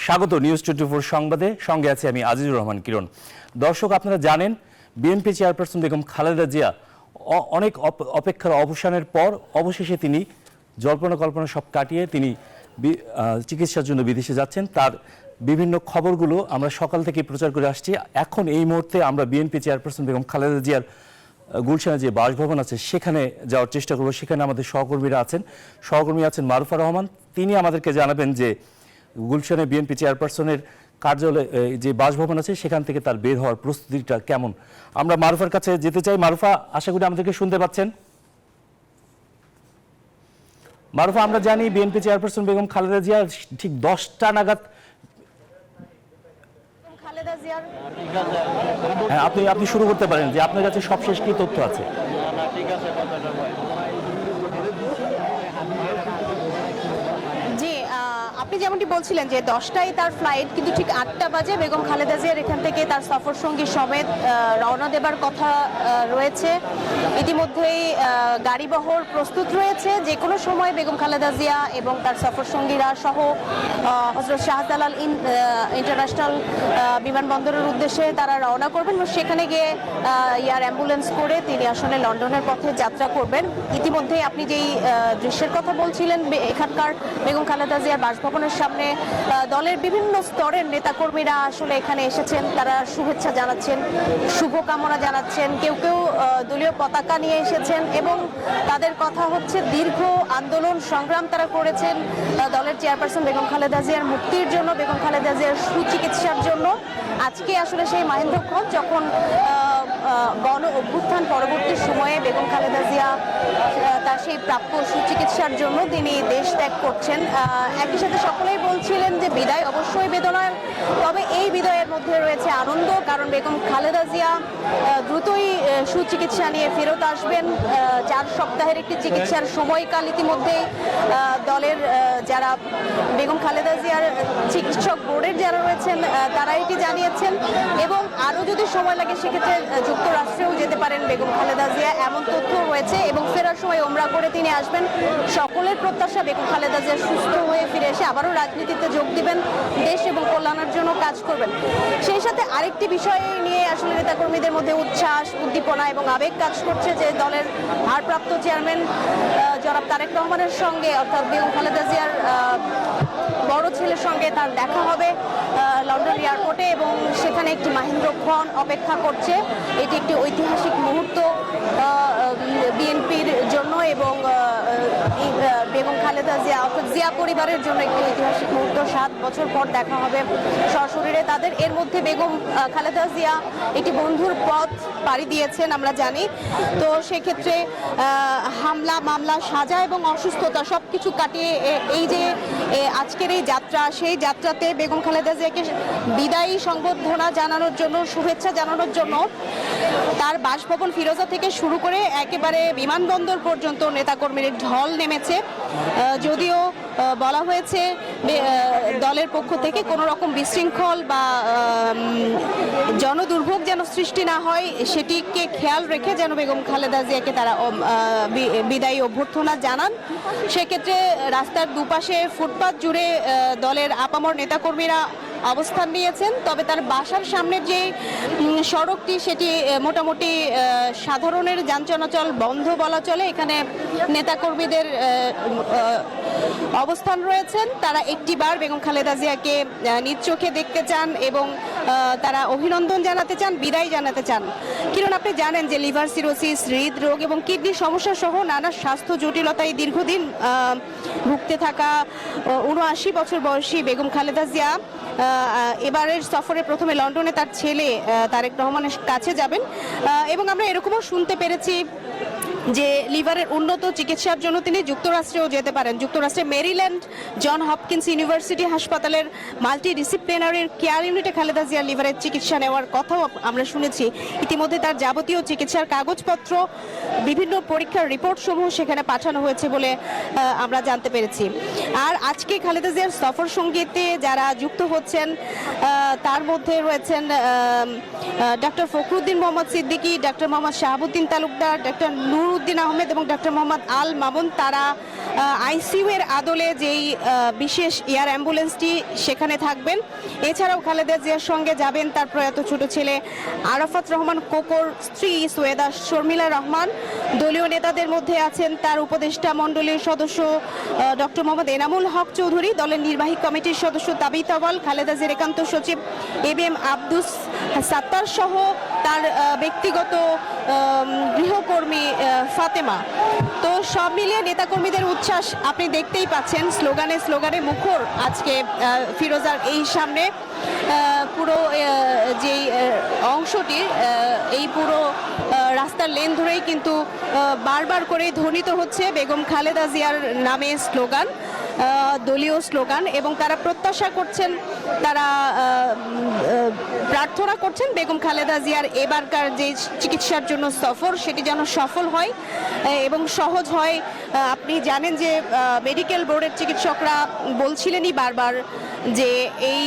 স্বাগত নিউজ 24 সংবাদে, সঙ্গে আছে আমি আজিজুর রহমান কিরণ। দর্শক, আপনারা জানেন বিএনপি চেয়ারপারসন বেগম খালেদা জিয়া অনেক অপেক্ষার অবসানের পর অবশেষে তিনি জল্পনা কল্পনা সব কাটিয়ে তিনি চিকিৎসার জন্য বিদেশে যাচ্ছেন। তার বিভিন্ন খবরগুলো আমরা সকাল থেকে প্রচার করে আসছি। এখন এই মুহূর্তে আমরা বিএনপি চেয়ারপারসন বেগম খালেদা জিয়ার গুলশানে যে বাসভবন আছে সেখানে যাওয়ার চেষ্টা করব। সেখানে আমাদের সহকর্মী আছেন মারুফা রহমান। তিনি আমাদেরকে জানাবেন যে গুলশানে বিএনপি চেয়ারপারসনের কার্যালয় যে বাসভবন আছে সেখান থেকে তার বের হওয়ার প্রস্তুতিটা কেমন। আমরা মারুফার কাছে যেতে চাই। মারুফা, আশা করি আমাদেরকে শুনতে পাচ্ছেন। মারুফা, আমরা জানি বিএনপি চেয়ারপারসন বেগম খালেদা জিয়া ঠিক 10টা নাগাদ আপনি শুরু করতে পারেন যে আপনার কাছে সবশেষ কি তথ্য আছে। আপনি যেমনটি বলছিলেন যে 10টায় তার ফ্লাইট, কিন্তু ঠিক 8টা বাজে বেগম খালেদা জিয়ার এখান থেকে তার সফর সঙ্গী সমেত রওনা দেবার কথা রয়েছে। ইতিমধ্যেই গাড়িবহর প্রস্তুত রয়েছে। যে কোনো সময় বেগম খালেদা জিয়া এবং তার সফর সঙ্গীরা সহ হযরত শাহজালাল ইন্টারন্যাশনাল বিমানবন্দরের উদ্দেশ্যে তারা রওনা করবেন এবং সেখানে গিয়ে এয়ার অ্যাম্বুলেন্স করে তিনি আসলে লন্ডনের পথে যাত্রা করবেন। ইতিমধ্যেই আপনি যেই দৃশ্যের কথা বলছিলেন, এখানকার বেগম খালেদা জিয়ার বাসভবনের সামনে দলের বিভিন্ন স্তরের নেতাকর্মীরা আসলে এখানে এসেছেন। তারা শুভেচ্ছা জানাচ্ছেন, শুভকামনা জানাচ্ছেন, কেউ কেউ দলীয় পতাকা নিয়ে এসেছেন এবং তাদের কথা হচ্ছে দীর্ঘ আন্দোলন সংগ্রাম তারা করেছেন দলের চেয়ারপারসন বেগম খালেদা জিয়ার মুক্তির জন্য, বেগম খালেদা জিয়ার সুচিকিৎসার জন্য। আজকে আসলে সেই মাহেন্দ্রক্ষণ যখন গণ অভ্যুত্থান পরবর্তী সময়ে বেগম খালেদা জিয়া তার সেই প্রাপ্য সুচিকিৎসার জন্য তিনি দেশ ত্যাগ করছেন। একই সাথে সকলেই বলছিলেন যে বিদায় অবশ্যই বেদনার, তবে এই বিদায়ের মধ্যে রয়েছে আনন্দ, কারণ বেগম খালেদা জিয়া দ্রুতই সুচিকিৎসা নিয়ে ফেরত আসবেন। 4 সপ্তাহের একটি চিকিৎসার সময়কাল ইতিমধ্যেই দলের যারা বেগম খালেদা জিয়ার চিকিৎসক বোর্ডের যারা রয়েছেন তারা এটি জানিয়েছেন এবং আরও যদি সময় লাগে সেক্ষেত্রে যুক্তরাষ্ট্রেও যেতে পারেন বেগম খালেদা জিয়া, এমন তথ্য রয়েছে এবং ফেরার সময় ওমরা করে তিনি আসবেন। সকলের প্রত্যাশা বেগম খালেদা জিয়া সুস্থ হয়ে ফিরে এসে আবারও রাজনীতিতে যোগ দিবেন, দেশ এবং কল্যাণের জন্য কাজ করবেন। সেই সাথে আরেকটি বিষয় নিয়ে আসলে নেতাকর্মীদের মধ্যে উচ্ছ্বাস, উদ্দীপনা এবং আবেগ কাজ করছে যে দলের ভারপ্রাপ্ত চেয়ারম্যান জনাব তারেক রহমানের সঙ্গে, অর্থাৎ বেগম খালেদা জিয়ার বড় ছেলের সঙ্গে তার দেখা হবে লন্ডন এয়ারপোর্টে এবং সেখানে একটি মাহেন্দ্রক্ষণ অপেক্ষা করছে। এটি একটি ঐতিহাসিক মুহূর্ত বিএনপির জন্য এবং বেগম খালেদা জিয়া অর্থাৎ জিয়া পরিবারের জন্য একটি ঐতিহাসিক মুহূর্ত। 7 বছর পর দেখা হবে সশরীরে তাদের। এর মধ্যে বেগম খালেদা জিয়া একটি বন্ধুর পথ পাড়ি দিয়েছেন আমরা জানি। তো সেক্ষেত্রে হামলা, মামলা, সাজা এবং অসুস্থতা সবকিছু কাটিয়ে এই যে আজকের এই যাত্রা, সেই যাত্রাতে বেগম খালেদা জিয়াকে বিদায়ী সংবর্ধনা জানানোর জন্য, শুভেচ্ছা জানানোর জন্য তার বাসভবন ফিরোজা থেকে শুরু করে একেবারে বিমানবন্দর পর্যন্ত নেতাকর্মীর ঢল নেমেছে। যদিও বলা হয়েছে দলের পক্ষ থেকে কোনো রকম বিশৃঙ্খল বা জনদুর্ভোগ যেন সৃষ্টি না হয় সেটিকে খেয়াল রেখে যেন বেগম খালেদা জিয়াকে তারা বিদায়ী অভ্যর্থনা জানান। সেক্ষেত্রে রাস্তার দুপাশে ফুটপাত জুড়ে দলের আপামর নেতাকর্মীরা অবস্থান নিয়েছেন। তবে তার বাসার সামনের যে সড়কটি সেটি মোটামুটি সাধারণের যান চলাচল বন্ধ বলা চলে। এখানে নেতাকর্মীদের অবস্থান রয়েছেন। তারা একটিবার বেগম খালেদা জিয়াকে নিজ চোখে দেখতে চান এবং তারা অভিনন্দন জানাতে চান, বিদায় জানাতে চান। কারণ আপনি জানেন যে লিভার সিরোসিস, হৃদরোগ এবং কিডনি সমস্যা সহ নানা স্বাস্থ্য জটিলতায় দীর্ঘদিন ভুগতে থাকা ৭৯ বছর বয়সী বেগম খালেদা জিয়া এবারের সফরে প্রথমে লন্ডনে তার ছেলে তারেক রহমানের কাছে যাবেন এবং আমরা এরকমও শুনতে পেরেছি যে লিভারের উন্নত চিকিৎসার জন্য তিনি যুক্তরাষ্ট্রেও যেতে পারেন। যুক্তরাষ্ট্রের মেরিল্যান্ড জন হপকিন্স ইউনিভার্সিটি হাসপাতালের মাল্টি ডিসিপ্লিনারি কেয়ার ইউনিটে খালেদা জিয়ার লিভারের চিকিৎসা নেওয়ার কথাও আমরা শুনেছি। ইতিমধ্যে তার যাবতীয় চিকিৎসার কাগজপত্র, বিভিন্ন পরীক্ষার রিপোর্ট সমূহ সেখানে পাঠানো হয়েছে বলে আমরা জানতে পেরেছি। আর আজকে খালেদা জিয়ার সফর সঙ্গীতে যারা যুক্ত হচ্ছেন তার মধ্যে রয়েছেন doctor Fakhruddin Mohammad Siddiqui, doctor Mohammad Shahabuddin Talukdar, doctor Nuruddin Ahmed এবং ডক্টর মোহাম্মদ আল মামুন। তারা আইসিইউ এর আদলে যেই বিশেষ এয়ার অ্যাম্বুলেন্সটি সেখানে থাকবেন। এছাড়াও খালেদা জিয়ার সঙ্গে যাবেন তার প্রয়াত ছোট ছেলে আরাফাত রহমান কোকোর স্ত্রী সৈয়দা শর্মিলা রহমান। দলীয় নেতাদের মধ্যে আছেন তার উপদেষ্টা মণ্ডলীর সদস্য ডক্টর মোহাম্মদ এনামুল হক চৌধুরী, দলের নির্বাহী কমিটির সদস্য তাবিত আওয়াল, খালেদা জিয়ার একান্ত সচিব এবিএম আব্দুস সাত্তার সহ তার ব্যক্তিগত গৃহকর্মী ফাতেমা। তো সব মিলিয়ে নেতাকর্মীদের উচ্ছ্বাস আপনি দেখতেই পাচ্ছেন, স্লোগানে মুখর আজকে ফিরোজার এই সামনে পুরো যেই অংশটির এই পুরো রাস্তার লেন ধরেই কিন্তু বারবার করে ধ্বনিত হচ্ছে বেগম খালেদা জিয়ার নামে স্লোগান, দলীয় স্লোগান, এবং তারা প্রত্যাশা করছেন, তারা প্রার্থনা করছেন বেগম খালেদা জিয়ার এবারকার যে চিকিৎসার জন্য সফর সেটি যেন সফল হয় এবং সহজ হয়। আপনি জানেন যে মেডিকেল বোর্ডের চিকিৎসকরা বলছিলেনই বারবার যে এই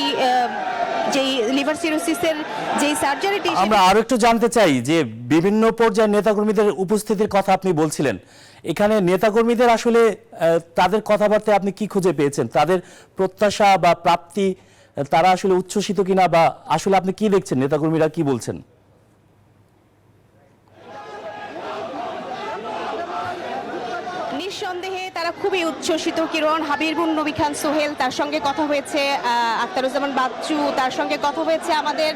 যেই লিভার সিরোসিসের যেই সার্জারিটি, আমরা আরো একটু জানতে চাই যে বিভিন্ন পর্যায়ে নেতাকর্মীদের উপস্থিতির কথা আপনি বলছিলেন, এখানে নেতাকর্মীদের আসলে তাদের কথাবার্তায় আপনি কি খুঁজে পেয়েছেন, তাদের প্রত্যাশা বা প্রাপ্তি, তারা আসলে উচ্ছ্বসিত কিনা, বা আসলে আপনি কি দেখছেন নেতাকর্মীরা কি বলছেন? নিঃসন্দেহে তারা খুবই উচ্ছ্বসিত। কিরণ, হাবিবুন নবী খান সোহেল তার সঙ্গে কথা হয়েছে, আখতারুজ্জামান বাচ্চু তার সঙ্গে কথা হয়েছে, আমাদের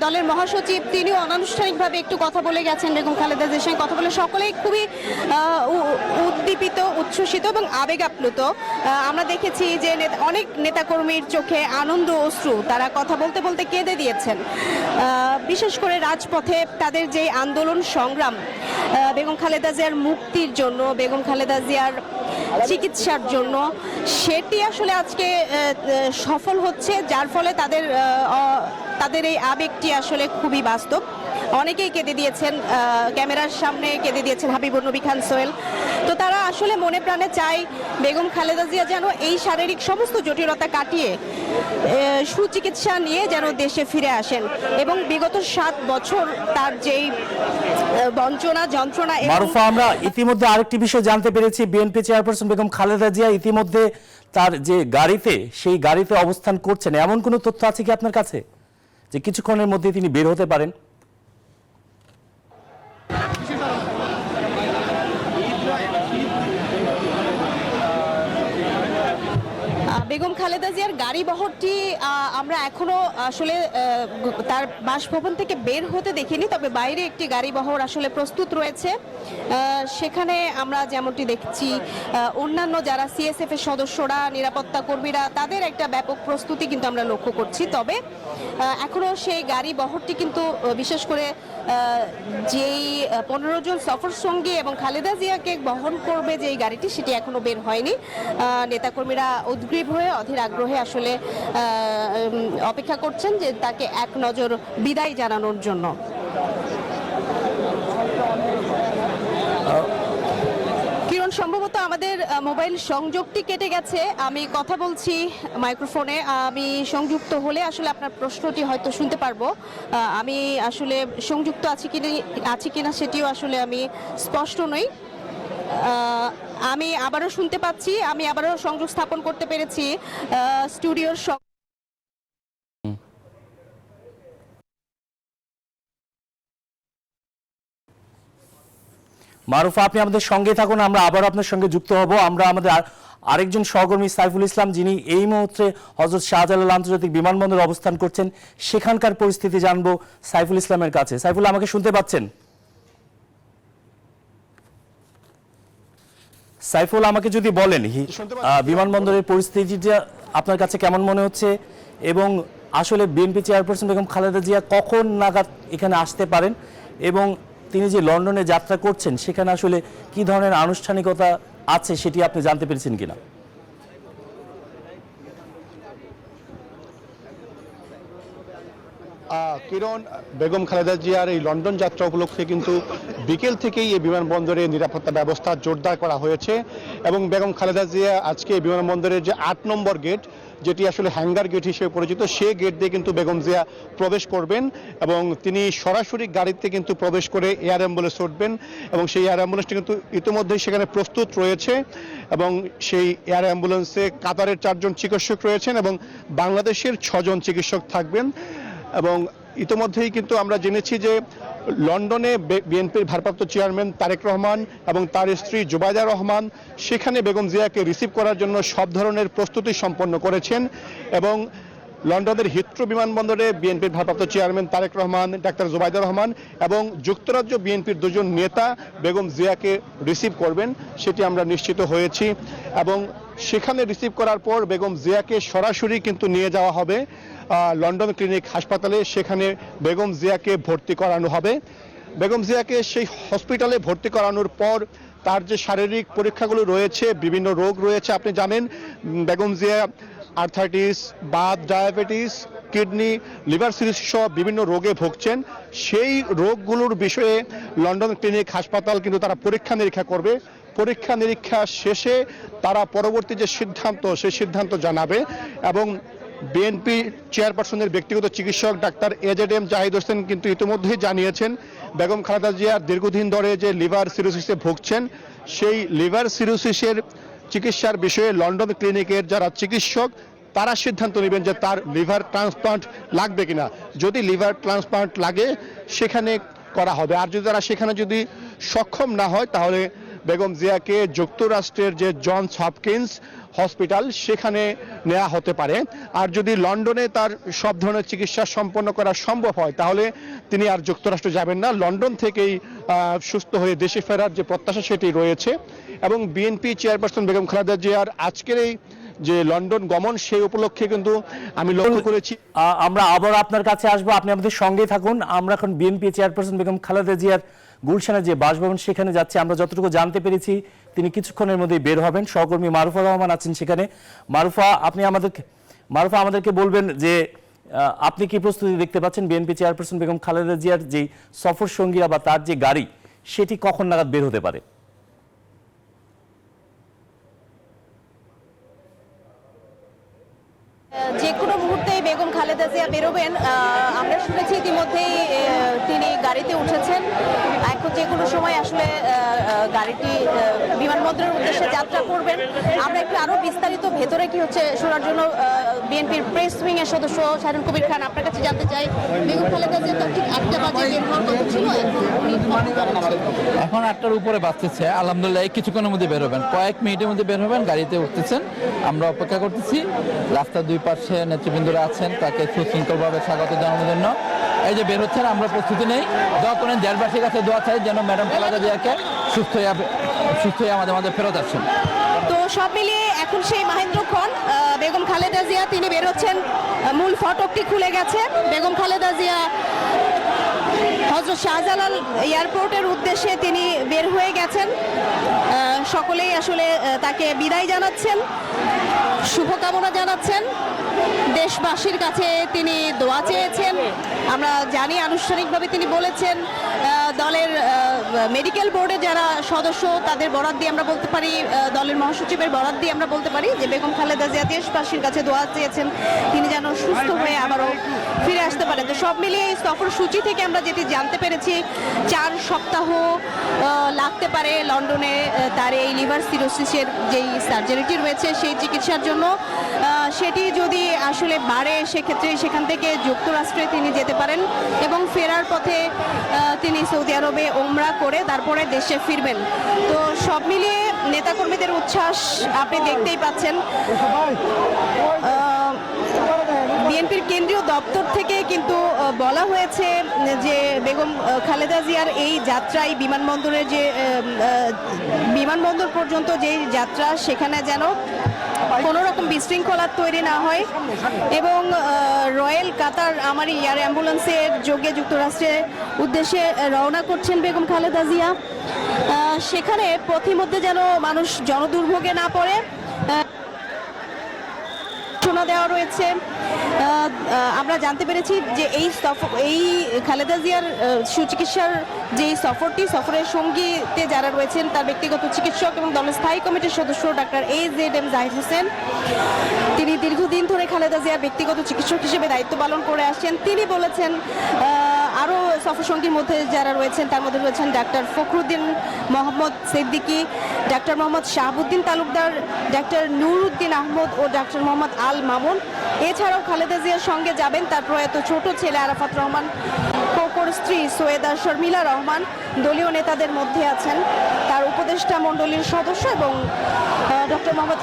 দলের মহাসচিব তিনিও অনানুষ্ঠানিকভাবে একটু কথা বলে গেছেন বেগম খালেদা জিয়ার সঙ্গে কথা বলে। সকলেই খুবই উদ্দীপিত, উচ্ছ্বসিত এবং আবেগ আপ্লুত। আমরা দেখেছি যে অনেক নেতাকর্মীর চোখে আনন্দ অশ্রু, তারা কথা বলতে বলতে কেঁদে দিয়েছেন। বিশেষ করে রাজপথে তাদের যে আন্দোলন সংগ্রাম বেগম খালেদা জিয়ার মুক্তির জন্য, বেগম খালেদা জিয়ার চিকিৎসার জন্য, সেটি আসলে আজকে সফল হচ্ছে, যার ফলে তাদের এই আবেগটি আসলে খুবই বাস্তব। অনেকেই কেঁদে দিয়েছেন, ক্যামেরার সামনে কেঁদে দিয়েছেন হাবিবুর নবী খান সোহেল। তো তারা আসলে মনে প্রাণে চায় বেগম খালেদা জিয়া যেন এই শারীরিক সমস্ত জটিলতা কাটিয়ে সুচিকিৎসা নিয়ে যেন দেশে ফিরে আসেন এবং বিগত 7 বছর তার যেই বঞ্চনা যন্ত্রণা। মারুফা, আমরা ইতিমধ্যে আরেকটি বিষয় জানতে পেরেছি, বিএনপি চেয়ারপারসন বেগম খালেদা জিয়া ইতিমধ্যে তার যে গাড়িতে, সেই গাড়িতে অবস্থান করছেন, এমন কোনো তথ্য আছে কি আপনার কাছে যে কিছুক্ষণের মধ্যে তিনি বের হতে পারেন? বেগম খালেদা জিয়ার গাড়ি বহরটি আমরা এখনো আসলে তার বাসভবন থেকে বের হতে দেখিনি, তবে বাইরে একটি গাড়ি বহর আসলে প্রস্তুত রয়েছে। সেখানে আমরা যেমনটি দেখছি অন্যান্য যারা সিএসএফ এর সদস্যরা, নিরাপত্তা কর্মীরা, তাদের একটা ব্যাপক প্রস্তুতি কিন্তু আমরা লক্ষ্য করছি। তবে এখনো সেই গাড়ি বহরটি কিন্তু বিশেষ করে যেই 15 জন সফর সঙ্গী এবং খালেদা জিয়াকে বহন করবে যেই গাড়িটি, সেটি এখনো বের হয়নি। নেতাকর্মীরা উদ্গ্রীব হয়ে অধীর আগ্রহে আসলে অপেক্ষা করছেন যে তাকে এক নজর বিদায় জানানোর জন্য। কিরণ, সম্ভবত আমাদের মোবাইল সংযোগটি কেটে গেছে, আমি কথা বলছি মাইক্রোফোনে, আমি সংযুক্ত হলে আসলে আপনার প্রশ্নটি হয়তো শুনতে পারবো। আমি আসলে সংযুক্ত আছি কিনা সেটিও আসলে আমি স্পষ্ট নই। আমি আবারও শুনতে পাচ্ছি, আমি আবারও সংযোগ স্থাপন করতে পেরেছি স্টুডিওর। মারুফা, আপনি আমাদের সঙ্গে থাকুন, আমরা আবার আপনার সঙ্গে যুক্ত হব। আমরা আমাদের আরেকজন সহকর্মী সাইফুল ইসলাম, যিনি এই মুহূর্তে হযরত শাহজালাল আন্তর্জাতিক বিমানবন্দরে অবস্থান করছেন, সেখানকার পরিস্থিতি জানবো সাইফুল ইসলামের কাছে। সাইফুল, আমাকে শুনতে পাচ্ছেন? সাইফুল, আমাকে যদি বলেন বিমানবন্দরের পরিস্থিতিটা আপনার কাছে কেমন মনে হচ্ছে, এবং আসলে বিএনপি চেয়ারপারসন বেগম খালেদা জিয়া কখন নাগাদ এখানে আসতে পারেন, এবং তিনি যে লন্ডনে যাত্রা করছেন সেখানে আসলে কি ধরনের আনুষ্ঠানিকতা আছে সেটি আপনি জানতে পেরেছেন কিনা? কিরণ, বেগম খালেদা জিয়ার এই লন্ডন যাত্রা উপলক্ষে কিন্তু বিকেল থেকেই এই বিমানবন্দরে নিরাপত্তা ব্যবস্থা জোরদার করা হয়েছে এবং বেগম খালেদা জিয়া আজকে বিমানবন্দরের যে 8 নম্বর গেট যেটি আসলে হ্যাঙ্গার গেট হিসেবে পরিচিত, সেই গেট দিয়ে কিন্তু বেগম জিয়া প্রবেশ করবেন এবং তিনি সরাসরি গাড়িতে কিন্তু প্রবেশ করে এয়ার অ্যাম্বুলেন্স উঠবেন এবং সেই এয়ার অ্যাম্বুলেন্সটি কিন্তু ইতিমধ্যেই সেখানে প্রস্তুত রয়েছে এবং সেই এয়ার অ্যাম্বুলেন্সে কাতারের 4 জন চিকিৎসক রয়েছেন এবং বাংলাদেশের 6 জন চিকিৎসক থাকবেন। এবং ইতিমধ্যেই কিন্তু আমরা জেনেছি যে লন্ডনে বিএনপির ভারপ্রাপ্ত চেয়ারম্যান তারেক রহমান এবং তার স্ত্রী জুবাইদা রহমান সেখানে বেগম জিয়াকে রিসিভ করার জন্য সব ধরনের প্রস্তুতি সম্পন্ন করেছেন এবং লন্ডনের হিথ্রো বিমানবন্দরে বিএনপির ভারপ্রাপ্ত চেয়ারম্যান তারেক রহমান, ডাক্তার জুবাইদা রহমান এবং যুক্তরাজ্য বিএনপির 2 জন নেতা বেগম জিয়াকে রিসিভ করবেন সেটি আমরা নিশ্চিত হয়েছি এবং সেখানে রিসিভ করার পর বেগম জিয়াকে সরাসরি কিন্তু নিয়ে যাওয়া হবে লন্ডন ক্লিনিক হাসপাতালে, সেখানে বেগম জিয়াকে ভর্তি করানো হবে। বেগম জিয়াকে সেই হসপিটালে ভর্তি করানোর পর তার যে শারীরিক পরীক্ষাগুলো রয়েছে, বিভিন্ন রোগ রয়েছে আপনি জানেন, Begum Zia arthritis, Baat, diabetes, kidney, liver cirrhosis সহ বিভিন্ন রোগে ভুগছেন। সেই রোগগুলোর বিষয়ে লন্ডন ক্লিনিক হাসপাতাল কিন্তু তারা পরীক্ষা নিরীক্ষা করবে। পরীক্ষা নিরীক্ষা শেষে তারা পরবর্তী যে সিদ্ধান্ত সেই সিদ্ধান্ত জানাবে এবং বিএনপি চেয়ারপারসনের ব্যক্তিগত চিকিৎসক ডাক্তার এজেডএম জাহিদ হোসেন কিন্তু ইতিমধ্যেই জানিয়েছেন বেগম খালেদা জিয়া দীর্ঘদিন ধরে যে লিভার সিরোসিসে ভুগছেন, সেই লিভার সিরোসিসের চিকিৎসার বিষয়ে লন্ডন ক্লিনিকের যারা চিকিৎসক তারা সিদ্ধান্ত নেবেন যে তার লিভার ট্রান্সপ্লান্ট লাগবে কিনা। যদি লিভার ট্রান্সপ্লান্ট লাগে সেখানে করা হবে, আর যদি তারা সেখানে যদি সক্ষম না হয় তাহলে বেগম জিয়াকে যুক্তরাষ্ট্রের যে জনস হপকিন্স হসপিটাল সেখানে নেওয়া হতে পারে। আর যদি লন্ডনে তার সব ধরনের চিকিৎসা সম্পন্ন করা সম্ভব হয় তাহলে তিনি আর যুক্তরাষ্ট্রে যাবেন না, লন্ডন থেকেই সুস্থ হয়ে দেশে ফেরার যে প্রত্যাশা সেটি রয়েছে। এবং বিএনপি চেয়ারপারসন বেগম খালেদা জিয়ার আজকের এই যে লন্ডন গমন সেই উপলক্ষে কিন্তু আমি লক্ষ্য করেছি। আমরা আবার আপনার কাছে আসবো, আপনি আমাদের সঙ্গেই থাকুন। আমরা এখন বিএনপি চেয়ারপারসন বেগম খালেদা জিয়ার গুলশানের যে বাসভবন সেখানে যাচ্ছি। আমরা যতটুকু জানতে পেরেছি তিনি কিছুক্ষণের মধ্যেই বের হবেন। সহকর্মী মারুফা রহমান আছেন সেখানে। মারুফা, আমাদেরকে বলবেন যে আপনি কি প্রস্তুতি দেখতে পাচ্ছেন বিএনপি চেয়ারপারসন বেগম খালেদা জিয়ার যে সফর সঙ্গীরা বা তার যে গাড়ি সেটি কখন নাগাদ বের হতে পারে? যে কোনো মুহূর্তেই বেগম খালেদা জিয়া বেরোবেন। আমরা শুনেছি ইতিমধ্যেই তিনি গাড়িতে উঠেছেন, এখন যে কোনো সময় আসলে গাড়িটি বিমানবন্দরের উদ্দেশ্যে যাত্রা করবেন। আমরা একটু আরো বিস্তারিত ভেতরে কি হচ্ছে শোনার জন্য বিএনপির প্রেস উইং এর সদস্য শাহরুল কবির খান আপনার কাছে জানতে চাই। বেগম খালেদা জিয়া তার ঠিক 8টা বাজে বের হওয়ার কথা ছিল, এখন 8টার উপরে বাজতেছে। আলহামদুলিল্লাহ কিছুক্ষণের মধ্যে বের হবেন, কয়েক মিনিটের মধ্যে বের হবেন, গাড়িতে উঠতেছেন। আমরা অপেক্ষা করতেছি, রাস্তার 2 পাশে নেতৃবৃন্দরা আছেন তাকে সুশৃঙ্খলভাবে স্বাগত জানানোর জন্য। এই যে বের হচ্ছেন, আমরা প্রস্তুতি নেই। দোয়া করেন, দেশবাসীর কাছে দোয়া চাই যেন ম্যাডাম খালেদা জিয়াকে সুস্থ হয়ে আমাদের ফেরত আসেন। তো সব মিলিয়ে এখন সেই মাহেন্দ্রক্ষণ বেগম খালেদা জিয়া তিনি বেরোচ্ছেন। মূল ফটকটি খুলে গেছে। বেগম খালেদা জিয়া হযরত শাহজালাল এয়ারপোর্টের উদ্দেশ্যে তিনি বের হয়ে গেছেন। সকলেই আসলে তাকে বিদায় জানাচ্ছেন, শুভকামনা জানাচ্ছেন। দেশবাসীর কাছে তিনি দোয়া চেয়েছেন। আমরা জানি আনুষ্ঠানিকভাবে তিনি বলেছেন দলের মেডিকেল বোর্ডে যারা সদস্য তাদের বরাত দিয়ে আমরা বলতে পারি, দলের মহাসচিবের বরাত দিয়ে আমরা বলতে পারি যে বেগম খালেদা জিয়া দেশবাসীর কাছে দোয়া চেয়েছেন তিনি যেন সুস্থ হয়ে আবারও ফিরে আসতে পারেন। তো সব মিলিয়ে এই সফর সূচি থেকে আমরা যেটি জানতে পেরেছি 4 সপ্তাহ লাগতে পারে লন্ডনে তার এই লিভার সিরোসিসের যেই সার্জারিটি রয়েছে সেই চিকিৎসার জন্য। সেটি যদি আসলে বাড়ে সেক্ষেত্রে সেখান থেকে যুক্তরাষ্ট্রে তিনি যেতে পারেন এবং ফেরার পথে তিনি সৌদি আরবে ওমরা করে তারপরে দেশে ফিরবেন। তো সব মিলিয়ে নেতাকর্মীদের উচ্ছ্বাস আপনি দেখতেই পাচ্ছেন। বিএনপির কেন্দ্রীয় দপ্তর থেকে কিন্তু বলা হয়েছে যে বেগম খালেদা জিয়ার এই যাত্রায় বিমানবন্দরের যে বিমানবন্দর পর্যন্ত যে যাত্রা সেখানে যেন কোনো রকম বিশৃঙ্খলা তৈরি না হয় এবং রয়্যাল কাতার আমার এয়ার অ্যাম্বুলেন্সের যোগে যুক্তরাষ্ট্রের উদ্দেশ্যে রওনা করছেন বেগম খালেদা জিয়া। সেখানে পথিমধ্যে যেন মানুষ জনদুর্ভোগে না পড়ে সূচনা দেওয়া রয়েছে। আমরা জানতে পেরেছি যে এই খালেদা জিয়ার সুচিকিৎসার যে সফরের সঙ্গীতে যারা রয়েছেন তার ব্যক্তিগত চিকিৎসক এবং দলের স্থায়ী কমিটির সদস্য ডাক্তার AZM জাহিদ হোসেন, তিনি দীর্ঘদিন ধরে খালেদা জিয়ার ব্যক্তিগত চিকিৎসক হিসেবে দায়িত্ব পালন করে আসছেন। তিনি বলেছেন আরও সফরসঙ্গীর মধ্যে যারা রয়েছেন তার মধ্যে রয়েছেন doctor Fakhruddin Mohammad Siddiqui, doctor Mohammad Shahabuddin Talukdar, doctor Nuruddin Ahmad ও ডাক্তার মোহাম্মদ আল মামুন। এছাড়াও খালেদা জিয়ার সঙ্গে যাবেন তার প্রয়াত ছোট ছেলে আরাফাত রহমান, কোকোর স্ত্রী সৈয়দা শর্মিলা রহমান, দলীয় নেতাদের মধ্যে আছেন তার উপদেষ্টা মণ্ডলীর সদস্য এবং ডক্টর মোহাম্মদ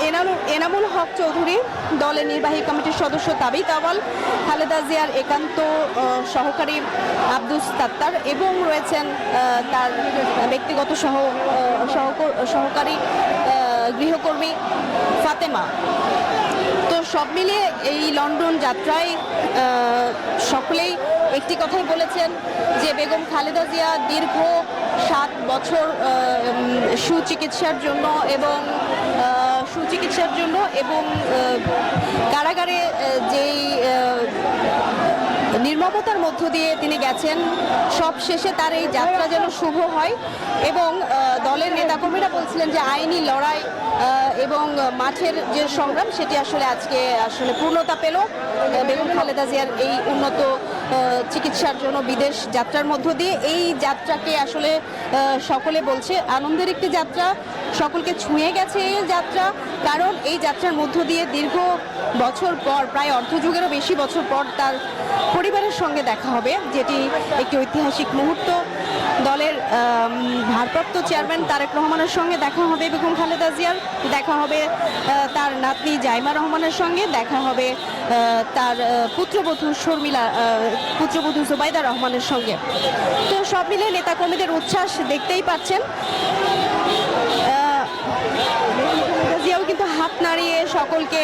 এনামুল হক চৌধুরী, দলের নির্বাহী কমিটির সদস্য তাবিত আওয়াল, খালেদা জিয়ার একান্ত সহকারী আব্দুস তাত্তার এবং রয়েছেন তার ব্যক্তিগত সহকারী গৃহকর্মী ফাতেমা। তো সব মিলিয়ে এই লন্ডন যাত্রায় সকলেই একটি কথাই বলেছেন যে বেগম খালেদা জিয়া দীর্ঘ 7 বছর সুচিকিৎসার জন্য এবং কারাগারে যেই নির্মমতার মধ্য দিয়ে তিনি গেছেন, সব শেষে তার এই যাত্রা যেন শুভ হয়। এবং দলের নেতাকর্মীরা বলছিলেন যে আইনি লড়াই এবং মাঠের যে সংগ্রাম সেটি আজকে পূর্ণতা পেল বেগম খালেদা জিয়ার এই উন্নত চিকিৎসার জন্য বিদেশ যাত্রার মধ্য দিয়ে। এই যাত্রাকে সকলে বলছে আনন্দের একটি যাত্রা, সকলকে ছুঁয়ে গেছে এই যাত্রা, কারণ এই যাত্রার মধ্য দিয়ে দীর্ঘ বছর পর, প্রায় অর্ধযুগেরও বেশি বছর পর তার পরিবারের সঙ্গে দেখা হবে, যেটি একটি ঐতিহাসিক মুহূর্ত। দলের ভারপ্রাপ্ত চেয়ারম্যান তারেক রহমানের সঙ্গে দেখা হবে বেগম খালেদা জিয়ার, দেখা হবে তার নাতনি জাইমা রহমানের সঙ্গে, দেখা হবে তার পুত্রবধূ জুবাইদা রহমানের সঙ্গে। তো সব মিলে নেতাকর্মীদের উচ্ছ্বাস দেখতেই পাচ্ছেন। জিয়াও কিন্তু হাত নাড়িয়ে সকলকে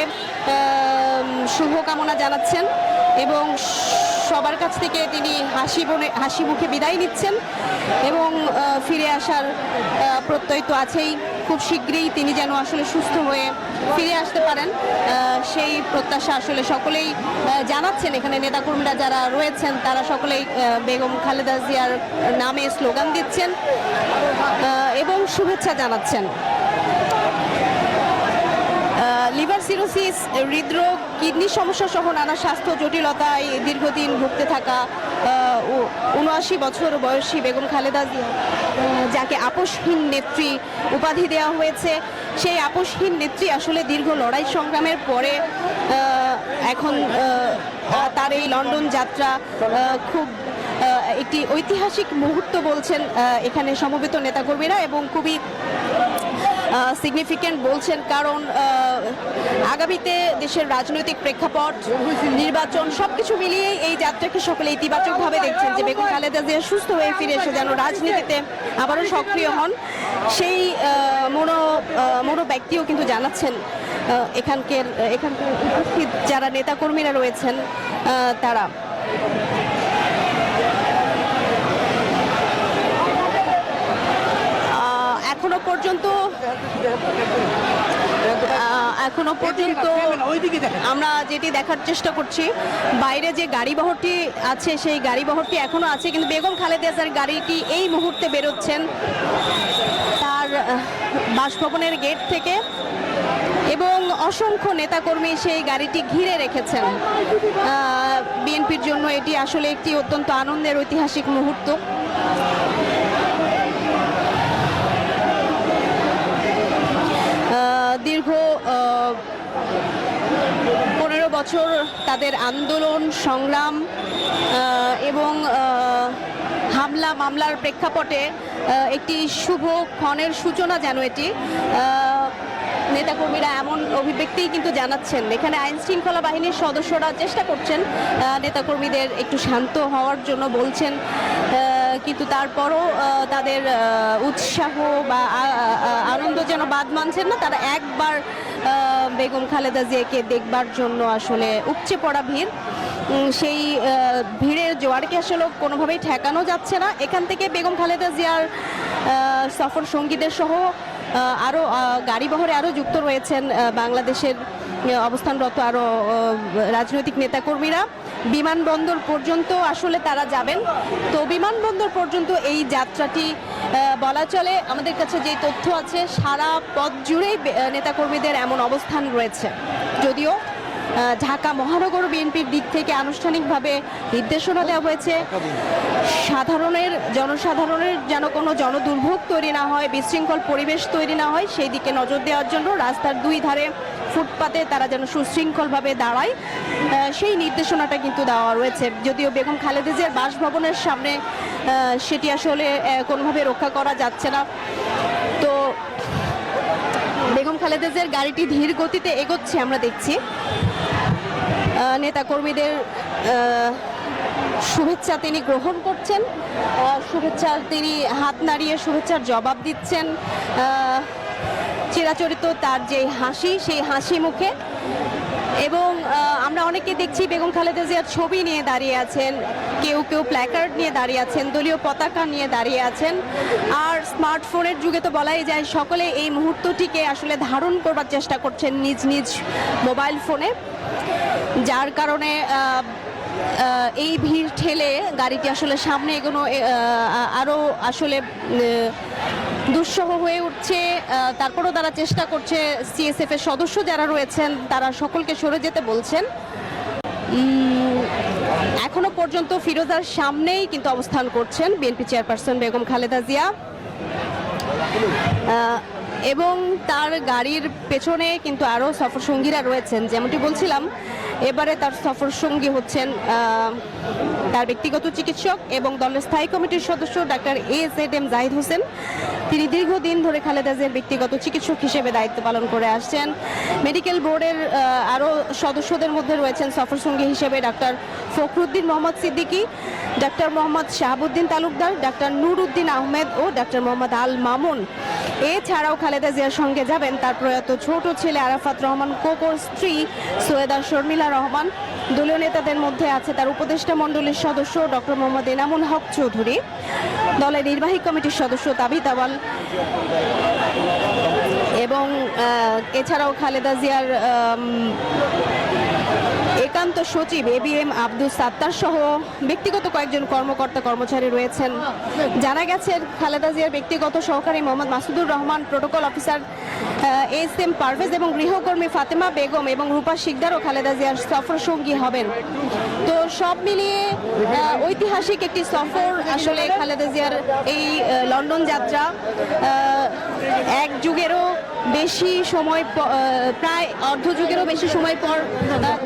শুভকামনা জানাচ্ছেন এবং সবার কাছ থেকে তিনি হাসি মুখে বিদায় নিচ্ছেন এবং ফিরে আসার প্রত্যয় তো আছেই। খুব শীঘ্রই তিনি যেন সুস্থ হয়ে ফিরে আসতে পারেন সেই প্রত্যাশা সকলেই জানাচ্ছেন। এখানে নেতাকর্মীরা যারা রয়েছেন তারা সকলেই বেগম খালেদা জিয়ার নামে স্লোগান দিচ্ছেন এবং শুভেচ্ছা জানাচ্ছেন। লিভার সিরোসিস, হৃদরোগ, কিডনি সমস্যা সহ নানা স্বাস্থ্য জটিলতায় দীর্ঘদিন ভুগতে থাকা ৭৯ বছর বয়সী বেগম খালেদা জিয়া, যাকে আপসহীন নেত্রী উপাধি দেওয়া হয়েছে, সেই আপসহীন নেত্রী দীর্ঘ লড়াই সংগ্রামের পরে এখন তার এই লন্ডন যাত্রা খুব একটি ঐতিহাসিক মুহূর্ত বলছেন এখানে সমবেত নেতাকর্মীরা এবং খুবই সিগনিফিক্যান্ট বলছেন, কারণ আগামীতে দেশের রাজনৈতিক প্রেক্ষাপট, নির্বাচন সবকিছু মিলিয়ে এই যাত্রাকে সকলে ইতিবাচকভাবে দেখছেন যে বেগম খালেদা জিয়া সুস্থ হয়ে ফিরে এসে যেন রাজনীতিতে আবারও সক্রিয় হন, সেই ব্যক্তিও কিন্তু জানাচ্ছেন এখানকার উপস্থিত যারা নেতাকর্মীরা রয়েছেন তারা। এখনো পর্যন্ত আমরা যেটি দেখার চেষ্টা করছি, বাইরে যে গাড়িবহরটি আছে সেই গাড়িবহরটি এখনো আছে, কিন্তু বেগম খালেদা জিয়ার গাড়িটি এই মুহূর্তে বেরোচ্ছেন তার বাসভবনের গেট থেকে এবং অসংখ্য নেতাকর্মী সেই গাড়িটি ঘিরে রেখেছেন। বিএনপির জন্য এটি একটি অত্যন্ত আনন্দের ঐতিহাসিক মুহূর্ত। দীর্ঘ 15 বছর তাদের আন্দোলন সংগ্রাম এবং মামলার প্রেক্ষাপটে একটি শুভ ক্ষণের সূচনা যেন এটি। নেতাকর্মীরা এমন অভিব্যক্তি কিন্তু জানাচ্ছেন। এখানে আইন শৃঙ্খলা বাহিনীর সদস্যরা চেষ্টা করছেন নেতাকর্মীদের একটু শান্ত হওয়ার জন্য, বলছেন, কিন্তু তারপরও তাদের উৎসাহ বা আনন্দ যেন বাদ মানছেন না। তারা একবার বেগম খালেদা জিয়াকে দেখবার জন্য উপচে পড়া ভিড়, সেই ভিড়ের জোয়ারকে কোনোভাবেই ঠেকানো যাচ্ছে না। এখান থেকে বেগম খালেদা জিয়ার সফর সঙ্গীদের সহ আরও গাড়িবহরে আরও যুক্ত রয়েছেন বাংলাদেশের অবস্থানরত আরও রাজনৈতিক নেতাকর্মীরা। বিমানবন্দর পর্যন্ত আসলে তারা যাবেন। তো বিমানবন্দর পর্যন্ত এই যাত্রাটি বলা চলে আমাদের কাছে যে তথ্য আছে সারা পথ জুড়েই নেতাকর্মীদের এমন অবস্থান রয়েছে। যদিও ঢাকা মহানগর বিএনপির দিক থেকে আনুষ্ঠানিকভাবে নির্দেশনা দেওয়া হয়েছে জনসাধারণের যেন কোনো জনদুর্ভোগ তৈরি না হয়, বিশৃঙ্খল পরিবেশ তৈরি না হয় সেই দিকে নজর দেওয়ার জন্য রাস্তার দুই ধারে ফুটপাতে তারা যেন সুশৃঙ্খলভাবে দাঁড়ায় সেই নির্দেশনাটা কিন্তু দেওয়া রয়েছে। যদিও বেগম খালেদা জিয়ার বাসভবনের সামনে সেটি আসলে কোনোভাবে রক্ষা করা যাচ্ছে না। তো বেগম খালেদা জিয়ার গাড়িটি ধীর গতিতে এগোচ্ছে আমরা দেখছি। নেতাকর্মীদের শুভেচ্ছা তিনি গ্রহণ করছেন, তিনি হাত নাড়িয়ে শুভেচ্ছার জবাব দিচ্ছেন। চিরাচরিত তার যে হাসি সেই হাসি মুখে, এবং আমরা অনেকে দেখছি বেগম খালেদা জিয়ার ছবি নিয়ে দাঁড়িয়ে আছেন, কেউ কেউ প্ল্যাকার্ড নিয়ে দাঁড়িয়ে আছেন, দলীয় পতাকা নিয়ে দাঁড়িয়ে আছেন। আর স্মার্টফোনের যুগে তো বলাই যায় সকলে এই মুহূর্তটিকে আসলে ধারণ করবার চেষ্টা করছেন নিজ নিজ মোবাইল ফোনে, যার কারণে এই ভিড় ঠেলে গাড়িটি আসলে সামনে এগোনো আরও আসলে দুঃসহ হয়ে উঠছে। তারপরেও তারা চেষ্টা করছে, সিএসএফ এর সদস্য যারা রয়েছেন তারা সকলকে সরে যেতে বলছেন। এখনো পর্যন্ত ফিরোজার সামনেই কিন্তু অবস্থান করছেন বিএনপি চেয়ারপারসন বেগম খালেদা জিয়া, এবং তার গাড়ির পেছনে কিন্তু আরও সফরসঙ্গীরা রয়েছেন। যেমনটি বলছিলাম, এবারে তার সফরসঙ্গী হচ্ছেন তার ব্যক্তিগত চিকিৎসক এবং দলের স্থায়ী কমিটির সদস্য ডাক্তার AZM জাহিদ হোসেন। তিনি দীর্ঘদিন ধরে খালেদা জিয়ার ব্যক্তিগত চিকিৎসক হিসেবে দায়িত্ব পালন করে আসছেন। মেডিকেল বোর্ডের আরও সদস্যদের মধ্যে রয়েছেন সফরসঙ্গী হিসেবে doctor Fakhruddin Mohammad Siddiqui, doctor Mohammad Shahabuddin Talukdar, doctor Nur Uddin Ahmed ও ডাক্তার মোহাম্মদ আল মামুন। এছাড়াও খালেদা জিয়ার সঙ্গে যাবেন তার প্রয়াত ছোট ছেলে আরাফাত রহমান কোকোর স্ত্রী সৈয়দা শর্মিলা রহমান। দলীয় নেতাদের মধ্যে আছে তার উপদেষ্টা মণ্ডলীর সদস্য ডক্টর মোহাম্মদ এনামুল হক চৌধুরী, দলের নির্বাহী কমিটির সদস্য তাবিত আওয়াল, এবং এছাড়াও খালেদা জিয়ার একান্ত সচিব ABM আব্দুল সাত্তার সহ ব্যক্তিগত কয়েকজন কর্মকর্তা কর্মচারী রয়েছেন। জানা গেছে খালেদা জিয়ার ব্যক্তিগত সহকারী Mohammad Masudur Rahman, protocol officer SM Parvez এবং গৃহকর্মী ফাতেমা বেগম এবং রূপা শিকদারও খালেদা জিয়ার সফর সঙ্গী হবেন। তো সব মিলিয়ে ঐতিহাসিক একটি সফর আসলে খালেদা জিয়ার এই লন্ডন যাত্রা। এক যুগেরও বেশি সময়, প্রায় অর্ধযুগেরও বেশি সময় পর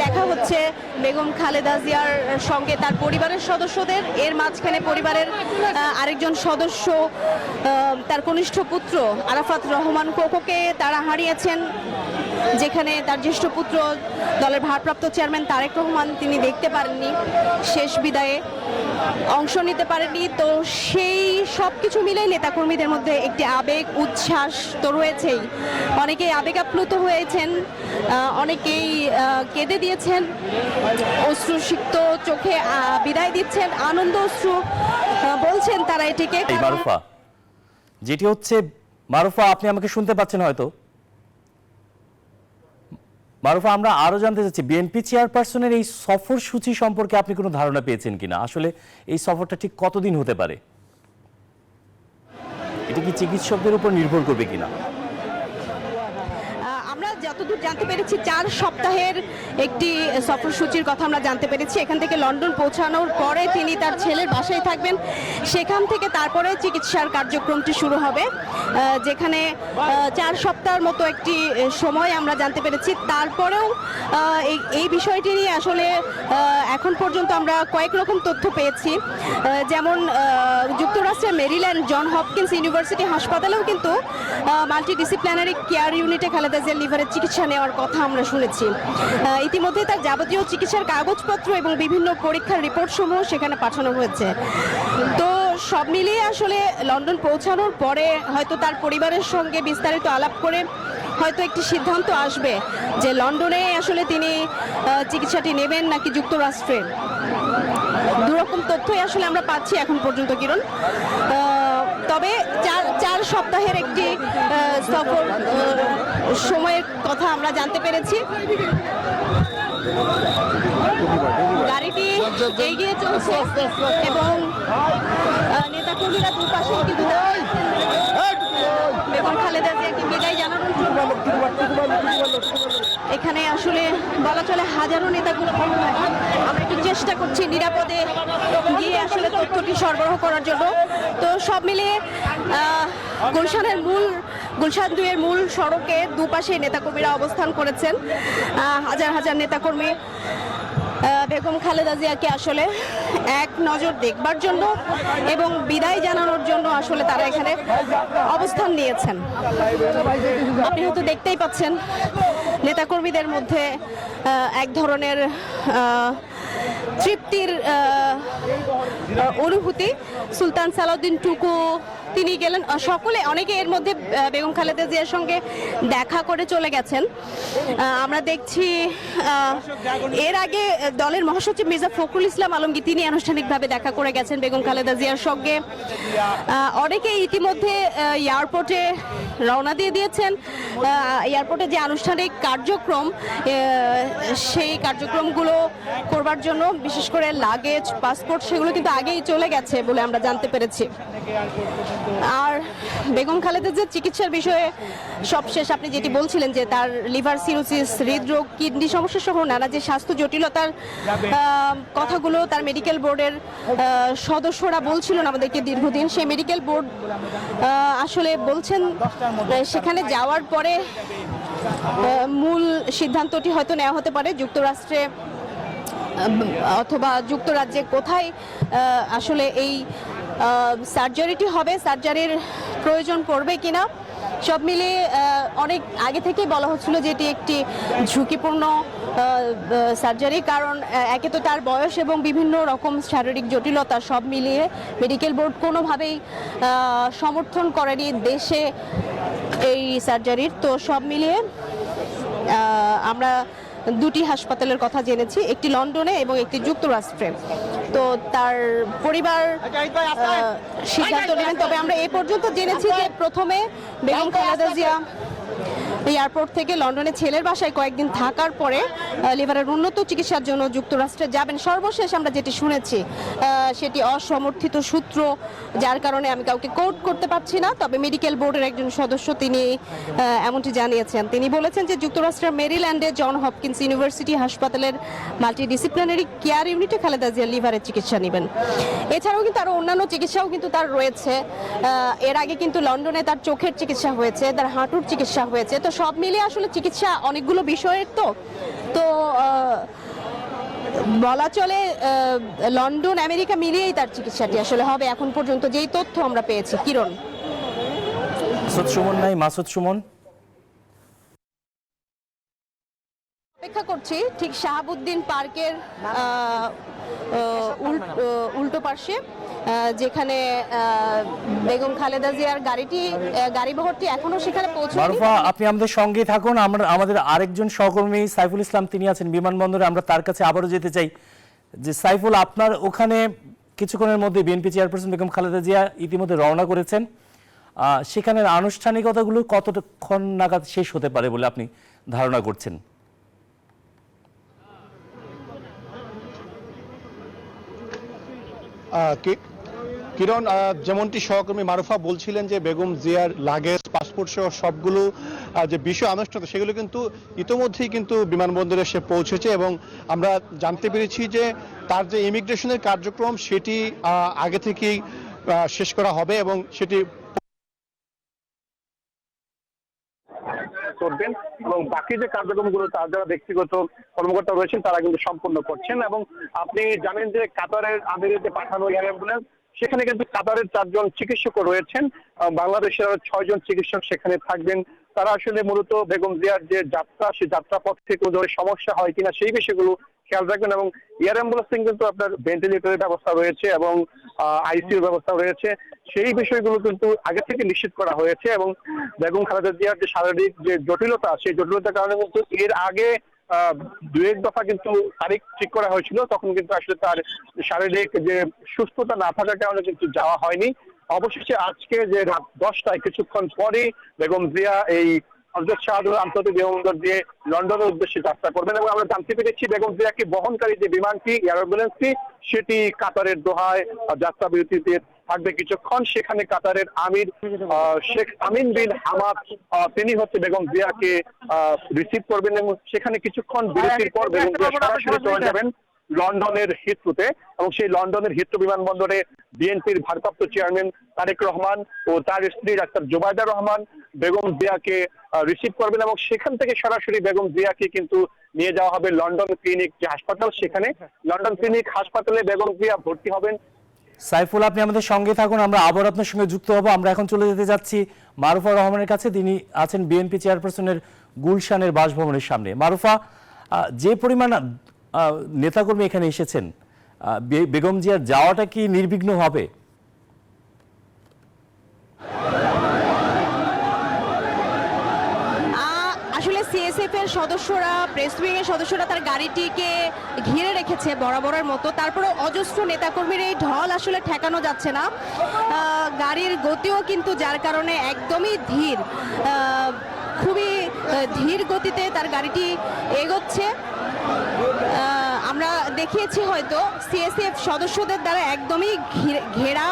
দেখা হচ্ছে বেগম খালেদা জিয়ার সঙ্গে তার পরিবারের সদস্যদের। এর মাঝখানে পরিবারের আরেকজন সদস্য, তার কনিষ্ঠ পুত্র আরাফাত রহমান কোকোকে তারা হারিয়েছেন, যেখানে তার জ্যেষ্ঠ পুত্র দলের ভারপ্রাপ্ত চেয়ারম্যান তারেক রহমান তিনি দেখতে পারেননি, শেষ বিদায়ে অংশ নিতে পারেননি। তো সেই সব কিছু মিলেই নেতাকর্মীদের মধ্যে একটি আবেগ উচ্ছ্বাস তো রয়েছেই। অনেকেই আবেগ আপ্লুত হয়েছেন, অনেকেই কেঁদে দিয়েছেন, অশ্রুসিক্ত চোখে বিদায় দিচ্ছেন, আনন্দ অশ্রু বলছেন তারা এটিকে। মারুফা, যেটি হচ্ছে, মারুফা আপনি আমাকে শুনতে পাচ্ছেন হয়তো? মারুফা, আমরা আরো জানতে চাচ্ছি বিএনপি চেয়ারপারসনের এই সফরসূচি সম্পর্কে আপনি কোনো ধারণা পেয়েছেন কিনা? আসলে এই সফরটা ঠিক কতদিন হতে পারে? এটা কি চিকিৎসকদের উপর নির্ভর করবে কিনা? আমরা যতদূর জানতে পেরেছি 4 সপ্তাহের একটি সফরসূচির কথা আমরা জানতে পেরেছি। এখান থেকে লন্ডন পৌঁছানোর পরে তিনি তার ছেলের বাসায় থাকবেন, সেখান থেকে তারপরে চিকিৎসার কার্যক্রমটি শুরু হবে, যেখানে 4 সপ্তাহের মতো একটি সময় আমরা জানতে পেরেছি। তারপরেও এই বিষয়টি নিয়ে আসলে এখন পর্যন্ত আমরা কয়েক রকম তথ্য পেয়েছি। যেমন যুক্তরাষ্ট্রের মেরিল্যান্ড জন হপকিন্স ইউনিভার্সিটি হাসপাতালেও কিন্তু মাল্টিডিসিপ্লিনারি কেয়ার ইউনিটে খালেদা জিয়ার লিভারের চিকিৎসা নেওয়ার কথা আমরা শুনেছি। ইতিমধ্যে তার যাবতীয় চিকিৎসার কাগজপত্র এবং বিভিন্ন পরীক্ষার রিপোর্ট সমূহ সেখানে পাঠানো হয়েছে। তো সব মিলিয়ে আসলে লন্ডন পৌঁছানোর পরে হয়তো তার পরিবারের সঙ্গে বিস্তারিত আলাপ করে হয়তো একটি সিদ্ধান্ত আসবে যে লন্ডনে আসলে তিনি চিকিৎসাটি নেবেন নাকি যুক্তরাষ্ট্রে। দুরকম তথ্যই আসলে আমরা পাচ্ছি এখন পর্যন্ত, কিরণ। তবে চার সপ্তাহের একটি সফর সময়ের কথা আমরা জানতে পেরেছি। গাড়িটি এগিয়ে চলছে এবং নেতাকর্মীরা দুপাশে কিন্তু বেগম খালেদা জিয়াকে বিদায় জানানোর জন্য এখানে আসলে বলা চলে হাজারো নেতাগুলো, আমরা একটু চেষ্টা করছি নিরাপদে গিয়ে আসলে তথ্যটি সরবরাহ করার জন্য। তো সব মিলিয়ে গুলশান 2-এর মূল সড়কে দুপাশে নেতাকর্মীরা অবস্থান করেছেন। হাজার হাজার নেতাকর্মী বেগম খালেদা জিয়াকে আসলে এক নজর দেখবার জন্য এবং বিদায় জানানোর জন্য আসলে তারা এখানে অবস্থান নিয়েছেন। আপনি হয়তো দেখতেই পাচ্ছেন নেতাকর্মীদের মধ্যে এক ধরনের তৃপ্তির অনুভূতি। সুলতান সালাউদ্দিন টুকু তিনি গেলেন, সকলে অনেকে এর মধ্যে বেগম খালেদা জিয়ার সঙ্গে দেখা করে চলে গেছেন। আমরা দেখছি এর আগে দলের মহাসচিব মির্জা ফখরুল ইসলাম আলমগীর তিনি আনুষ্ঠানিকভাবে দেখা করে গেছেন বেগম খালেদা জিয়ার সঙ্গে। অনেকে ইতিমধ্যে এয়ারপোর্টে রওনা দিয়ে দিয়েছেন। এয়ারপোর্টে যে আনুষ্ঠানিক কার্যক্রম সেই কার্যক্রমগুলো করবার জন্য বিশেষ করে লাগেজ, পাসপোর্ট সেগুলো কিন্তু আগেই চলে গেছে বলে আমরা জানতে পেরেছি। আর বেগম খালেদা জিয়ার চিকিৎসার বিষয়ে সবশেষ আপনি যেটি বলছিলেন যে তার লিভার সিরোসিস, হৃদরোগ, কিডনি সমস্যা সহ নানা যে স্বাস্থ্য জটিলতার কথাগুলো তার মেডিকেল বোর্ডের সদস্যরা বলছিলেন আমাদেরকে দীর্ঘদিন, সেই মেডিকেল বোর্ড আসলে বলছেন সেখানে যাওয়ার পরে মূল সিদ্ধান্তটি হয়তো নেওয়া হতে পারে যুক্তরাষ্ট্রে অথবা যুক্তরাজ্যে কোথায় আসলে এই সার্জারিটি হবে, সার্জারির প্রয়োজন পড়বে কিনা। সব মিলিয়ে অনেক আগে থেকেই বলা হচ্ছিল যে এটি একটি ঝুঁকিপূর্ণ সার্জারি, কারণ একে তো তার বয়স এবং বিভিন্ন রকম শারীরিক জটিলতা সব মিলিয়ে মেডিকেল বোর্ড কোনোভাবেই সমর্থন করেনি দেশে এই সার্জারির। তো সব মিলিয়ে আমরা দুটি হাসপাতালের কথা জেনেছি, একটি লন্ডনে এবং একটি যুক্তরাষ্ট্রে। তো তার পরিবার সিদ্ধান্ত নেবেন। তবে আমরা এই পর্যন্ত জেনেছি যে প্রথমে বেগম খালেদা জিয়া এয়ারপোর্ট থেকে লন্ডনে ছেলের বাসায় কয়েকদিন থাকার পরে লিভারের উন্নত চিকিৎসার জন্য যুক্তরাষ্ট্রে যাবেন। সর্বশেষ আমরা যেটি শুনেছি সেটি অসমর্থিত সূত্র, যার কারণে আমি কাউকে কোট করতে পারছি না, তবে মেডিকেল বোর্ডের একজন সদস্য তিনি এমনটি জানিয়েছেন। তিনি বলেছেন যে যুক্তরাষ্ট্রের মেরিল্যান্ডে জন হপকিন্স ইউনিভার্সিটি হাসপাতালের মাল্টিডিসিপ্লিনারি কেয়ার ইউনিটে খালেদা জিয়া লিভারের চিকিৎসা নেবেন। এছাড়াও কিন্তু আরও অন্যান্য চিকিৎসাও কিন্তু তার রয়েছে। এর আগে কিন্তু লন্ডনে তার চোখের চিকিৎসা হয়েছে, তার হাঁটুর চিকিৎসা হয়েছে। তো সব মিলিয়ে আসলে চিকিৎসা অনেকগুলো বিষয়ের তো বলা চলে লন্ডন আমেরিকা মিলিয়েই তার চিকিৎসাটি আসলে হবে এখন পর্যন্ত যেই তথ্য আমরা পেয়েছি। কিরণ, মাসুদ সুমন নাই, মাসুদ সুমন অপেক্ষা করছি ঠিক শাহাবুদ্দিন পার্কের উল্টো পাশে, যেখানে বেগম খালেদা জিয়ার গাড়িবহরটি এখনো সেখানে পৌঁছায়নি। মারুফা, আপনি আমাদের সঙ্গে থাকুন। আমাদের আরেকজন সহকর্মী সাইফুল ইসলাম তিনি আছেন বিমানবন্দরে, আমরা তার কাছে আবারও যেতে চাই। যে সাইফুল, আপনার ওখানে কিছুক্ষণের মধ্যে বিএনপি চেয়ারপারসন বেগম খালেদা জিয়া ইতিমধ্যে রওনা করেছেন, সেখানের আনুষ্ঠানিকতাগুলো কতক্ষণ নাগাদ শেষ হতে পারে বলে আপনি ধারণা করছেন? কিরণ, যেমনটি সহকর্মী মারুফা বলছিলেন যে বেগম জিয়ার লাগেজ, পাসপোর্ট সহ সবগুলো যে বিষয় আনুষ্ঠানিক সেগুলো কিন্তু ইতোমধ্যেই কিন্তু বিমানবন্দরে এসে পৌঁছেছে এবং আমরা জানতে পেরেছি যে তার যে ইমিগ্রেশনের কার্যক্রম সেটি আগে থেকেই শেষ করা হবে এবং সেটি করবেন এবং বাকি যে কার্যক্রমগুলো তার যারা ব্যক্তিগত কর্মকর্তা রয়েছেন তারা কিন্তু সম্পন্ন করছেন। এবং আপনি জানেন যে কাতারের আমিরাতে পাঠানো এয়ার অ্যাম্বুলেন্স, সেখানে কিন্তু কাতারের 4 জন চিকিৎসকও রয়েছেন, বাংলাদেশের 6 জন চিকিৎসক সেখানে থাকবেন। তারা আসলে মূলত বেগম জিয়ার যে যাত্রা, সেই যাত্রা পথ থেকে কোনো ধরনের সমস্যা হয় কিনা সেই বিষয়গুলো খেয়াল রাখবেন। এবং এয়ার অ্যাম্বুলেন্সে কিন্তু আপনার ভেন্টিলেটরের ব্যবস্থা রয়েছে এবং আইসিইউর ব্যবস্থা রয়েছে, সেই বিষয়গুলো কিন্তু আগে থেকে নিশ্চিত করা হয়েছে। এবং বেগম খালেদা জিয়ার যে শারীরিক যে জটিলতা, সেই জটিলতার কারণে কিন্তু এর আগে 2-1 দফা কিন্তু তারিখ ঠিক করা হয়েছিল, তখন কিন্তু আসলে তার শারীরিক যে সুস্থতা না থাকার কারণে কিন্তু যাওয়া হয়নি। অবশেষে আজকে যে রাত 10টায় কিছুক্ষণ পরে বেগম জিয়া এই হযরত শাহজালাল আন্তর্জাতিক বিমানবন্দর দিয়ে লন্ডনের উদ্দেশ্যে যাত্রা করবেন এবং আমরা জানতে পেরেছি বেগম জিয়াকে বহনকারী যে বিমানটি এয়ার অ্যাম্বুলেন্সটি সেটি কাতারের দোহায় যাত্রা বিরতিতে থাকবে কিছুক্ষণ। সেখানে কাতারের আমির শেখ আমিন বিন হামাদ তিনি হচ্ছে বেগম জিয়াকে রিসিভ করবেন এবং সেখানে কিছুক্ষণ বিরতির পর বেগম জিয়া সরাসরি চলে যাবেন লন্ডনের হিথ্রোতে এবং সেই লন্ডনের হিথ্রো বিমানবন্দরে বিএনপির ভারপ্রাপ্ত চেয়ারম্যান তারেক রহমান ও তার স্ত্রী ডাক্তার জোবায়দা রহমান বেগম জিয়াকে রিসিভ করবেন এবং সেখান থেকে সরাসরি বেগম জিয়াকে কিন্তু নিয়ে যাওয়া হবে লন্ডন ক্লিনিক যে হাসপাতাল, সেখানে লন্ডন ক্লিনিক হাসপাতালে বেগম জিয়া ভর্তি হবেন। সাইফুল, আপনি আমাদের সঙ্গে থাকুন, আমরা আবার আপনার সঙ্গে যুক্ত হব। আমরা এখন চলে যেতে যাচ্ছি মারুফা রহমানের কাছে। তিনি আছেন বিএনপি চেয়ারপারসনের গুলশানের বাসভবনের সামনে। মারুফা, যে পরিমাণ নেতাকর্মী এখানে এসেছেন, বেগম জিয়ার যাওয়াটা কি নির্বিঘ্ন হবে? আসলে সিএসএফ এর সদস্যরা, প্রেস উইং এর সদস্যরা তার গাড়িটিকে ঘিরে রেখেছে বরাবরের মতো। তারপরে অজস্র নেতাকর্মীর এই ঢল আসলে ঠেকানো যাচ্ছে না। গাড়ির গতিও কিন্তু যার কারণে একদমই ধীর, খুবই ধীর গতিতে তার গাড়িটি এগোচ্ছে। আমরা দেখিয়েছি হয়তো সিএসএফ সদস্যদের দ্বারা একদমই ঘেরা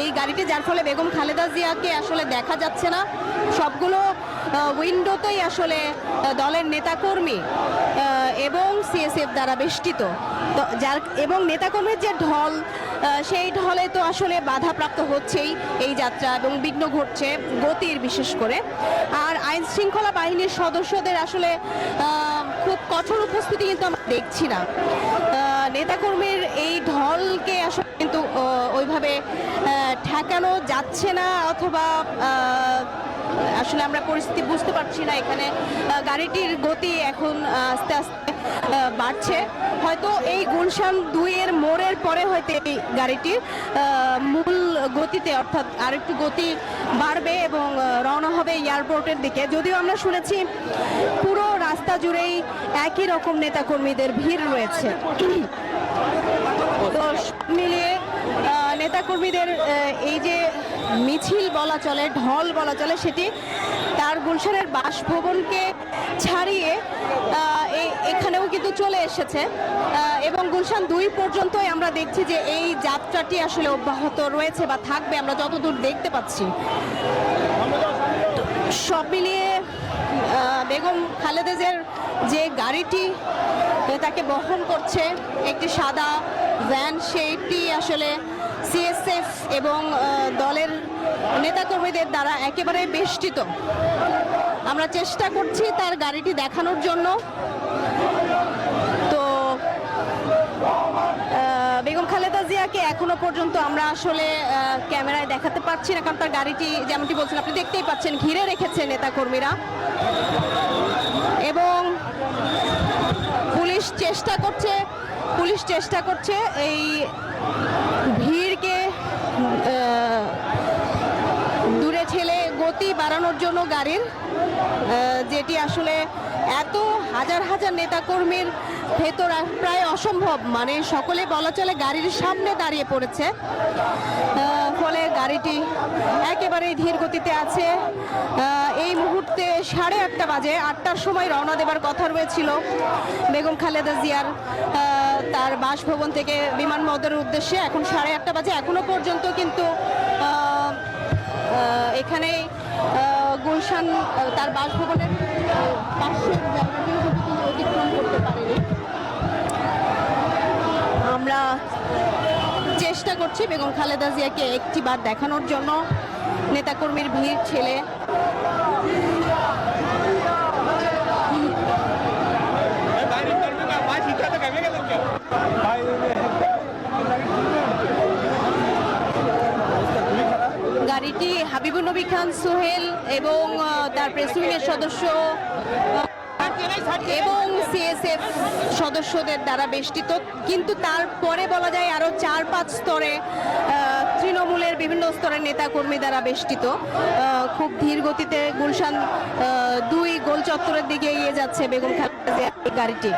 এই গাড়িটি, যার ফলে বেগম খালেদা জিয়াকে আসলে দেখা যাচ্ছে না। সবগুলো উইন্ডোতেই আসলে দলের নেতাকর্মী এবং সিএসএফ দ্বারা বেষ্টিত, যার এবং নেতাকর্মীর যে ঢল, সেই ঢলে তো আসলে বাধাপ্রাপ্ত হচ্ছেই এই যাত্রা এবং বিঘ্ন ঘটছে গতির বিশেষ করে। আর আইন শৃঙ্খলা বাহিনীর সদস্যদের আসলে খুব কঠোর উপস্থিতি কিন্তু আমরা দেখছি না। নেতাকর্মীর এই ঢলকে আসলে কিন্তু ওইভাবে ঠেকানো যাচ্ছে না, অথবা আসলে আমরা পরিস্থিতি বুঝতে পারছি না। এখানে গাড়িটির গতি এখন আস্তে আস্তে বাড়ছে। হয়তো এই গুলশান 2 এর মোড়ের পরে হয়তো এই গাড়িটির মূল গতিতে, অর্থাৎ আরেকটু গতি বাড়বে এবং রওনা হবে এয়ারপোর্টের দিকে। যদিও আমরা শুনেছি পুরো রাস্তা জুড়েই একই রকম নেতাকর্মীদের ভিড় রয়েছে। তো মিলিয়ে নেতাকর্মীদের এই যে মিছিল বলা চলে, ঢল বলা চলে, সেটি তার গুলশানের বাসভবনকে ছাড়িয়ে এখানেও কিন্তু চলে এসেছে এবং গুলশান 2 পর্যন্তই আমরা দেখছি যে এই যাত্রাটি আসলে অব্যাহত রয়েছে বা থাকবে, আমরা যতদূর দেখতে পাচ্ছি। সব মিলিয়ে বেগম খালেদা জিয়ার যে গাড়িটি তাকে বহন করছে, একটি সাদা ভ্যান, সেইটি আসলে সিএসএফ এবং দলের নেতাকর্মীদের দ্বারা একেবারে বেষ্টিত। আমরা চেষ্টা করছি তার গাড়িটি দেখানোর জন্য। তো বেগম খালেদা জিয়াকে এখনো পর্যন্ত আমরা আসলে ক্যামেরায় দেখাতে পারছি না, কারণ তার গাড়িটি যেমনটি বলছেন আপনি দেখতেই পাচ্ছেন ঘিরে রেখেছে নেতাকর্মীরা এবং পুলিশ চেষ্টা করছে এই ভিড়কে দূরে ঠেলে গতি বাড়ানোর জন্য গাড়ির, যেটি আসলে এত হাজার হাজার নেতাকর্মীর ভেতর প্রায় অসম্ভব। মানে সকলে বলা চলে গাড়ির সামনে দাঁড়িয়ে পড়েছে, ফলে গাড়িটি একেবারেই ধীর গতিতে আছে। এই মুহূর্তে 8:30 বাজে, 8টার সময় রওনা দেবার কথা রয়েছিল বেগম খালেদা জিয়ার তার বাসভবন থেকে বিমানবন্দরের উদ্দেশ্যে। এখন 8:30 বাজে, এখনো পর্যন্ত কিন্তু এখানে গুলশান তার বাসভবনের পাশের জায়গাটিও কিন্তু অতিক্রম করতে পারেনি। আমরা চেষ্টা করছি বেগম খালেদা জিয়াকে একটিবার দেখানোর জন্য নেতাকর্মীর ভিড় ঠেলে। গাড়িটি হাবিবুর নবী খান সোহেল এবং তার প্রেস উইংয়ের সদস্য এবং সিএসএফ সদস্যদের দ্বারা বেষ্টিত, কিন্তু তারপরে বলা যায় আরো 4-5 স্তরে তৃণমূলের বিভিন্ন স্তরের নেতাকর্মী দ্বারা বেষ্টিত। খুব ধীর গতিতে গুলশান 2 গোল চত্বরের দিকে এগিয়ে যাচ্ছে বেগম খালেদা জিয়ার গাড়িটি।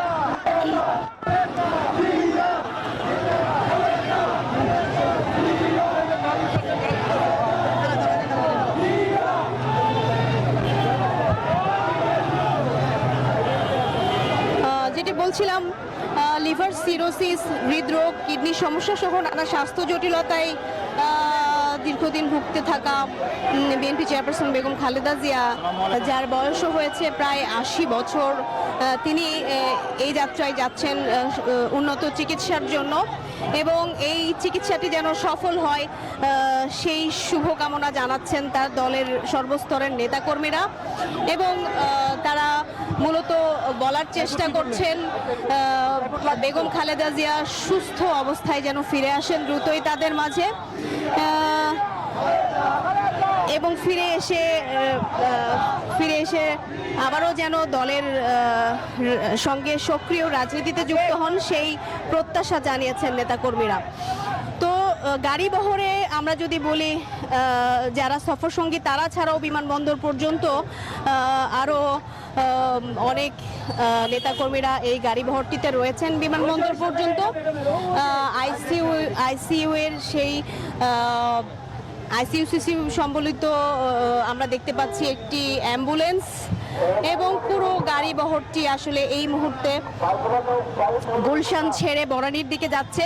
বলছিলাম লিভার সিরোসিস, হৃদরোগ, কিডনি সমস্যা সহ নানা স্বাস্থ্য জটিলতায় দীর্ঘদিন ভুগতে থাকা বিএনপি চেয়ারপারসন বেগম খালেদা জিয়া, যার বয়সও হয়েছে প্রায় 80 বছর, তিনি এই যাত্রায় যাচ্ছেন উন্নত চিকিৎসার জন্য এবং এই চিকিৎসাটি যেন সফল হয় সেই শুভকামনা জানাচ্ছেন তার দলের সর্বস্তরের নেতাকর্মীরা এবং তারা মূলত বলার চেষ্টা করছেন বেগম খালেদা জিয়া সুস্থ অবস্থায় যেন ফিরে আসেন দ্রুতই তাদের মাঝে এবং ফিরে এসে আবারও যেন দলের সঙ্গে সক্রিয় রাজনীতিতে যুক্ত হন সেই প্রত্যাশা জানিয়েছেন নেতাকর্মীরা। তো গাড়ি বহরে আমরা যদি বলি যারা সফর সঙ্গী তারা ছাড়াও বিমানবন্দর পর্যন্ত আরও অনেক নেতাকর্মীরা এই গাড়ি বহরটিতে রয়েছেন বিমানবন্দর পর্যন্ত। আইসিইউ এর সেই আইসিইউসিসি সম্বলিত আমরা দেখতে পাচ্ছি একটি অ্যাম্বুলেন্স এবং পুরো গাড়ি বহরটি আসলে এই মুহূর্তে গুলশান ছেড়ে বনানীর দিকে যাচ্ছে।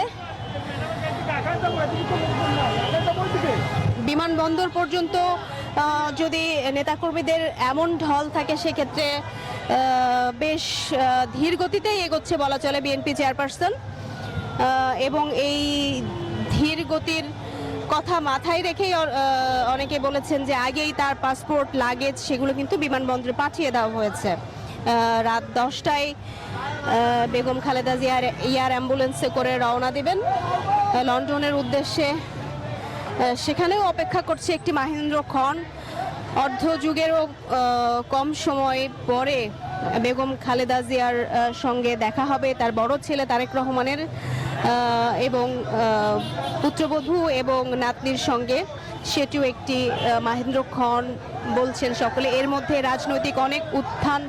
বিমানবন্দর পর্যন্ত যদি নেতাকর্মীদের এমন ঢল থাকে সেক্ষেত্রে বেশ ধীর গতিতেই এগোচ্ছে বলা চলে বিএনপি চেয়ারপারসন এবং এই ধীর গতির কথা মাথায় রেখেই অনেকে বলেছেন যে আগেই তার পাসপোর্ট লাগেজ সেগুলো কিন্তু বিমানবন্দরে পাঠিয়ে দেওয়া হয়েছে। রাত 10টায় বেগম খালেদা জিয়ার এয়ার অ্যাম্বুলেন্সে করে রওনা দেবেন লন্ডনের উদ্দেশ্যে। সেখানেও অপেক্ষা করছে একটি মাহেন্দ্র খন। অর্ধযুগেরও কম সময় পরে বেগম খালেদা জিয়ার সঙ্গে দেখা হবে তার বড় ছেলে তারেক রহমানের এবং পুত্রবধূ এবং নাতনির সঙ্গে, সেটিও একটি মাহেন্দ্র খন বলছেন সকলে। এর মধ্যে রাজনৈতিক অনেক উত্থান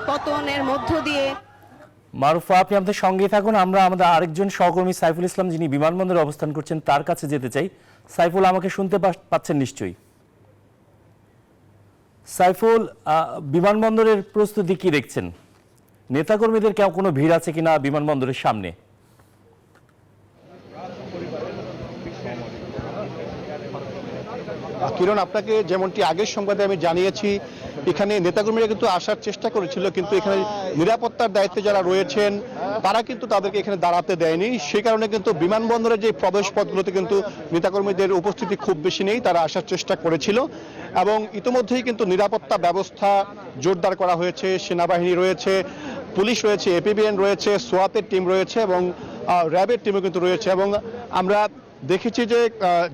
পতনের মধ্য দিয়ে। মারুফা, আপনি আমাদের সঙ্গে থাকুন, আমরা আমাদের আরেকজন সহকর্মী সাইফুল ইসলাম যিনি বিমানবন্দরে অবস্থান করছেন তার কাছে যেতে চাই। সাইফুল, আমাকে শুনতে পাচ্ছেন নিশ্চয়ই? সাইফুল, বিমানবন্দরের প্রস্তুতি কি দেখছেন? নেতাকর্মীদের কেউ কোনো ভিড় আছে কিনা বিমানবন্দরের সামনে? কিরণ, আপনাকে যেমনটি আগের সংবাদে আমি জানিয়েছি, এখানে নেতাকর্মীরা কিন্তু আসার চেষ্টা করেছিল, কিন্তু এখানে নিরাপত্তার দায়িত্বে যারা রয়েছেন তারা কিন্তু তাদেরকে এখানে দাঁড়াতে দেয়নি। সেই কারণে কিন্তু বিমানবন্দরের যে প্রবেশ পথগুলোতে কিন্তু নেতাকর্মীদের উপস্থিতি খুব বেশি নেই, তারা আসার চেষ্টা করেছিল এবং ইতিমধ্যেই কিন্তু নিরাপত্তা ব্যবস্থা জোরদার করা হয়েছে। সেনাবাহিনী রয়েছে, পুলিশ রয়েছে, এপিবিএন রয়েছে, সোয়াতের টিম রয়েছে এবং র্যাবের টিমও কিন্তু রয়েছে এবং আমরা দেখেছি যে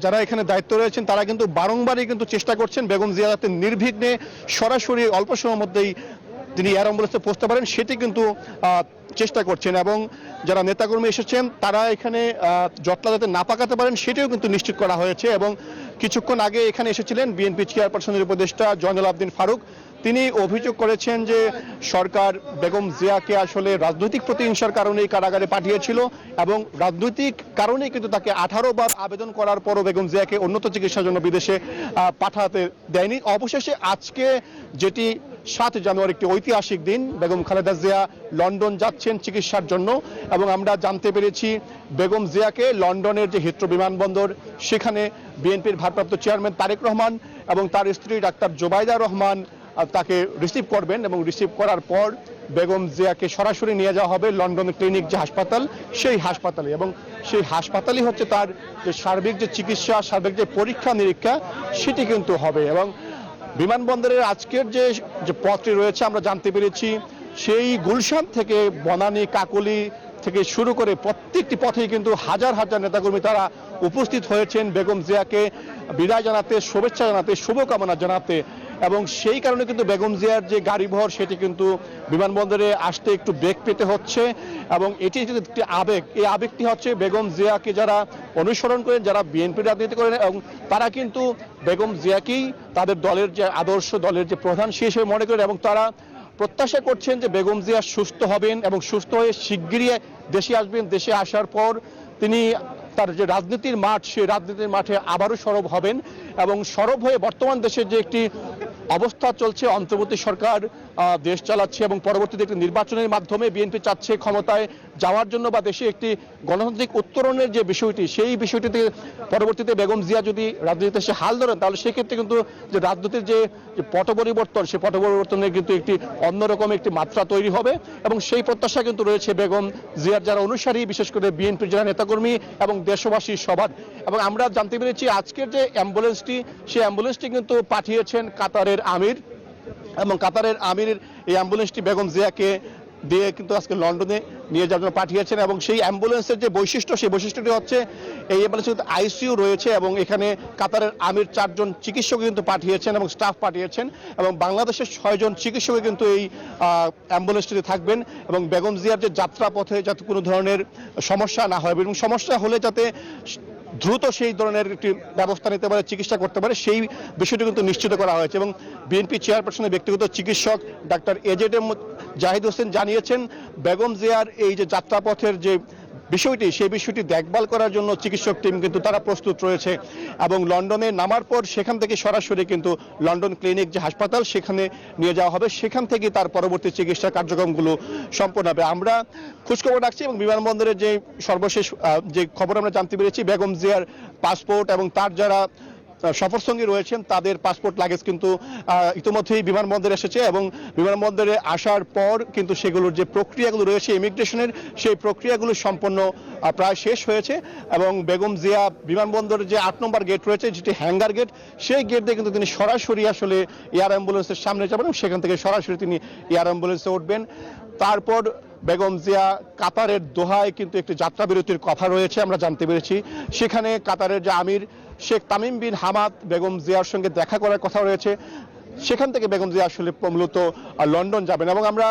যারা এখানে দায়িত্ব রয়েছেন তারা কিন্তু বারংবারই কিন্তু চেষ্টা করছেন বেগম জিয়া যাতে নির্বিঘ্নে সরাসরি অল্প সময়ের মধ্যেই তিনি এয়ার অ্যাম্বুলেন্সে পৌঁছতে পারেন সেটি কিন্তু চেষ্টা করছেন এবং যারা নেতাকর্মী এসেছেন তারা এখানে জটলা যাতে না পাকাতে পারেন সেটিও কিন্তু নিশ্চিত করা হয়েছে। এবং কিছুক্ষণ আগে এখানে এসেছিলেন বিএনপি চেয়ারপারসনের উপদেষ্টা জয়নুল আবদিন ফারুক। তিনি অভিযোগ করেছেন যে সরকার বেগম জিয়াকে আসলে রাজনৈতিক প্রতিহিংসার কারণেই কারাগারে পাঠিয়েছিল এবং রাজনৈতিক কারণেই কিন্তু তাকে 18 বার আবেদন করার পরও বেগম জিয়াকে উন্নত চিকিৎসার জন্য বিদেশে পাঠাতে দেয়নি। অবশেষে আজকে যেটি 7 জানুয়ারি একটি ঐতিহাসিক দিন, বেগম খালেদা জিয়া লন্ডন যাচ্ছেন চিকিৎসার জন্য এবং আমরা জানতে পেরেছি বেগম জিয়াকে লন্ডনের যে হিথ্রো বিমানবন্দর সেখানে বিএনপির ভারপ্রাপ্ত চেয়ারম্যান তারেক রহমান এবং তার স্ত্রী ডাক্তার জোবাইদা রহমান তাকে রিসিভ করবেন এবং রিসিভ করার পর বেগম জিয়াকে সরাসরি নিয়ে যাওয়া হবে লন্ডন ক্লিনিক যে হাসপাতাল সেই হাসপাতালে এবং সেই হাসপাতালই হচ্ছে তার যে সার্বিক যে চিকিৎসা, সার্বিক যে পরীক্ষা নিরীক্ষা সেটি কিন্তু হবে। এবং বিমানবন্দরের আজকের যে পথটি রয়েছে আমরা জানতে পেরেছি সেই গুলশান থেকে বনানী, কাকলি থেকে শুরু করে প্রত্যেকটি পথেই কিন্তু হাজার হাজার নেতাকর্মী তারা উপস্থিত হয়েছেন বেগম জিয়াকে বিদায় জানাতে, শুভেচ্ছা জানাতে, শুভকামনা জানাতে এবং সেই কারণে কিন্তু বেগম জিয়ার যে গাড়িবহর সেটি কিন্তু বিমানবন্দরে আসতে একটু বেগ পেতে হচ্ছে এবং এটি একটি আবেগ। এই আবেগটি হচ্ছে বেগম জিয়াকে যারা অনুসরণ করেন, যারা বিএনপি রাজনীতি করেন এবং তারা কিন্তু বেগম জিয়াকেই তাদের দলের যে আদর্শ, দলের যে প্রধান সে হিসেবে মনে করেন এবং তারা প্রত্যাশা করছেন যে বেগম জিয়া সুস্থ হবেন এবং সুস্থ হয়ে শিগগিরই দেশে আসবেন। দেশে আসার পর তিনি তার যে রাজনীতির মাঠ সেই রাজনীতির মাঠে আবারও সরব হবেন এবং সরব হয়ে বর্তমান দেশের যে একটি অবস্থা চলছে, অন্তর্বর্তী সরকার দেশ চালাচ্ছে এবং পরবর্তীতে একটি নির্বাচনের মাধ্যমে বিএনপি চাচ্ছে ক্ষমতায় যাওয়ার জন্য বা দেশে একটি গণতান্ত্রিক উত্তরণের যে বিষয়টি, সেই বিষয়টিতে পরবর্তীতে বেগম জিয়া যদি রাজনীতিতে সে হাল ধরেন, তাহলে সেক্ষেত্রে কিন্তু যে রাজনীতির যে পট পরিবর্তন, সেই পট পরিবর্তনের কিন্তু একটি অন্যরকম একটি মাত্রা তৈরি হবে এবং সেই প্রত্যাশা কিন্তু রয়েছে বেগম জিয়ার যারা অনুসারী, বিশেষ করে বিএনপির যারা নেতাকর্মী এবং দেশবাসী সবার। এবং আমরা জানতে পেরেছি আজকের যে অ্যাম্বুলেন্সটি, সেই অ্যাম্বুলেন্সটি কিন্তু পাঠিয়েছেন কাতারের আমির, এবং কাতারের আমিরের এই অ্যাম্বুলেন্সটি বেগম জিয়াকে দিয়ে কিন্তু আজকে লন্ডনে নিয়ে যাওয়ার জন্য পাঠিয়েছেন। এবং সেই অ্যাম্বুলেন্সের যে বৈশিষ্ট্য, সেই বৈশিষ্ট্যটি হচ্ছে এই অ্যাম্বুলেন্সে আইসিইউ রয়েছে এবং এখানে কাতারের আমির 4 জন চিকিৎসক কিন্তু পাঠিয়েছেন এবং স্টাফ পাঠিয়েছেন, এবং বাংলাদেশের 6 জন চিকিৎসক কিন্তু এই অ্যাম্বুলেন্সটিতে থাকবেন এবং বেগম জিয়ার যে যাত্রাপথে যাতে কোনো ধরনের সমস্যা না হয় এবং সমস্যা হলে যাতে দ্রুত সেই ধরনের একটি ব্যবস্থা নিতে পারে, চিকিৎসা করতে পারে, সেই বিষয়টি কিন্তু নিশ্চিত করা হয়েছে। এবং বিএনপি চেয়ারপারসনের ব্যক্তিগত চিকিৎসক ডাক্তার এজেডএম জাহিদ হোসেন জানিয়েছেন বেগম জিয়ার এই যে যাত্রাপথের যে বিষয়টি, সেই বিষয়টি দেখভাল করার জন্য চিকিৎসক টিম কিন্তু তারা প্রস্তুত রয়েছে। এবং লন্ডনে নামার পর সেখান থেকে সরাসরি কিন্তু লন্ডন ক্লিনিক যে হাসপাতাল, সেখানে নিয়ে যাওয়া হবে, সেখান থেকে তার পরবর্তী চিকিৎসা কার্যক্রমগুলো সম্পন্ন হবে। আমরা খোঁজখবর রাখছি এবং বিমানবন্দরের যে সর্বশেষ যে খবর আমরা জানতে পেরেছি, বেগম জিয়ার পাসপোর্ট এবং তার যারা সফরসঙ্গী রয়েছেন তাদের পাসপোর্ট লাগেজ কিন্তু ইতিমধ্যেই বিমানবন্দরে এসেছে এবং বিমানবন্দরে আসার পর কিন্তু সেগুলোর যে প্রক্রিয়াগুলো রয়েছে ইমিগ্রেশনের, সেই প্রক্রিয়াগুলো সম্পন্ন প্রায় শেষ হয়েছে। এবং বেগম জিয়া বিমানবন্দরের যে 8 নম্বর গেট রয়েছে, যেটি হ্যাঙ্গার গেট, সেই গেট দিয়ে কিন্তু তিনি সরাসরি আসলে এয়ার অ্যাম্বুলেন্সের সামনে যাবেন এবং সেখান থেকে সরাসরি তিনি এয়ার অ্যাম্বুলেন্সে উঠবেন। তারপর বেগম জিয়া কাতারের দোহায় কিন্তু একটি যাত্রা বিরতির কথা রয়েছে আমরা জানতে পেরেছি। সেখানে কাতারের যে আমির শেখ তামিম বিন হামাদ বেগম জিয়ার সঙ্গে দেখা করার কথা রয়েছে। সেখান থেকে বেগম জিয়া আসলে মূলত লন্ডন যাবেন। এবং আমরা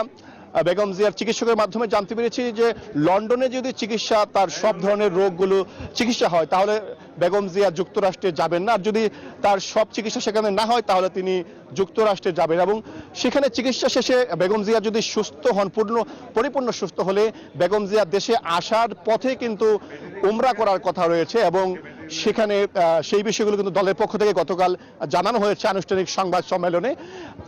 বেগম জিয়ার চিকিৎসকের মাধ্যমে জানতে পেরেছি যে লন্ডনে যদি চিকিৎসা, তার সব ধরনের রোগগুলো চিকিৎসা হয়, তাহলে বেগম জিয়া যুক্তরাষ্ট্রে যাবেন না, আর যদি তার সব চিকিৎসা সেখানে না হয় তাহলে তিনি যুক্তরাষ্ট্রে যাবেন। এবং সেখানে চিকিৎসা শেষে বেগম জিয়া যদি সুস্থ হন, পরিপূর্ণ সুস্থ হলে বেগম জিয়া দেশে আসার পথে কিন্তু উমরা করার কথা রয়েছে এবং সেখানে সেই বিষয়গুলো কিন্তু দলের পক্ষ থেকে গতকাল জানানো হয়েছে আনুষ্ঠানিক সংবাদ সম্মেলনে।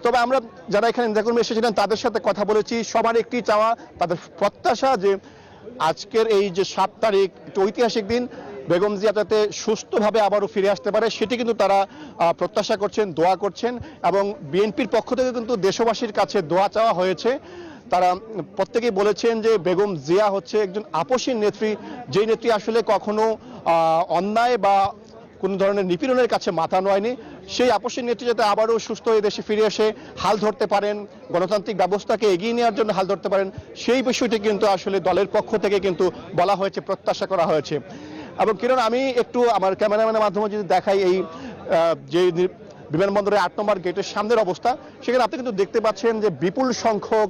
তবে আমরা যারা এখানে নেতাকর্মী এসেছিলেন তাদের সাথে কথা বলেছি, সবার একটি চাওয়া, তাদের প্রত্যাশা যে আজকের এই যে 7 তারিখ ঐতিহাসিক দিন, বেগম জিয়া যাতে সুস্থভাবে আবারও ফিরে আসতে পারে, সেটি কিন্তু তারা প্রত্যাশা করছেন, দোয়া করছেন। এবং বিএনপির পক্ষ থেকে কিন্তু দেশবাসীর কাছে দোয়া চাওয়া হয়েছে। তারা প্রত্যেকেই বলেছেন যে বেগম জিয়া হচ্ছে একজন আপসীন নেত্রী, যেই নেত্রী আসলে কখনো অন্যায় বা কোন ধরনের নিপীড়নের কাছে মাথা নোয়ায়নি। সেই আপসীন নেত্রী যাতে আবারও সুস্থ হয়ে দেশে ফিরে এসে হাল ধরতে পারেন, গণতান্ত্রিক ব্যবস্থাকে এগিয়ে নেওয়ার জন্য হাল ধরতে পারেন, সেই বিষয়টি কিন্তু আসলে দলের পক্ষ থেকে কিন্তু বলা হয়েছে, প্রত্যাশা করা হয়েছে। এবং কিরণ, আমি একটু আমার ক্যামেরাম্যানের মাধ্যমে যদি দেখাই এই যে বিমানবন্দরের 8 নম্বর গেটের সামনের অবস্থা, সেখানে আপনি কিন্তু দেখতে পাচ্ছেন যে বিপুল সংখ্যক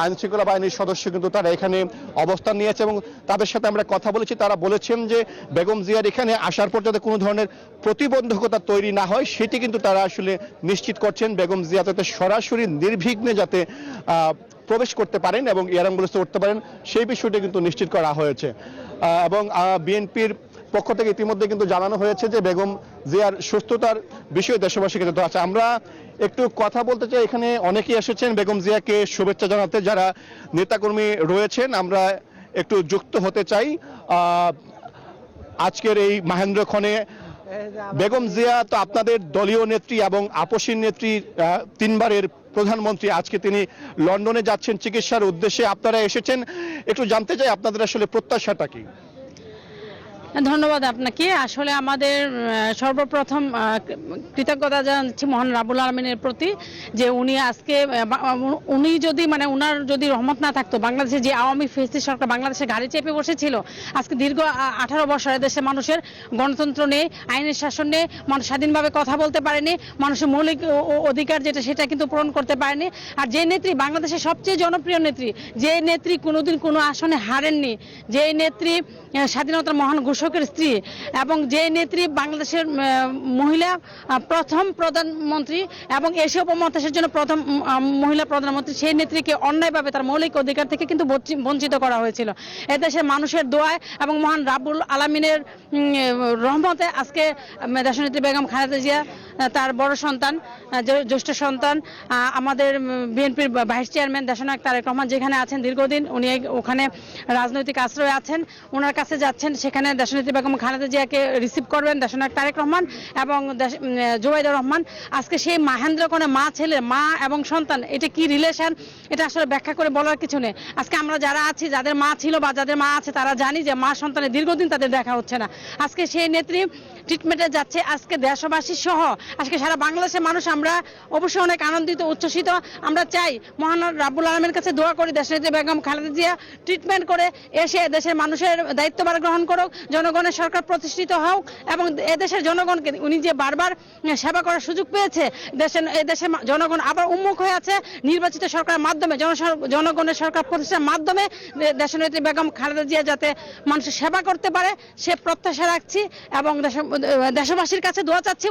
আইন শৃঙ্খলা বাহিনীর সদস্য কিন্তু তারা এখানে অবস্থান নিয়েছে এবং তাদের সাথে আমরা কথা বলেছি। তারা বলেছেন যে বেগম জিয়ার এখানে আসার পর যাতে কোনো ধরনের প্রতিবন্ধকতা তৈরি না হয়, সেটি কিন্তু তারা আসলে নিশ্চিত করছেন। বেগম জিয়া যাতে সরাসরি নির্বিঘ্নে যাতে প্রবেশ করতে পারেন এবং এয়ার অ্যাম্বুলেন্সে উঠতে পারেন, সেই বিষয়টি কিন্তু নিশ্চিত করা হয়েছে। এবং বিএনপির পক্ষ থেকে ইতিমধ্যে কিন্তু জানানো হয়েছে যে বেগম জিয়ার সুস্থতার বিষয়ে দেশবাসীকে যত আছে। আমরা একটু কথা বলতে চাই, এখানে অনেকেই এসেছেন বেগম জিয়াকে শুভেচ্ছা জানাতে, যারা নেতাকর্মী রয়েছেন আমরা একটু যুক্ত হতে চাই আজকের এই মাহেন্দ্রক্ষণে। বেগম জিয়া তো আপনাদের দলীয় নেত্রী এবং আপসীন নেত্রী, 3 বারের প্রধানমন্ত্রী। আজকে তিনি লন্ডনে যাচ্ছেন চিকিৎসার উদ্দেশ্যে, আপনারা এসেছেন, একটু জানতে চাই আপনাদের আসলে প্রত্যাশাটা কি? ধন্যবাদ আপনাকে। আসলে আমাদের সর্বপ্রথম কৃতজ্ঞতা জানাচ্ছি মহান রাব্বুল আলামিনের প্রতি যে উনি আজকে উনি যদি ওনার যদি রহমত না থাকতো, বাংলাদেশে যে আওয়ামী ফ্যাসিস্ট সরকার বাংলাদেশে গাড়ি চেপে বসেছিল, আজকে দীর্ঘ 18 বছর দেশে মানুষের গণতন্ত্র নেই, আইনের শাসন নেই, মানুষ স্বাধীনভাবে কথা বলতে পারেনি, মানুষের মৌলিক অধিকার যেটা সেটা কিন্তু পূরণ করতে পারেনি। আর যে নেত্রী বাংলাদেশের সবচেয়ে জনপ্রিয় নেত্রী, যে নেত্রী কোনোদিন কোনো আসনে হারেননি, যে নেত্রী স্বাধীনতার মহান ঘোষণা ঘোষকের স্ত্রী এবং যে নেত্রী বাংলাদেশের মহিলা প্রথম প্রধানমন্ত্রী এবং এশিয়া উপমহাদেশের জন্য প্রথম মহিলা প্রধানমন্ত্রী, সেই নেত্রীকে অন্যায়ভাবে তার মৌলিক অধিকার থেকে কিন্তু বঞ্চিত করা হয়েছিল। এদেশের মানুষের দোয়ায় এবং মহান রাব্বুল আলামিনের রহমতে আজকে দেশনেত্রী বেগম খালেদা জিয়া, তার বড় সন্তান, জ্যেষ্ঠ সন্তান, আমাদের বিএনপির ভাইস চেয়ারম্যান দেশনায়ক তারেক রহমান যেখানে আছেন দীর্ঘদিন, উনি ওখানে রাজনৈতিক আশ্রয়ে আছেন, ওনার কাছে যাচ্ছেন, সেখানে দেশনেত্রী বেগম খালেদা জিয়াকে রিসিভ করবেন দেশনায়ক তারেক রহমান এবং জুবাইদুর রহমান। আজকে সেই মাহেন্দ্রকোণে মা ছেলে, মা এবং সন্তান, এটা কি রিলেশন, এটা আসলে ব্যাখ্যা করে বলার কিছু নেই। আজকে আমরা যারা আছি, যাদের মা ছিল বা যাদের মা আছে, তারা জানি যে মা সন্তানের দীর্ঘদিন তাদের দেখা হচ্ছে না। আজকে সেই নেত্রী ট্রিটমেন্টে যাচ্ছে। আজকে দেশবাসী সহ আজকে সারা বাংলাদেশের মানুষ আমরা অবশ্যই অনেক আনন্দিত, উচ্ছ্বসিত। আমরা চাই মহান রাব্বুল আলামিনের কাছে দোয়া করি দেশনেত্রী বেগম খালেদা জিয়া ট্রিটমেন্ট করে এসে দেশের মানুষের দায়িত্বভার গ্রহণ করুক, জনগণের সরকার প্রতিষ্ঠিত হোক এবং এদেশের জনগণকে উনি যে বারবার সেবা করার সুযোগ পেয়েছে, এদেশের জনগণ আবার উন্মুখ হয়ে আছে নির্বাচিত সরকারের মাধ্যমে, জনগণের সরকার প্রতিষ্ঠার মাধ্যমে দেশনেত্রী বেগম খালেদা জিয়া যাতে মানুষের সেবা করতে পারে সে প্রত্যাশা রাখছি এবং দেশবাসীর কাছে দোয়া চাচ্ছি,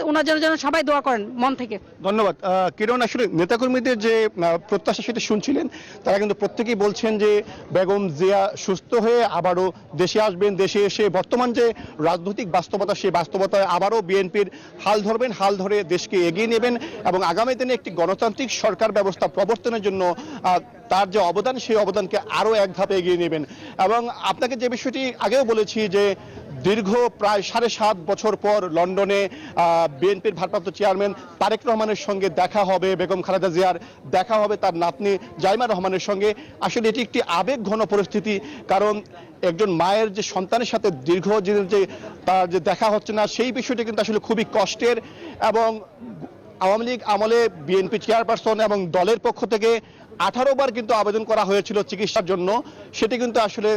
ওনার জন্য সবাই দোয়া করেন মন থেকে। ধন্যবাদ। কিরণ, আসলে নেতাকর্মীদের যে প্রত্যাশা সেটা শুনছিলেন, তারা কিন্তু প্রত্যেকেই বলছেন যে বেগম জিয়া সুস্থ হয়ে আবারও দেশে আসবেন, দেশে এসে বর্তমান যে রাজনৈতিক বাস্তবতা, সেই বাস্তবতায় আবারও বিএনপির হাল ধরবেন, হাল ধরে দেশকে এগিয়ে নেবেন এবং আগামী দিনে একটি গণতান্ত্রিক সরকার ব্যবস্থা প্রবর্তনের জন্য তার যে অবদান, সেই অবদানকে আরও এক ধাপে এগিয়ে নেবেন। এবং আপনাকে যে বিষয়টি আগেও বলেছি যে দীর্ঘ প্রায় 7.5 বছর পর লন্ডনে বিএনপির ভারপ্রাপ্ত চেয়ারম্যান তারেক রহমানের সঙ্গে দেখা হবে, বেগম খালেদা জিয়ার দেখা হবে তার নাতনি জাইমা রহমানের সঙ্গে। আসলে এটি একটি আবেগ ঘন পরিস্থিতি, কারণ একজন মায়ের যে সন্তানের সাথে দীর্ঘদিনের যে তার যে দেখা হচ্ছে না, সেই বিষয়টি কিন্তু আসলে খুবই কষ্টের। এবং আওয়ামী লীগ আমলে বিএনপি চেয়ারপারসন এবং দলের পক্ষ থেকে 18 বার কিন্তু আবেদন করা হয়েছিল চিকিৎসার জন্য, সেটি কিন্তু আসলে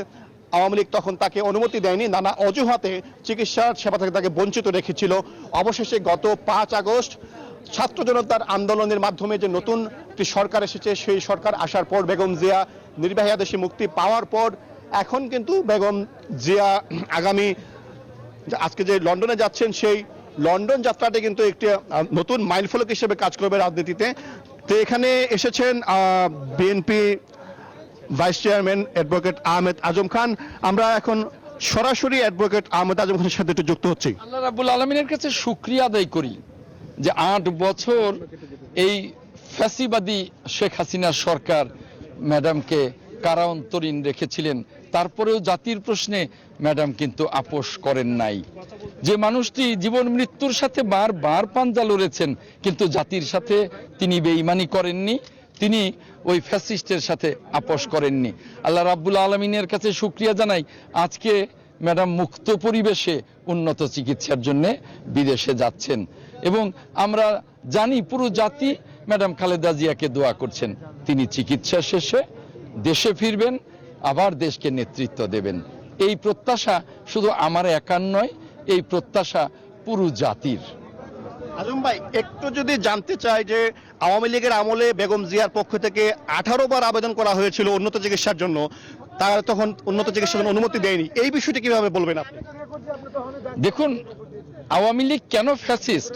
আওয়ামী লীগ তখন তাকে অনুমতি দেয়নি, নানা অজুহাতে চিকিৎসার সেবা থেকে তাকে বঞ্চিত রেখেছিল। অবশেষে গত 5 আগস্ট ছাত্র জনতার আন্দোলনের মাধ্যমে যে নতুন একটি সরকার এসেছে, সেই সরকার আসার পর বেগম জিয়া নির্বাহী আদেশে মুক্তি পাওয়ার পর এখন কিন্তু বেগম জিয়া আগামী আজকে যে লন্ডনে যাচ্ছেন, সেই লন্ডন যাত্রাটি কিন্তু একটি নতুন মাইলফলক হিসেবে কাজ করবে রাজনীতিতে। তো এখানে এসেছেন BNP vice chairman advocate Ahmed Azam Khan. আমরা এখন সরাসরি অ্যাডভোকেট আহমেদ আজম খানের সাথে একটু যুক্ত হচ্ছি। আল্লাহ রাব্বুল আলামিনের কাছে শুকরিয়া আদায় করি যে 8 বছর এই ফ্যাসিবাদী শেখ হাসিনার সরকার ম্যাডামকে কারা অন্তরীণ রেখেছিলেন, তারপরেও জাতির প্রশ্নে ম্যাডাম কিন্তু আপোষ করেন নাই। যে মানুষটি জীবন মৃত্যুর সাথে বারবার পাঞ্জা লড়েছেন, কিন্তু জাতির সাথে তিনি বেঈমানি করেননি, তিনি ওই ফ্যাসিস্টের সাথে আপোষ করেননি। আল্লাহ রাব্বুল আলামিনের কাছে শুকরিয়া জানাই, আজকে ম্যাডাম মুক্ত পরিবেশে উন্নত চিকিৎসার জন্য বিদেশে যাচ্ছেন এবং আমরা জানি পুরো জাতি ম্যাডাম খালেদা জিয়াকে দোয়া করছেন, তিনি চিকিৎসা শেষে দেশে ফিরবেন, আবার দেশকে নেতৃত্ব দেবেন। এই প্রত্যাশা শুধু আমার একার নয়, এই প্রত্যাশা পুরো জাতির। আজম ভাই, একটু যদি জানতে চাই যে আওয়ামী লীগের আমলে বেগম জিয়ার পক্ষ থেকে 18 বার আবেদন করা হয়েছিল উন্নত চিকিৎসার জন্য, তারা তখন উন্নত চিকিৎসার জন্য অনুমতি দেয়নি, এই বিষয়টি কিভাবে বলবেন আপনি? দেখুন, আওয়ামী লীগ কেন ফ্যাসিস্ট,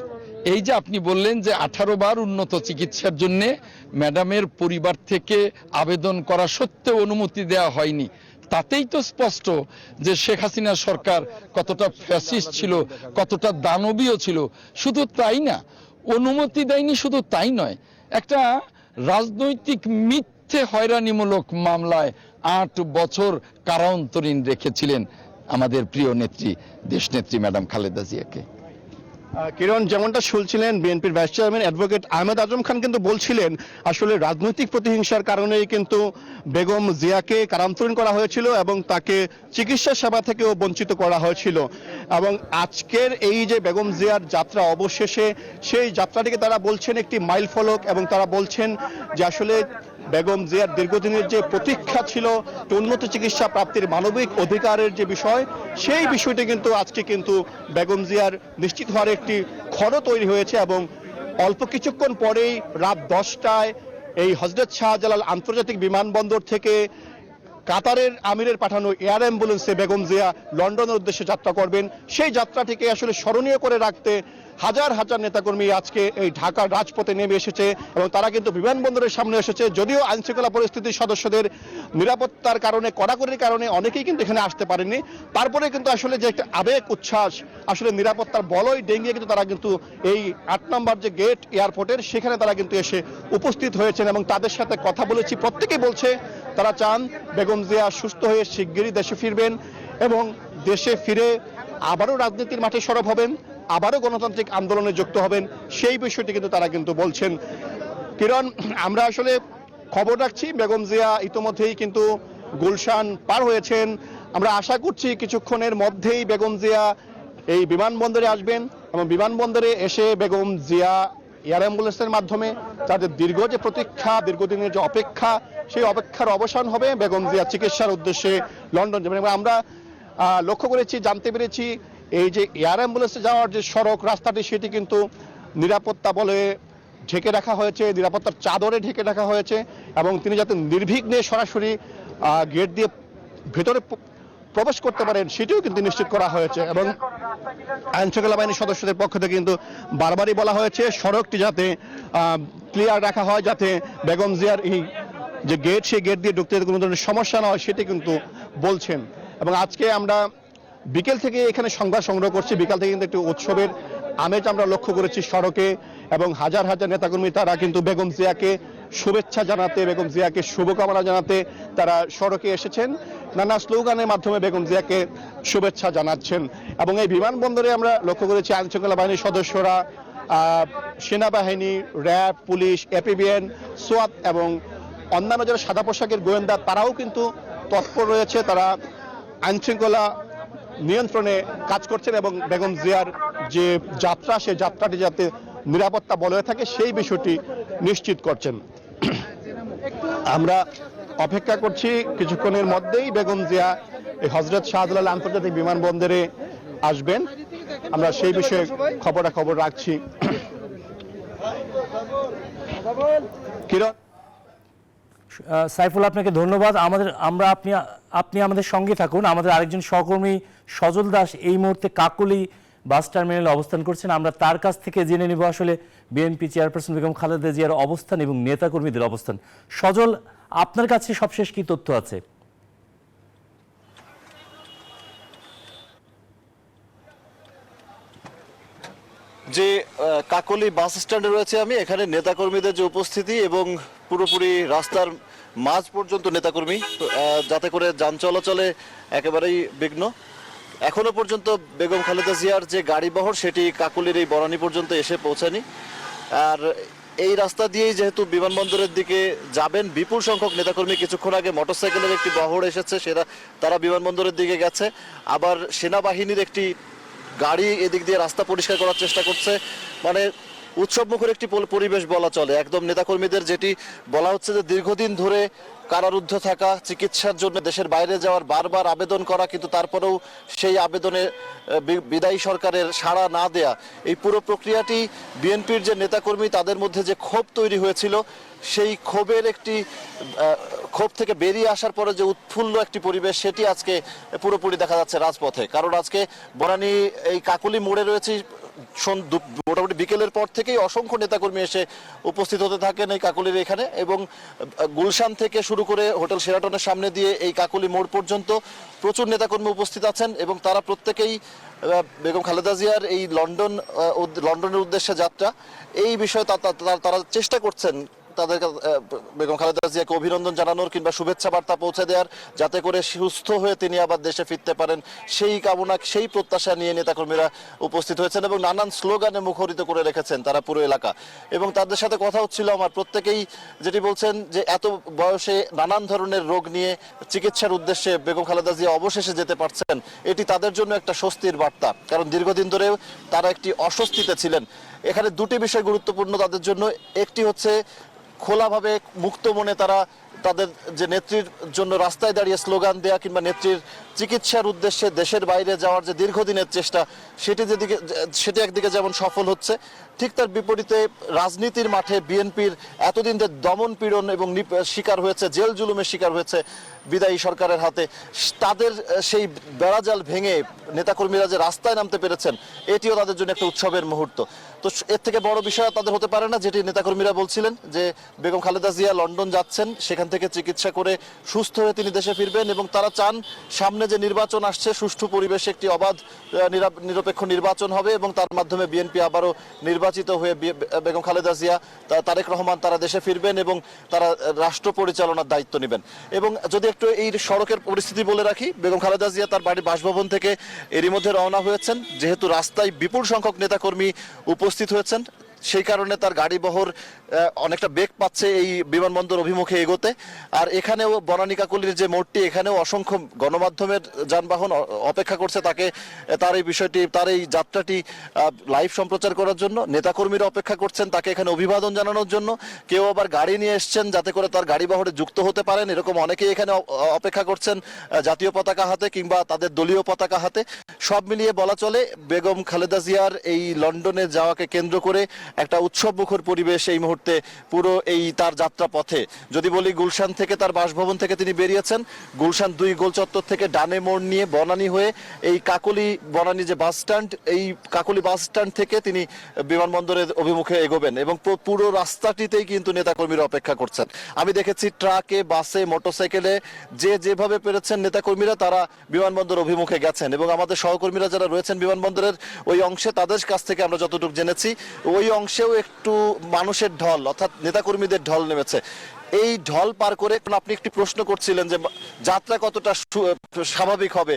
এই যে আপনি বললেন যে 18 বার উন্নত চিকিৎসার জন্য ম্যাডামের পরিবার থেকে আবেদন করা সত্ত্বেও অনুমতি দেওয়া হয়নি, তাতেই তো স্পষ্ট যে শেখ হাসিনা সরকার কতটা ফ্যাসিস্ট ছিল, কতটা দানবীয় ছিল। শুধু তাই না, অনুমতি দেয়নি শুধু তাই নয়, একটা রাজনৈতিক মিথ্যে হয়রানিমূলক মামলায় 8 বছর কারান্তরীণ রেখেছিলেন আমাদের প্রিয় নেত্রী, দেশনেত্রী ম্যাডাম খালেদা জিয়াকে। কিরণ, যেমনটা শুনছিলেন বিএনপির vice chairman advocate Ahmed Azam খান কিন্তু বলছিলেন আসলে রাজনৈতিক প্রতিহিংসার কারণেই কিন্তু বেগম জিয়াকে কারান্তরীণ করা হয়েছিল এবং তাকে চিকিৎসা সেবা থেকেও বঞ্চিত করা হয়েছিল। এবং আজকের এই যে বেগম জিয়ার যাত্রা, অবশেষে সেই যাত্রাটিকে তারা বলছেন একটি মাইলফলক এবং তারা বলছেন যে আসলে বেগম জিয়ার দীর্ঘদিনের যে প্রতীক্ষা ছিল উন্নত চিকিৎসা প্রাপ্তির মানবিক অধিকারের যে বিষয়, সেই বিষয়টি কিন্তু আজকে কিন্তু বেগম জিয়ার নিশ্চিত হওয়ার একটি ক্ষণ তৈরি হয়েছে। এবং অল্প কিছুক্ষণ পরেই রাত 10টায় এই হযরত শাহজালাল আন্তর্জাতিক বিমানবন্দর থেকে কাতারের আমিরের পাঠানো এয়ার অ্যাম্বুলেন্সে বেগম জিয়া লন্ডনের উদ্দেশ্যে যাত্রা করবেন। সেই যাত্রাটিকে আসলে স্মরণীয় করে রাখতে হাজার হাজার নেতাকর্মী আজকে এই ঢাকার রাজপথে নেমে এসেছে এবং তারা কিন্তু বিমানবন্দরের সামনে এসেছে। যদিও আইনশৃঙ্খলা পরিস্থিতির সদস্যদের নিরাপত্তার কারণে, কড়াকড়ির কারণে অনেকেই কিন্তু এখানে আসতে পারেননি, তারপরে কিন্তু আসলে যে একটা আবেগ উচ্ছ্বাস, আসলে নিরাপত্তার বলয় ডেঙ্গিয়ে কিন্তু তারা কিন্তু এই 8 নম্বর যে গেট এয়ারপোর্টের সেখানে তারা কিন্তু এসে উপস্থিত হয়েছেন এবং তাদের সাথে কথা বলেছি। প্রত্যেকেই বলছে তারা চান বেগম জিয়া সুস্থ হয়ে শিগগিরই দেশে ফিরবেন এবং দেশে ফিরে আবারও রাজনীতির মাঠে সরব হবেন, আবারও গণতান্ত্রিক আন্দোলনে যুক্ত হবেন। সেই বিষয়টি কিন্তু তারা কিন্তু বলছেন। কিরণ, আমরা আসলে খবর রাখছি বেগম জিয়া ইতোমধ্যেই কিন্তু গুলশান পার হয়েছেন। আমরা আশা করছি কিছুক্ষণের মধ্যেই বেগম জিয়া এই বিমানবন্দরে আসবেন এবং বিমানবন্দরে এসে বেগম জিয়া এয়ার অ্যাম্বুলেন্সের মাধ্যমে তাদের দীর্ঘ যে প্রতীক্ষা, দীর্ঘদিনের যে অপেক্ষা, সেই অপেক্ষার অবসান হবে। বেগম জিয়া চিকিৎসার উদ্দেশ্যে লন্ডন যাবেন এবং আমরা লক্ষ্য করেছি, জানতে পেরেছি এই যে এয়ার অ্যাম্বুলেন্সে যাওয়ার যে সড়ক রাস্তাটি সেটি কিন্তু নিরাপত্তা বলে ঢেকে রাখা হয়েছে, নিরাপত্তার চাদরে ঢেকে রাখা হয়েছে এবং তিনি যাতে নির্বিঘ্নে সরাসরি গেট দিয়ে ভেতরে প্রবেশ করতে পারেন সেটিও কিন্তু নিশ্চিত করা হয়েছে। এবং আইনশৃঙ্খলা বাহিনীর সদস্যদের পক্ষ থেকে কিন্তু বারবারই বলা হয়েছে সড়কটি যাতে ক্লিয়ার রাখা হয়, যাতে বেগম জিয়ার এই যে গেট, সেই গেট দিয়ে ঢুকতে কোনো ধরনের সমস্যা না হয় সেটি কিন্তু বলছেন। এবং আজকে আমরা বিকেল থেকে এখানে সংবাদ সংগ্রহ করছি, বিকাল থেকে কিন্তু একটি উৎসবের আমেজ আমরা লক্ষ্য করেছি সড়কে এবং হাজার হাজার নেতাকর্মী তারা কিন্তু বেগম জিয়াকে শুভেচ্ছা জানাতে, বেগম জিয়াকে শুভকামনা জানাতে তারা সড়কে এসেছেন, নানা স্লোগানের মাধ্যমে বেগম জিয়াকে শুভেচ্ছা জানাচ্ছেন। এবং এই বিমানবন্দরে আমরা লক্ষ্য করেছি আইনশৃঙ্খলা বাহিনীর সদস্যরা, সেনাবাহিনী, র্যাব, পুলিশ, এপিবিএন, সোয়াত এবং অন্যান্য যারা সাদা পোশাকের গোয়েন্দা তারাও কিন্তু তৎপর রয়েছে। তারা আইনশৃঙ্খলা নিয়ন্ত্রণে কাজ করছেন এবং বেগম জিয়ার যে যাত্রা, সেই যাত্রাটি যাতে নিরাপত্তা বলয়ে থাকে সেই বিষয়টি নিশ্চিত করছেন। আমরা অপেক্ষা করছি কিছুক্ষণের মধ্যেই বেগম জিয়া এই হযরত শাহজালাল আন্তর্জাতিক বিমানবন্দরে আসবেন। আমরা সেই বিষয়ে খবর রাখছি। কিরণ, সাইফুল, আপনাকে ধন্যবাদ। আপনি আমাদের সঙ্গে থাকুন। আমাদের আরেকজন সহকর্মী সজল দাস এই মুহূর্তে কাকলী বাস টার্মিনালে অবস্থান করছেন। আমরা তার কাছ থেকে জেনে নিব আসলে বিএনপি চেয়ারপারসন বেগম খালেদা জিয়ার অবস্থান এবং নেতাকর্মীদের অবস্থান। সজল, আপনার কাছে সবশেষ কি তথ্য আছে? যে কাকলী বাস স্ট্যান্ডে রয়েছে আমি, এখানে নেতাকর্মীদের যে উপস্থিতি এবং পুরোপুরি রাস্তার মাঝ পর্যন্ত নেতাকর্মী, যাতে করে যান চলাচলে একেবারেই বিঘ্ন। এখনো পর্যন্ত বেগম খালেদা জিয়ার যে গাড়িবহর সেটি কাকলীর এই বনানী পর্যন্ত এসে পৌঁছায়নি। আর এই রাস্তা দিয়েই যেহেতু বিমানবন্দরের দিকে যাবেন বিপুল সংখ্যক নেতাকর্মী, কিছুক্ষণ আগে মোটরসাইকেলের একটি বহর এসেছে, তারা বিমানবন্দরের দিকে গেছে। আবার সেনাবাহিনীর একটি গাড়ি এদিক দিয়ে রাস্তা পরিষ্কার করার চেষ্টা করছে। মানে উৎসবমুখর একটি পরিবেশ বলা চলে। একদম নেতাকর্মীদের যেটি বলা হচ্ছে যে দীর্ঘদিন ধরে কারারুদ্ধ থাকা, চিকিৎসার জন্য দেশের বাইরে যাওয়ার বারবার আবেদন করা, কিন্তু তারপরেও সেই আবেদনে বিদায়ী সরকারের সাড়া না দেয়া, এই পুরো প্রক্রিয়াটি বিএনপির যে নেতাকর্মী তাদের মধ্যে যে ক্ষোভ তৈরি হয়েছিল, সেই ক্ষোভ থেকে বেরিয়ে আসার পরে যে উৎফুল্ল একটি পরিবেশ সেটি আজকে পুরোপুরি দেখা যাচ্ছে রাজপথে। কারণ আজকে বনানী এই কাকলী মোড়ে রয়েছে, মোটামুটি বিকেলের পর থেকেই অসংখ্য নেতাকর্মী এসে উপস্থিত হতে থাকেন এই কাকলীর এখানে। এবং গুলশান থেকে শুরু করে হোটেল শেরাটনের সামনে দিয়ে এই কাকলী মোড় পর্যন্ত প্রচুর নেতাকর্মী উপস্থিত আছেন এবং তারা প্রত্যেকেই বেগম খালেদা জিয়ার এই লন্ডনের উদ্দেশ্যে যাত্রা, এই বিষয়ে তারা চেষ্টা করছেন তাদের বেগম খালেদা জিয়াকে অভিনন্দন জানানোর কিংবা শুভেচ্ছা বার্তা পৌঁছে দেওয়ার, যাতে করে সুস্থ হয়ে তিনি আবার দেশে ফিরতে পারেন, সেই কামনা, সেই প্রত্যাশা নিয়ে নেতাকর্মীরা উপস্থিত হয়েছেন এবং নানান স্লোগানে মুখরিত করে রেখেছেন তারা পুরো এলাকা। এবং তাদের সাথে কথা হচ্ছিল আমার, প্রত্যেকেই যেটি বলছেন যে এত বয়সে নানান ধরনের রোগ নিয়ে চিকিৎসার উদ্দেশ্যে বেগম খালেদা জিয়া অবশেষে যেতে পারছেন, এটি তাদের জন্য একটা স্বস্তির বার্তা। কারণ দীর্ঘদিন ধরে তারা একটি অস্বস্তিতে ছিলেন। এখানে দুটি বিষয় গুরুত্বপূর্ণ তাদের জন্য। একটি হচ্ছে খোলাভাবে মুক্ত মনে তারা তাদের যে নেত্রীর জন্য রাস্তায় দাঁড়িয়ে স্লোগান দেয়া কিংবা নেত্রীর চিকিৎসার উদ্দেশ্যে দেশের বাইরে যাওয়ার যে দীর্ঘদিনের চেষ্টা সেটি একদিকে যেমন সফল হচ্ছে, ঠিক তার বিপরীতে রাজনীতির মাঠে বিএনপির এতদিন যে দমন পীড়ন এবং শিকার হয়েছে, জেল জুলুমের শিকার হয়েছে বিদায়ী সরকারের হাতে, তাদের সেই বেড়াজাল ভেঙে নেতাকর্মীরা যে রাস্তায় নামতে পেরেছেন, এটিও তাদের জন্য একটা উৎসবের মুহূর্ত। তো এর থেকে বড় বিষয় তাদের হতে পারে না, যেটি নেতাকর্মীরা বলছিলেন যে বেগম খালেদা জিয়া লন্ডন যাচ্ছেন, সেখান থেকে চিকিৎসা করে সুস্থ হয়ে তিনি দেশে ফিরবেন এবং তারা চান সামনে যে নির্বাচন আসছে সুষ্ঠু পরিবেশে একটি অবাধ নিরপেক্ষ নির্বাচন হবে এবং তার মাধ্যমে বিএনপি আবারও নির্বাচিত হয়ে বেগম খালেদা জিয়া, তারেক রহমান তারা দেশে ফিরবেন এবং তারা রাষ্ট্র পরিচালনার দায়িত্ব নেবেন। এবং যদি একটু এই সড়কের পরিস্থিতি বলে রাখি, বেগম খালেদা জিয়া তার বাড়ির বাসভবন থেকে এরই মধ্যে রওনা হয়েছেন, যেহেতু রাস্তায় বিপুল সংখ্যক নেতাকর্মী উপস্থিত হয়েছেন সেই কারণে তার গাড়ি বহর অনেকটা বেগ পাচ্ছে এই বিমানবন্দর অভিমুখে এগোতে। আর এখানেও বনানী কাকুলির যে মোড়টি, এখানেও অসংখ্য গণমাধ্যমের যানবাহন অপেক্ষা করছে তাকে, তার এই বিষয়টি, তার এই যাত্রাটি লাইভ সম্প্রচার করার জন্য। নেতাকর্মীরা অপেক্ষা করছেন তাকে এখানে অভিবাদন জানানোর জন্য, কেউ আবার গাড়ি নিয়ে এসছেন যাতে করে তার গাড়ি বহরে যুক্ত হতে পারেন, এরকম অনেকেই এখানে অপেক্ষা করছেন জাতীয় পতাকা হাতে কিংবা তাদের দলীয় পতাকা হাতে। সব মিলিয়ে বলা চলে বেগম খালেদা জিয়ার এই লন্ডনে যাওয়াকে কেন্দ্র করে একটা উৎসব মুখর পরিবেশ এই মুহূর্তে পুরো এই তার যাত্রা পথে। যদি বলি গুলশান থেকে, তার বাসভবন থেকে তিনি বেরিয়েছেন, গুলশান 2 গোল চত্বর থেকে ডানে মোড় নিয়ে বনানী হয়ে এই কাকলি বনানী যে বাস স্ট্যান্ড, এই কাকলি বাস স্ট্যান্ড থেকে তিনি বিমানবন্দরের অভিমুখে এগোবেন এবং পুরো রাস্তাটিতেই কিন্তু নেতাকর্মীরা অপেক্ষা করছেন। আমি দেখেছি ট্রাকে, বাসে, মোটরসাইকেলে যে যেভাবে পেরেছেন নেতাকর্মীরা তারা বিমানবন্দর অভিমুখে গেছেন এবং আমাদের সহকর্মীরা যারা রয়েছেন বিমানবন্দরের ওই অংশে, তাদের কাছ থেকে আমরা যতটুকু জেনেছি ওই অংশেও একটু মানুষের ঢল, অর্থাৎ নেতাকর্মীদের ঢল নেমেছে। এই ঢল পার করে আপনি একটি প্রশ্ন করছিলেন যে যাত্রা কতটা স্বাভাবিক হবে।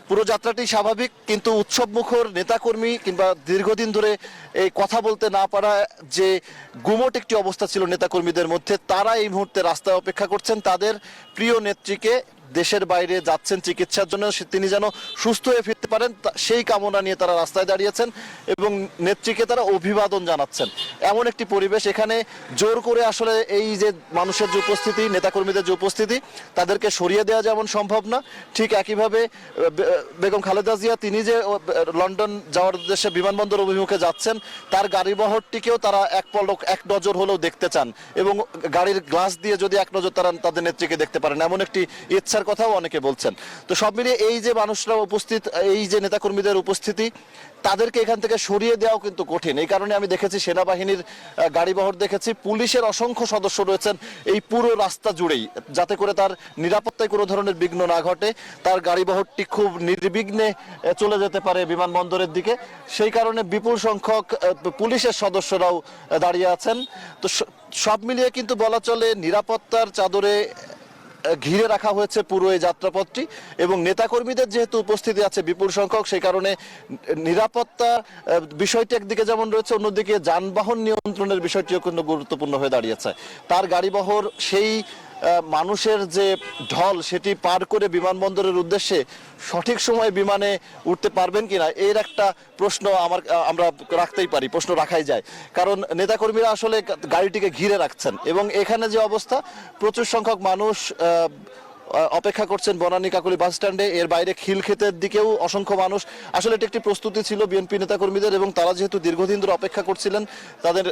পুরো যাত্রাটি স্বাভাবিক, কিন্তু উৎসব মুখর নেতাকর্মী কিংবা দীর্ঘদিন ধরে এই কথা বলতে না পারা যে গুমোট একটি অবস্থা ছিল নেতাকর্মীদের মধ্যে, তারা এই মুহূর্তে রাস্তায় অপেক্ষা করছেন তাদের প্রিয় নেত্রীকে, দেশের বাইরে যাচ্ছেন চিকিৎসার জন্য, তিনি যেন সুস্থ হয়ে ফিরতে পারেন সেই কামনা নিয়ে তারা রাস্তায় দাঁড়িয়েছেন এবং নেত্রীকে তারা অভিবাদন জানাচ্ছেন। এমন একটি পরিবেশ এখানে জোর করে আসলে এই যে মানুষের যে উপস্থিতি, নেতাকর্মীদের যে উপস্থিতি, তাদেরকে সরিয়ে দেওয়া যেমন সম্ভব না, ঠিক একইভাবে বেগম খালেদা জিয়া তিনি যে লন্ডন যাওয়ার উদ্দেশ্যে বিমানবন্দর অভিমুখে যাচ্ছেন তার গাড়ি বহরটিকেও তারা এক নজর হলেও দেখতে চান এবং গাড়ির গ্লাস দিয়ে যদি এক নজর তারা তাদের নেত্রীকে দেখতে পারেন, এমন একটি ইচ্ছা কথাও অনেকে বলছেন। তো সব মিলিয়ে এই যে মানুষরা উপস্থিত, এই যে নেতাকর্মীদের উপস্থিতি, তাদেরকে এখান থেকে সরিয়ে দেওয়াও কিন্তু কঠিন। এই কারণে আমি দেখেছি সেনাবাহিনীর গাড়িবহর দেখেছি, পুলিশের অসংখ্য সদস্য রয়েছেন এই পুরো রাস্তা জুড়েই, যাতে করে তার নিরাপত্তায় কোনো ধরনের বিঘ্ন না ঘটে, তার গাড়িবহরটি খুব নির্বিঘ্নে চলে যেতে পারে বিমানবন্দরের দিকে। সেই কারণে বিপুল সংখ্যক পুলিশের সদস্যরাও দাঁড়িয়ে আছেন। তো সব মিলিয়ে কিন্তু বলা চলে নিরাপত্তার চাদরে ঘিরে রাখা হয়েছে পুরো এই যাত্রাপথটি এবং নেতাকর্মীদের যেহেতু উপস্থিতি আছে বিপুল সংখ্যক, সেই কারণে নিরাপত্তা বিষয়টি একদিকে যেমন রয়েছে, অন্যদিকে যানবাহন নিয়ন্ত্রণের বিষয়টিও কিন্তু গুরুত্বপূর্ণ হয়ে দাঁড়িয়েছে। তার গাড়িবহর সেই মানুষের যে ঢল সেটি পার করে বিমানবন্দরের উদ্দেশ্যে সঠিক সময়ে বিমানে উঠতে পারবেন কিনা, এর একটা প্রশ্ন আমরা রাখতেই পারি, প্রশ্ন রাখাই যায়। কারণ নেতাকর্মীরা আসলে গাড়িটিকে ঘিরে রাখছেন এবং এখানে যে অবস্থা, প্রচুর সংখ্যক মানুষ অপেক্ষা করছেন বনানী কাকুলি বাস স্ট্যান্ডে, এর বাইরে খিলক্ষেতের দিকেও অসংখ্য মানুষ। আসলে এটি একটি প্রস্তুতি ছিল বিএনপি নেতাকর্মীদের এবং তারা যেহেতু দীর্ঘদিন ধরে অপেক্ষা করছিলেন তাদের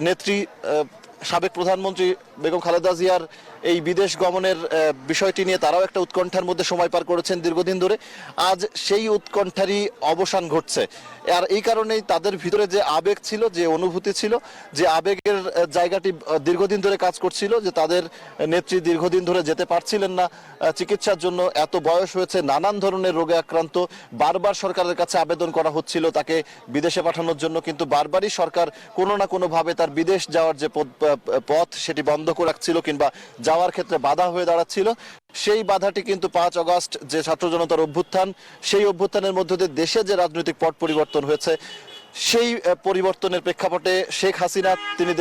নেত্রী সাবেক প্রধানমন্ত্রী বেগম খালেদা জিয়ার এই বিদেশ গমনের বিষয়টি নিয়ে তারাও একটা উৎকণ্ঠার মধ্যে সময় পার করেছেন দীর্ঘদিন ধরে। আজ সেই উৎকণ্ঠারই অবসান ঘটছে। আর এই কারণেই তাদের ভিতরে যে আবেগ ছিল, যে অনুভূতি ছিল, যে আবেগের জায়গাটি দীর্ঘদিন ধরে কাজ করছিল, যে তাদের নেত্রী দীর্ঘদিন ধরে যেতে পারছিলেন না চিকিৎসার জন্য, এত বয়স হয়েছে, নানান ধরনের রোগে আক্রান্ত, বারবার সরকারের কাছে আবেদন করা হচ্ছিল তাকে বিদেশে পাঠানোর জন্য, কিন্তু বারবারই সরকার কোনো না কোনোভাবে তার বিদেশ যাওয়ার যে পথ সেটি বন্ধ করে রাখছিল কিংবা যাওয়ার ক্ষেত্রে বাধা হয়ে দাঁড়াচ্ছিল। সেই বাধাটি কিন্তু 5 আগস্ট যে ছাত্র জনতার অভ্যুত্থান, সেই অভ্যুত্থানের মধ্যে দিয়ে দেশে যে রাজনৈতিক পট পরিবর্তন হয়েছে সেই পরিবর্তনের প্রেক্ষাপটে শেখ হাসিনা তিনি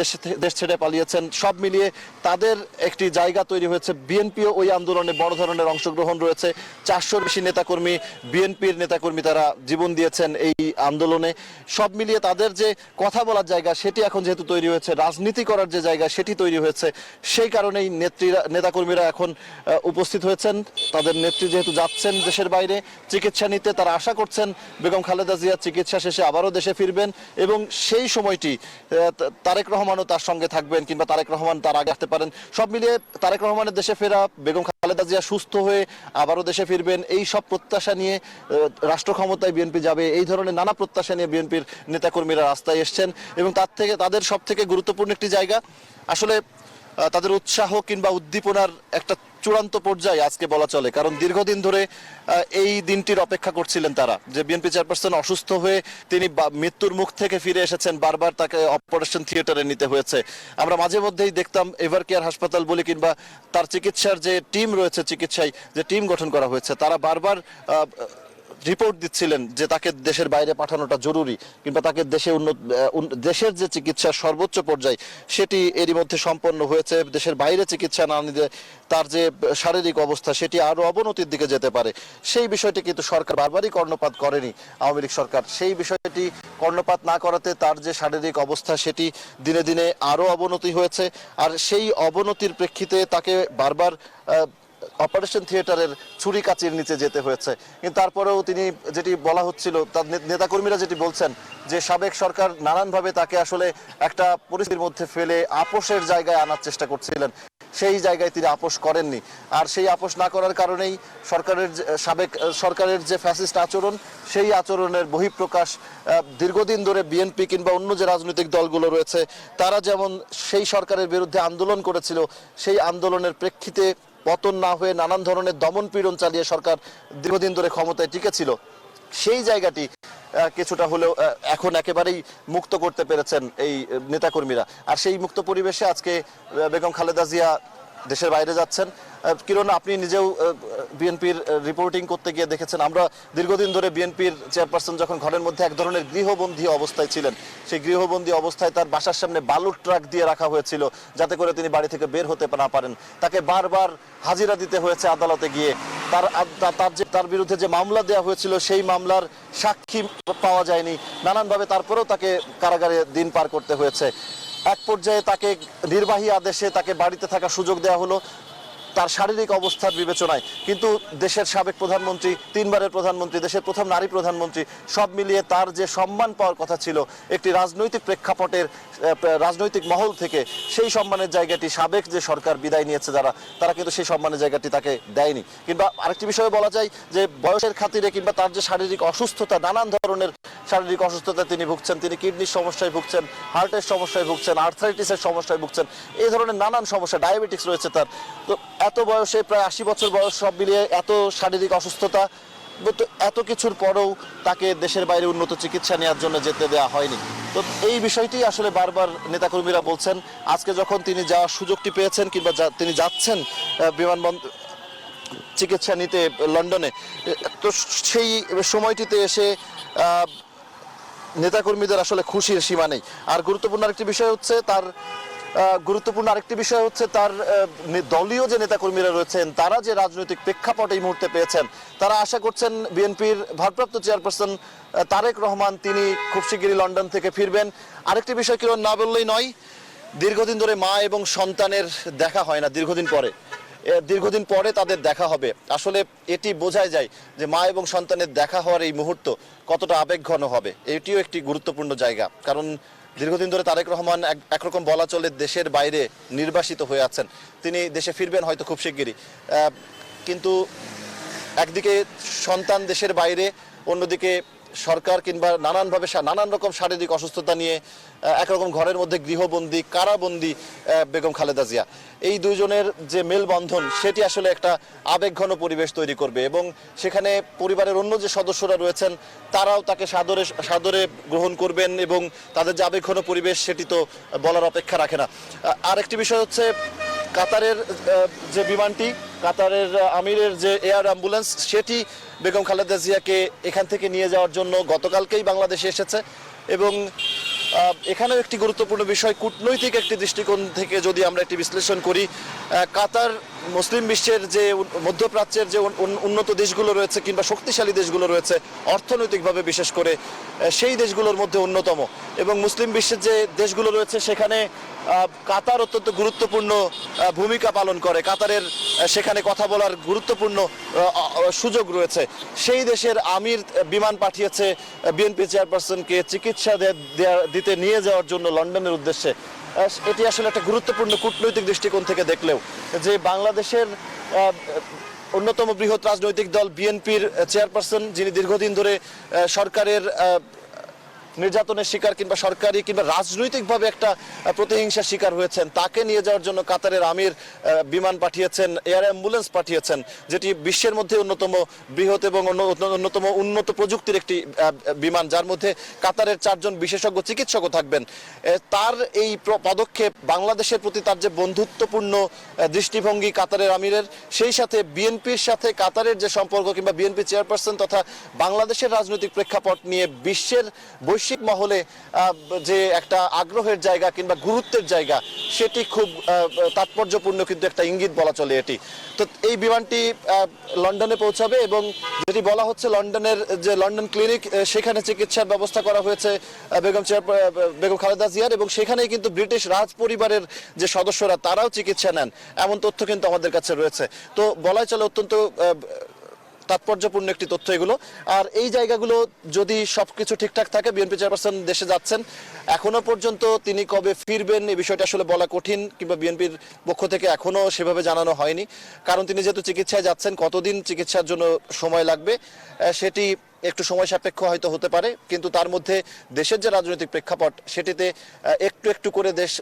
দেশ ছেড়ে পালিয়েছেন, সব মিলিয়ে তাদের একটি জায়গা তৈরি হয়েছে। বিএনপিও ওই আন্দোলনে বড় ধরনের অংশগ্রহণ রয়েছে। 400-র বেশি নেতাকর্মী, বিএনপির নেতাকর্মী তারা জীবন দিয়েছেন এই আন্দোলনে। সব মিলিয়ে তাদের যে কথা বলার জায়গা সেটি এখন যেহেতু তৈরি হয়েছে, রাজনীতি করার যে জায়গা সেটি তৈরি হয়েছে, সেই কারণেই নেতাকর্মীরা এখন উপস্থিত হয়েছেন। তাদের নেত্রী যেহেতু যাচ্ছেন দেশের বাইরে চিকিৎসা নিতে, তারা আশা করছেন বেগম খালেদা জিয়া চিকিৎসা শেষে আবারও দেশে ফিরবেন এবং সেই সময়টি তারেক রহমানও তার সঙ্গে থাকবেন, কিংবা তারেক রহমান তার আগে আসতে পারেন। সব মিলিয়ে তারেক রহমানের দেশে ফেরা, বেগম খালেদা জিয়া সুস্থ হয়ে আবারও দেশে ফিরবেন, এই সব প্রত্যাশা নিয়ে রাষ্ট্র ক্ষমতায় বিএনপি যাবে, এই ধরনের নানা প্রত্যাশা নিয়ে বিএনপির নেতাকর্মীরা রাস্তায় এসছেন। এবং তাদের সব থেকে গুরুত্বপূর্ণ একটি জায়গা আসলে তাদের উৎসাহ কিংবা উদ্দীপনার একটা চূড়ান্ত পর্যায়ে আজকে বলা চলে, কারণ দীর্ঘদিন ধরে এই দিনটির অপেক্ষা করছিলেন তারা, যে বিএনপি চেয়ারপারসন অসুস্থ হয়ে তিনি মৃত্যুর মুখ থেকে ফিরে এসেছেন, বারবার তাকে অপারেশন থিয়েটারে নিতে হয়েছে। আমরা মাঝে মধ্যেই দেখতাম এভার কেয়ার হাসপাতাল বলি, কিংবা তার চিকিৎসার যে টিম রয়েছে, চিকিৎসায় যে টিম গঠন করা হয়েছে, তারা বারবার রিপোর্ট দিচ্ছিলেন যে তাকে দেশের বাইরে পাঠানোটা জরুরি, কিংবা তাকে দেশের যে চিকিৎসার সর্বোচ্চ পর্যায় সেটি এরই মধ্যে সম্পন্ন হয়েছে। দেশের বাইরে চিকিৎসা না নিলে তার যে শারীরিক অবস্থা সেটি আরো অবনতির দিকে যেতে পারে। সেই বিষয়টি কিন্তু সরকার বারবারই কর্ণপাত করেনি, আওয়ামী লীগ সরকার। সেই বিষয়টি কর্ণপাত না করাতে তার যে শারীরিক অবস্থা সেটি দিনে দিনে আরো অবনতি হয়েছে। আর সেই অবনতির প্রেক্ষিতে তাকে বারবার অপারেশন থিয়েটারের ছুরি কাচির নিচে যেতে হয়েছে। কিন্তু তারপরেও তিনি যেটি বলা হচ্ছিল, তার নেতাকর্মীরা যেটি বলছেন, যে সাবেক সরকার নানানভাবে তাকে আসলে একটা পরিস্থিতির মধ্যে ফেলে আপোষের জায়গায় আনার চেষ্টা করছিলেন, সেই জায়গায় তিনি আপোষ করেননি। আর সেই আপোষ না করার কারণেই সাবেক সরকারের যে ফ্যাসিস্ট আচরণ, সেই আচরণের বহিঃপ্রকাশ দীর্ঘদিন ধরে বিএনপি কিংবা অন্য যে রাজনৈতিক দলগুলো রয়েছে তারা যেমন সেই সরকারের বিরুদ্ধে আন্দোলন করেছিল, সেই আন্দোলনের প্রেক্ষিতে পতন না হয়ে নানান ধরনের দমন পীড়ন চালিয়ে সরকার দীর্ঘদিন ধরে ক্ষমতায় টিকেছিল, সেই জায়গাটি কিছুটা হলেও এখন একেবারেই মুক্ত করতে পেরেছেন এই নেতাকর্মীরা। আর সেই মুক্ত পরিবেশে আজকে বেগম খালেদা জিয়া দেশের বাইরে যাচ্ছেন। কিরণ, আপনি নিজেও বিএনপির রিপোর্টিং করতে গিয়ে দেখেছেন, আমরা দীর্ঘদিন ধরে বিএনপির চেয়ারপারসন যখন ঘরের মধ্যে এক ধরনের গৃহবন্দী অবস্থায় ছিলেন, সেই গৃহবন্দী অবস্থায় তার বাসার সামনে বালুর ট্রাক দিয়ে রাখা হয়েছিল যাতে করে তিনি বাড়ি থেকে বের হতে না পারেন। তাকে বারবার হাজিরা দিতে হয়েছে আদালতে গিয়ে। তার বিরুদ্ধে যে মামলা দেওয়া হয়েছিল সেই মামলার সাক্ষী পাওয়া যায়নি, নানানভাবে তারপরেও তাকে কারাগারে দিন পার করতে হয়েছে। এক পর্যায়ে তাকে নির্বাহী আদেশে তাকে বাড়িতে থাকার সুযোগ দেওয়া হলো তার শারীরিক অবস্থার বিবেচনায়। কিন্তু দেশের সাবেক প্রধানমন্ত্রী, 3 বারের প্রধানমন্ত্রী, দেশের প্রথম নারী প্রধানমন্ত্রী, সব মিলিয়ে তার যে সম্মান পাওয়ার কথা ছিল একটি রাজনৈতিক প্রেক্ষাপটের রাজনৈতিক মহল থেকে, সেই সম্মানের জায়গাটি সাবেক যে সরকার বিদায় নিয়েছে তারা কিন্তু সেই সম্মানের জায়গাটি তাকে দেয়নি। কিংবা আরেকটি বিষয়ে বলা যায় যে বয়সের খাতিরে কিংবা তার যে শারীরিক অসুস্থতা, নানান ধরনের শারীরিক অসুস্থতায় তিনি ভুগছেন, তিনি কিডনির সমস্যায় ভুগছেন, হার্টের সমস্যায় ভুগছেন, আর্থ্রাইটিসের সমস্যায় ভুগছেন, এই ধরনের নানান সমস্যা, ডায়াবেটিস রয়েছে তার। তো এত বয়সে, প্রায় 80 বছর বয়স, সব মিলিয়ে এত শারীরিক অসুস্থতা, এত কিছুর পরেও তাকে দেশের বাইরে উন্নত চিকিৎসা নেওয়ার জন্য যেতে দেওয়া হয়নি। তো এই বিষয়টি আসলে বারবার নেতাকর্মীরা বলছেন। আজকে যখন তিনি যাওয়ার সুযোগটি পেয়েছেন কিংবা তিনি যাচ্ছেন বিমানবন্দর চিকিৎসা নিতে লন্ডনে, তো সেই সময়টিতে এসে নেতাকর্মীদের আসলে খুশির সীমা নেই। আর গুরুত্বপূর্ণ আরেকটি বিষয় হচ্ছে তার দলীয় যে নেতাকর্মীরা রয়েছেন তারা যে রাজনৈতিক প্রেক্ষাপট এই মুহূর্তে পেয়েছেন, তারা আশা করছেন বিএনপির ভারপ্রাপ্ত চেয়ারপারসন তারেক রহমান তিনি খুব শিগগিরই লন্ডন থেকে ফিরবেন। আরেকটি বিষয় কিরণ না বললেই নয়, দীর্ঘদিন ধরে মা এবং সন্তানের দেখা হয় না, দীর্ঘদিন পরে তাদের দেখা হবে। আসলে এটি বোঝাই যায় যে মা এবং সন্তানের দেখা হওয়ার এই মুহূর্ত কতটা আবেগঘন হবে। এটিও একটি গুরুত্বপূর্ণ জায়গা, কারণ দীর্ঘদিন ধরে তারেক রহমান একরকম বলা চলে দেশের বাইরে নির্বাসিত হয়ে আছেন। তিনি দেশে ফিরবেন হয়তো খুব শিগগিরই, কিন্তু একদিকে সন্তান দেশের বাইরে, অন্যদিকে সরকার কিংবা নানান রকম শারীরিক অসুস্থতা নিয়ে একরকম ঘরের মধ্যে গৃহবন্দী, কারাবন্দী বেগম খালেদা জিয়া। এই দুইজনের যে মেলবন্ধন সেটি আসলে একটা আবেগঘন পরিবেশ তৈরি করবে এবং সেখানে পরিবারের অন্য যে সদস্যরা রয়েছেন তারাও তাকে সাদরে গ্রহণ করবেন এবং তাদের যে আবেগঘন পরিবেশ সেটি তো বলার অপেক্ষা রাখে না। আরেকটি বিষয় হচ্ছে কাতারের যে বিমানটি, কাতারের আমিরের যে এয়ার অ্যাম্বুলেন্স, সেটি বেগম খালেদা জিয়াকে এখান থেকে নিয়ে যাওয়ার জন্য গতকালকেই বাংলাদেশে এসেছে। এবং এখানেও একটি গুরুত্বপূর্ণ বিষয়, কূটনৈতিক একটি দৃষ্টিকোণ থেকে যদি আমরা একটি বিশ্লেষণ করি, কাতার মুসলিম বিশ্বের যে মধ্যপ্রাচ্যের যে উন্নত দেশগুলো রয়েছে কিংবা শক্তিশালী দেশগুলো রয়েছে অর্থনৈতিকভাবে বিশেষ করে, সেই দেশগুলোর মধ্যে অন্যতম। এবং মুসলিম বিশ্বের যে দেশগুলো রয়েছে সেখানে কাতার অত্যন্ত গুরুত্বপূর্ণ ভূমিকা পালন করে। কাতারের সেখানে কথা বলার গুরুত্বপূর্ণ সুযোগ রয়েছে। সেই দেশের আমির বিমান পাঠিয়েছে বিএনপি চেয়ারপারসনকে চিকিৎসা দিতে নিয়ে যাওয়ার জন্য লন্ডনের উদ্দেশ্যে। এটি আসলে একটা গুরুত্বপূর্ণ কূটনৈতিক দৃষ্টিকোণ থেকে দেখলেও, যে বাংলাদেশের অন্যতম বৃহৎ রাজনৈতিক দল বিএনপির চেয়ারপারসন, যিনি দীর্ঘদিন ধরে সরকারের নির্যাতনের শিকার কিংবা সরকারি কিংবা রাজনৈতিকভাবে একটা প্রতিহিংসার শিকার হয়েছেন, তাকে নিয়ে যাওয়ার জন্য কাতারের আমির বিমান পাঠিয়েছেন, এয়ার অ্যাম্বুলেন্স পাঠিয়েছেন, যেটি বিশ্বের মধ্যে অন্যতম বৃহৎ এবং অন্যতম উন্নত প্রযুক্তির একটি বিমান, যার মধ্যে কাতারের 4 জন বিশেষজ্ঞ চিকিৎসকও থাকবেন। তার এই পদক্ষেপ বাংলাদেশের প্রতি তার যে বন্ধুত্বপূর্ণ দৃষ্টিভঙ্গি কাতারের আমিরের, সেই সাথে বিএনপির সাথে কাতারের যে সম্পর্ক কিংবা বিএনপি চেয়ারপারসন তথা বাংলাদেশের রাজনৈতিক প্রেক্ষাপট নিয়ে বিশ্বের বৈশ্বিক মহলে যে একটা আগ্রহের জায়গা কিংবা গুরুত্বের জায়গা, সেটি খুব তাৎপর্যপূর্ণ কিন্তু একটা ইঙ্গিত বলা চলে এটি। তো এই বিমানটি লন্ডনে পৌঁছাবে এবং যেটি বলা হচ্ছে লন্ডনের যে লন্ডন ক্লিনিক, সেখানে চিকিৎসার ব্যবস্থা করা হয়েছে বেগম খালেদা জিয়ার, এবং সেখানেই কিন্তু ব্রিটিশ রাজ পরিবারের যে সদস্যরা তারাও চিকিৎসা নেন, এমন তথ্য কিন্তু আমাদের কাছে রয়েছে। তো বলাই চলে অত্যন্ত তাৎপর্যপূর্ণ একটি তথ্য এগুলো। আর এই জায়গাগুলো যদি সবকিছু ঠিকঠাক থাকে, বিএনপি চেয়ারপারসন দেশে যাচ্ছেন, এখনো পর্যন্ত তিনি কবে ফিরবেন এই বিষয়টা আসলে বলা কঠিন, কিংবা বিএনপির পক্ষ থেকে এখনো সেভাবে জানানো হয়নি। কারণ তিনি যেহেতু চিকিৎসায় যাচ্ছেন, কতদিন চিকিৎসার জন্য সময় লাগবে সেটি একটু সময় সাপেক্ষ হয়তো হতে পারে, কিন্তু তার মধ্যে দেশের যে রাজনৈতিক প্রেক্ষাপট সেটিতে একটু একটু করে দেশ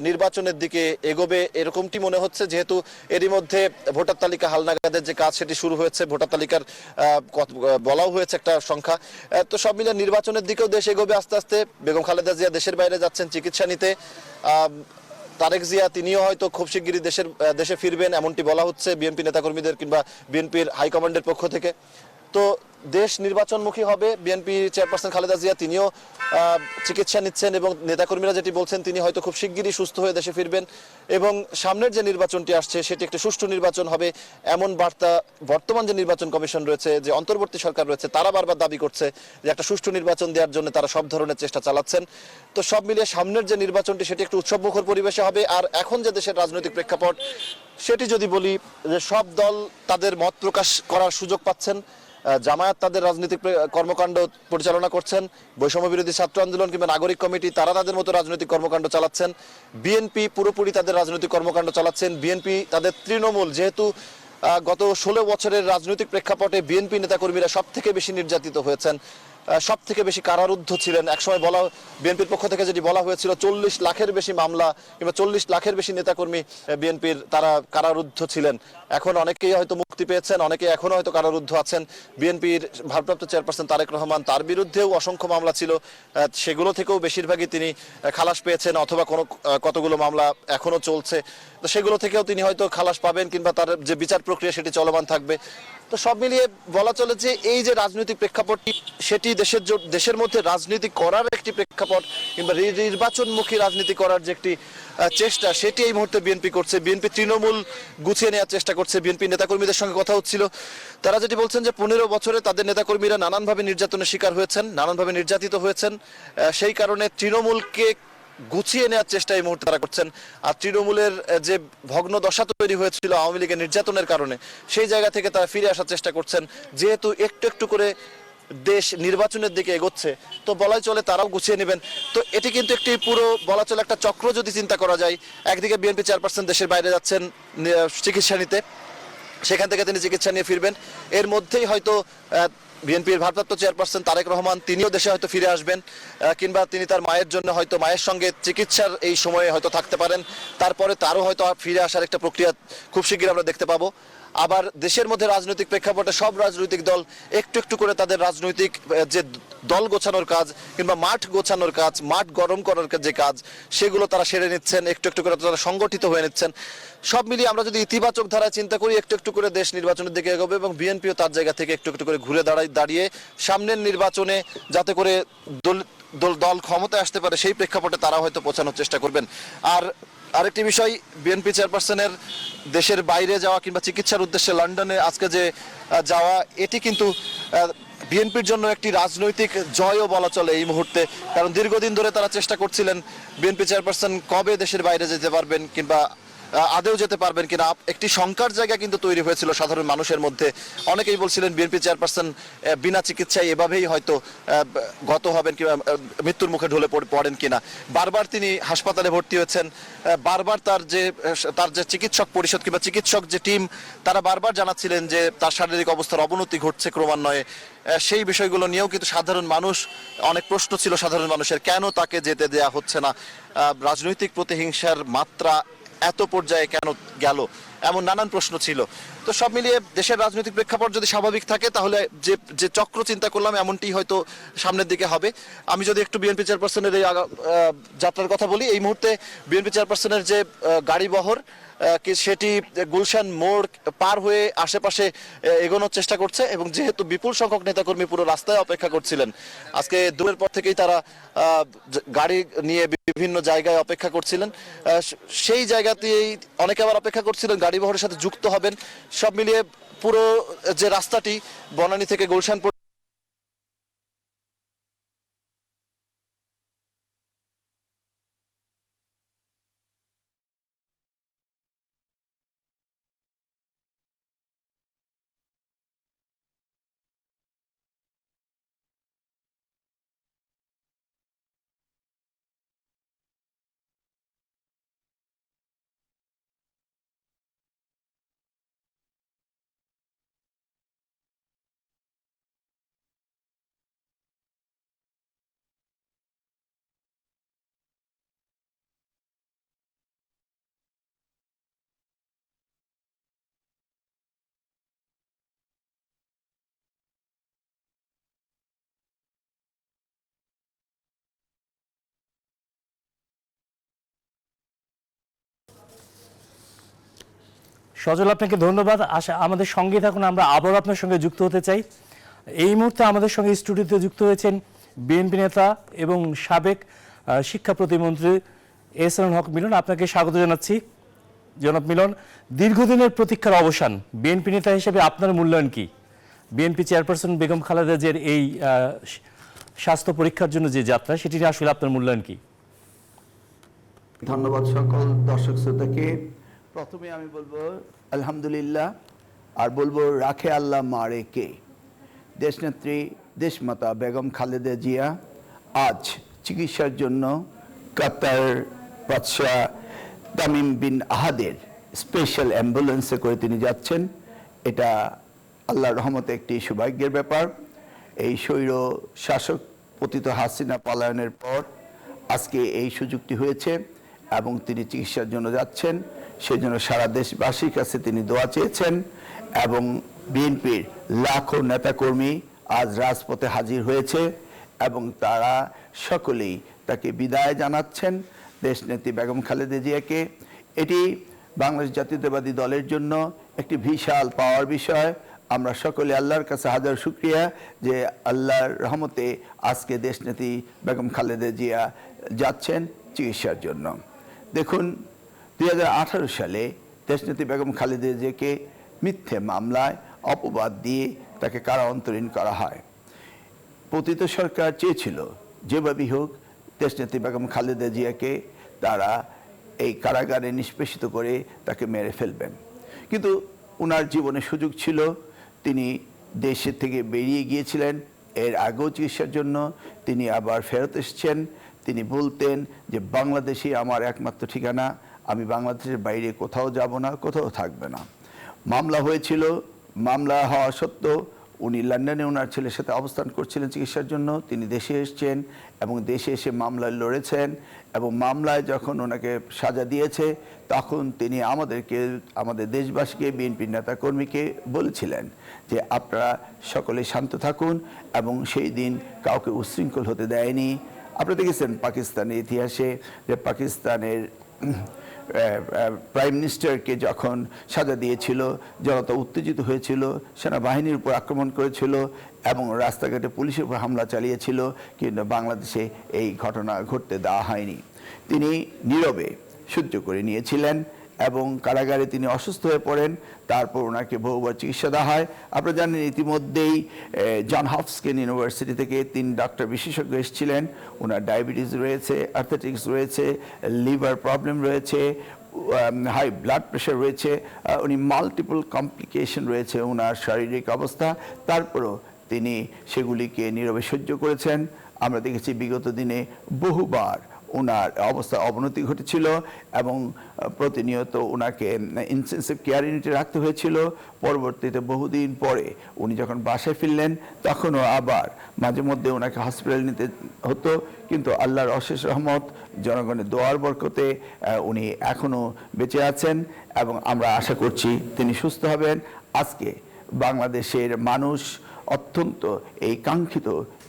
নির্বাচনের দিকে এগোবে এরকমটি মনে হচ্ছে, যেহেতু এরই মধ্যে ভোটার তালিকা হালনাগাদের যে কাজ সেটি শুরু হয়েছে, ভোটার তালিকার বলাও হয়েছে একটা সংখ্যা। তো সব মিলে নির্বাচনের দিকেও দেশ এগোবে আস্তে আস্তে। বেগম খালেদা জিয়া দেশের বাইরে যাচ্ছেন চিকিৎসা নিতে, তারেক জিয়া তিনিও হয়তো খুব শিগগিরই দেশে ফিরবেন এমনটি বলা হচ্ছে বিএনপি নেতাকর্মীদের কিংবা বিএনপির হাইকমান্ডের পক্ষ থেকে। তো দেশ নির্বাচনমুখী হবে, বিএনপি চেয়ারপারসন খালেদা জিয়া তিনিও চিকিৎসা নিচ্ছেন, এবং নেতাকর্মীরা যেটি বলছেন তিনি হয়তো খুব শিগগিরই সুস্থ হয়ে দেশে ফিরবেন, এবং সামনের যে নির্বাচনটি আসছে সেটি একটি সুষ্ঠু নির্বাচন হবে এমন বার্তা বর্তমান যে নির্বাচন কমিশন রয়েছে, যে অন্তর্বর্তী সরকার রয়েছে, তারা বারবার দাবি করছে যে একটা সুষ্ঠু নির্বাচন দেওয়ার জন্য তারা সব ধরনের চেষ্টা চালাচ্ছেন। তো সব মিলিয়ে সামনের যে নির্বাচনটি সেটি একটু উৎসবমুখর পরিবেশে হবে। আর এখন যে দেশের রাজনৈতিক প্রেক্ষাপট সেটি যদি বলি, যে সব দল তাদের মত প্রকাশ করার সুযোগ পাচ্ছেন, জামায়াত তাদের রাজনৈতিক কর্মকাণ্ড পরিচালনা করছেন, বৈষম্য বিরোধী ছাত্র আন্দোলন কিংবা নাগরিক কমিটি তারা তাদের মতো রাজনৈতিক কর্মকাণ্ড চালাচ্ছেন, বিএনপি পুরোপুরি তাদের রাজনৈতিক কর্মকাণ্ড চালাচ্ছেন। বিএনপি তাদের তৃণমূল, যেহেতু গত 16 বছরের রাজনৈতিক প্রেক্ষাপটে বিএনপি নেতাকর্মীরা সব থেকে বেশি নির্যাতিত হয়েছেন, সব থেকে বেশি কারারুদ্ধ ছিলেন। একসময় বিএনপির পক্ষ থেকে যেটি বলা হয়েছিল 40 লাখের বেশি মামলা কিংবা 40 লাখের বেশি নেতাকর্মী বিএনপির তারা কারারুদ্ধ ছিলেন। এখন অনেকেই হয়তো মুক্তি পেয়েছেন, অনেকে এখনো হয়তো কারারুদ্ধ আছেন। বিএনপির ভারপ্রাপ্ত চেয়ারপারসন তারেক রহমান, তার বিরুদ্ধেও অসংখ্য মামলা ছিল, সেগুলো থেকেও বেশিরভাগই তিনি খালাস পেয়েছেন, অথবা কতগুলো মামলা এখনো চলছে, তো সেগুলো থেকেও তিনি হয়তো খালাস পাবেন, কিংবা তার যে বিচার প্রক্রিয়া সেটি চলমান থাকবে। তো সব মিলিয়ে বলা চলে যে এই যে রাজনৈতিক প্রেক্ষাপটটি সেটি দেশের মধ্যে রাজনীতি করার একটি প্রেক্ষাপট কিংবা নির্বাচনমুখী রাজনীতি করার যে একটি চেষ্টা, সেটি এই মুহূর্তে বিএনপি করছে। বিএনপি তৃণমূল গুছিয়ে নেওয়ার চেষ্টা করছে। বিএনপি নেতাকর্মীদের সঙ্গে কথা হচ্ছিল, তারা যেটি বলছেন যে 15 বছরে তাদের নেতাকর্মীরা নানানভাবে নির্যাতনের শিকার হয়েছেন, নানানভাবে নির্যাতিত হয়েছেন, সেই কারণে তৃণমূলকে গুছিয়ে নেওয়ার চেষ্টা এই মুহূর্তে তারা করছেন। আর তৃণমূলের যে ভগ্ন দশা তৈরি হয়েছিল আওয়ামী লীগের নির্যাতনের কারণে, সেই জায়গা থেকে তারা ফিরে আসার চেষ্টা করছেন। যেহেতু একটু একটু করে দেশ নির্বাচনের দিকে এগোচ্ছে, তো বলাই চলে তারাও গুছিয়ে নেবেন। তো এটি কিন্তু একটি পুরো বলা চলে একটা চক্র যদি চিন্তা করা যায়। একদিকে বিএনপি চেয়ারপারসন দেশের বাইরে যাচ্ছেন চিকিৎসা নিতে, সেখান থেকে তিনি চিকিৎসা নিয়ে ফিরবেন। এর মধ্যেই হয়তো বিএনপির ভারপ্রাপ্ত চেয়ারপারসন তারেক রহমান তিনিও দেশে হয়তো ফিরে আসবেন, কিংবা তিনি তার মায়ের জন্য হয়তো মায়ের সঙ্গে চিকিৎসার এই সময়ে হয়তো থাকতে পারেন। তারপরে তারও হয়তো ফিরে আসার একটা প্রক্রিয়া খুব শীঘ্রই আমরা দেখতে পাবো। আবার দেশের মধ্যে রাজনৈতিক প্রেক্ষাপটে সব রাজনৈতিক দল একটু একটু করে তাদের রাজনৈতিক যে দল গোছানোর কাজ কিংবা মাঠ গোছানোর কাজ, মাঠ গরম করার যে কাজ, সেগুলো তারা সেরে নিচ্ছেন, একটু একটু করে তারা সংগঠিত হয়ে নিচ্ছেন। সব মিলিয়ে আমরা যদি ইতিবাচক ধারায় চিন্তা করি, একটু একটু করে দেশ নির্বাচনের দিকে এগোবে এবং বিএনপিও তার জায়গা থেকে একটু একটু করে ঘুরে দাঁড়িয়ে সামনের নির্বাচনে যাতে করে দল ক্ষমতায় আসতে পারে সেই প্রেক্ষাপটে তারা হয়তো পৌঁছানোর চেষ্টা করবেন। আর আরেকটি বিষয়, বিএনপি চেয়ারপারসনের দেশের বাইরে যাওয়া কিংবা চিকিৎসার উদ্দেশ্যে লন্ডনে আজকে যে যাওয়া, এটি কিন্তু বিএনপির জন্য একটি রাজনৈতিক জয়ও বলা চলে এই মুহূর্তে। কারণ দীর্ঘদিন ধরে তারা চেষ্টা করছিলেন বিএনপি চেয়ারপারসন কবে দেশের বাইরে যেতে পারবেন কিংবা আদেও যেতে পারবেন কিনা। একটি শঙ্কার জায়গা কিন্তু তৈরি হয়েছিল সাধারণ মানুষের মধ্যে। অনেকেই বলছিলেন বিএনপি চেয়ারপারসন বিনা চিকিৎসায় এভাবেই হয়তো গত হবেন কিংবা মৃত্যুর মুখে ঢলে পড়েন কিনা। বারবার তিনি হাসপাতালে ভর্তি হয়েছেন, বারবার তার যে চিকিৎসক পরিষদ কিংবা চিকিৎসক যে টিম, তারা বারবার জানাচ্ছিলেন যে তার শারীরিক অবস্থার অবনতি ঘটছে ক্রমান্বয়ে। সেই বিষয়গুলো নিয়েও কিন্তু সাধারণ মানুষ, অনেক প্রশ্ন ছিল সাধারণ মানুষের, কেন তাকে যেতে দেয়া হচ্ছে না, রাজনৈতিক প্রতিহিংসার মাত্রা এত পর্যায়ে কেন গেল, এমন নানান প্রশ্ন ছিল। তো সব মিলিয়ে দেশের রাজনৈতিক প্রেক্ষাপট যদি স্বাভাবিক থাকে তাহলে যে চক্র চিন্তা করলাম এমনটি হয়তো সামনের দিকে হবে। আমি যদি একটু বিএনপি চেয়ারপারসনের এই যাত্রার কথা বলি, এই মুহূর্তে বিএনপি চেয়ারপারসনের যে গাড়ি বহর সেটি গুলশান মোড় পার হয়ে আশেপাশে এগোনোর চেষ্টা করছে এবং যেহেতু বিপুল সংখ্যক নেতাকর্মী পুরো রাস্তায় অপেক্ষা করছিলেন, আজকে দুপুরের পর থেকেই তারা গাড়ি নিয়ে বিভিন্ন জায়গায় অপেক্ষা করছিলেন, সেই জায়গাতেই অনেকে আবার অপেক্ষা করছিলেন গাড়ি বহরের সাথে যুক্ত হবেন। সব মিলিয়ে পুরো যে রাস্তাটি বনানী থেকে গুলশান সজল, আপনাকে ধন্যবাদ। আমাদের সঙ্গে থাকুন, আমরা আবার আপনার সঙ্গে যুক্ত হতে চাই। এই মুহূর্তে আমাদের সঙ্গে স্টুডিওতে যুক্ত হয়েছেন বিএনপি নেতা এবং সাবেক শিক্ষা প্রতিমন্ত্রী এহসানুল হক মিলন। আপনাকে স্বাগত জানাচ্ছি। জনাব মিলন, দীর্ঘদিনের প্রতীক্ষার অবসান, বিএনপি নেতা হিসেবে আপনার মূল্যায়ন কি? বিএনপি চেয়ারপারসন বেগম খালেদা জিয়ার এই স্বাস্থ্য পরীক্ষার জন্য যে যাত্রা, সেটি নিয়ে আসলে আপনার মূল্যায়ন কি? ধন্যবাদ সকল দর্শক শ্রোতাকে। প্রথমে আমি বলবো আলহামদুলিল্লাহ, আর বলবো রাখে আল্লাহ মারে কে। দেশনেত্রী দেশমাতা বেগম খালেদা জিয়া আজ চিকিৎসার জন্য কাতার বাদশাহ তামিম বিন আহাদের স্পেশাল অ্যাম্বুলেন্সে করে তিনি যাচ্ছেন। এটা আল্লাহর রহমতে একটি সৌভাগ্যের ব্যাপার। এই স্বৈর শাসক পতিত হাসিনা পলায়নের পর আজকে এই সুযোগটি হয়েছে এবং তিনি চিকিৎসার জন্য যাচ্ছেন। সেই জন্য সারা দেশবাসীর কাছে তিনি দোয়া চেয়েছেন এবং বিএনপির লাখো নেতাকর্মী আজ রাজপথে হাজির হয়েছে এবং তারা সকলেই তাকে বিদায় জানাচ্ছেন, দেশনেত্রী বেগম খালেদা জিয়াকে। এটি বাংলাদেশ জাতীয়তাবাদী দলের জন্য একটি বিশাল পাওয়ার বিষয়। আমরা সকলে আল্লাহর কাছে হাজার শুকরিয়া যে আল্লাহর রহমতে আজকে দেশনেত্রী বেগম খালেদা জিয়া যাচ্ছেন চিকিৎসার জন্য। দেখুন, 2018 সালে দেশনেত্রী বেগম খালেদা জিয়াকে মিথ্যে মামলায় অপবাদ দিয়ে তাকে কারা অন্তরীণ করা হয়। পতিত সরকার চেয়েছিল যেভাবেই হোক দেশনেত্রী বেগম খালেদা জিয়াকে তারা এই কারাগারে নিষ্পেষিত করে তাকে মেরে ফেলবেন, কিন্তু ওনার জীবনে সুযোগ ছিল। তিনি দেশের থেকে বেরিয়ে গিয়েছিলেন এর আগেও চিকিৎসার জন্য, তিনি আবার ফেরত এসেছেন। তিনি বলতেন যে বাংলাদেশই আমার একমাত্র ঠিকানা, আমি বাংলাদেশের বাইরে কোথাও যাব না, কোথাও থাকবে না। মামলা হয়েছিল, মামলা হওয়া সত্ত্বেও উনি লন্ডনে ওনার ছেলের সাথে অবস্থান করছিলেন চিকিৎসার জন্য। তিনি দেশে এসেছেন এবং দেশে এসে মামলায় লড়েছেন, এবং মামলায় যখন ওনাকে সাজা দিয়েছে তখন তিনি আমাদের দেশবাসীকে, বিএনপির নেতাকর্মীকে বলেছিলেন যে আপনারা সকলে শান্ত থাকুন, এবং সেই দিন কাউকে উচ্ছৃঙ্খল হতে দেয়নি। আপনারা দেখেছেন পাকিস্তানের ইতিহাসে যে পাকিস্তানের প্রাইম মিনিস্টারকে যখন সাজা দিয়েছিল, জনতা উত্তেজিত হয়েছিল, সেনাবাহিনীর উপর আক্রমণ করেছিল এবং রাস্তাঘাটে পুলিশের উপর হামলা চালিয়েছিল, কিন্তু বাংলাদেশে এই ঘটনা ঘটতে দেওয়া হয়নি। তিনি নীরবে সহ্য করে নিয়েছিলেন এবং কারাগারে তিনি অসুস্থ হয়ে পড়েন। তারপর ওনাকে বহুবার চিকিৎসা দেওয়া হয়। আপনারা জানেন ইতিমধ্যেই জন হপকিন্স ইউনিভার্সিটি থেকে 3 ডাক্তার বিশেষজ্ঞ এসেছিলেন। ওনার ডায়াবেটিস রয়েছে, আর্থ্রাইটিস রয়েছে, লিভার প্রবলেম রয়েছে, হাই ব্লাড প্রেশার রয়েছে, উনি মাল্টিপল কমপ্লিকেশন রয়েছে ওনার শারীরিক অবস্থা। তারপরও তিনি সেগুলিকে নীরবে সহ্য করেছেন। আমরা দেখেছি বিগত দিনে বহুবার ওনার অবস্থা অবনতি ঘটেছিল এবং প্রতিনিয়ত ওনাকে ইনটেনসিভ কেয়ার ইউনিটে রাখতে হয়েছিল। পরবর্তীতে বহুদিন পরে উনি যখন বাসায় ফিরলেন তখনও আবার মাঝে মধ্যে ওনাকে হসপিটাল নিতে হতো, কিন্তু আল্লাহর অশেষ রহমত, জনগণের দোয়ার বরকতে উনি এখনও বেঁচে আছেন এবং আমরা আশা করছি তিনি সুস্থ হবেন। আজকে বাংলাদেশের মানুষ অত্যন্ত এই কাঙ্ক্ষিত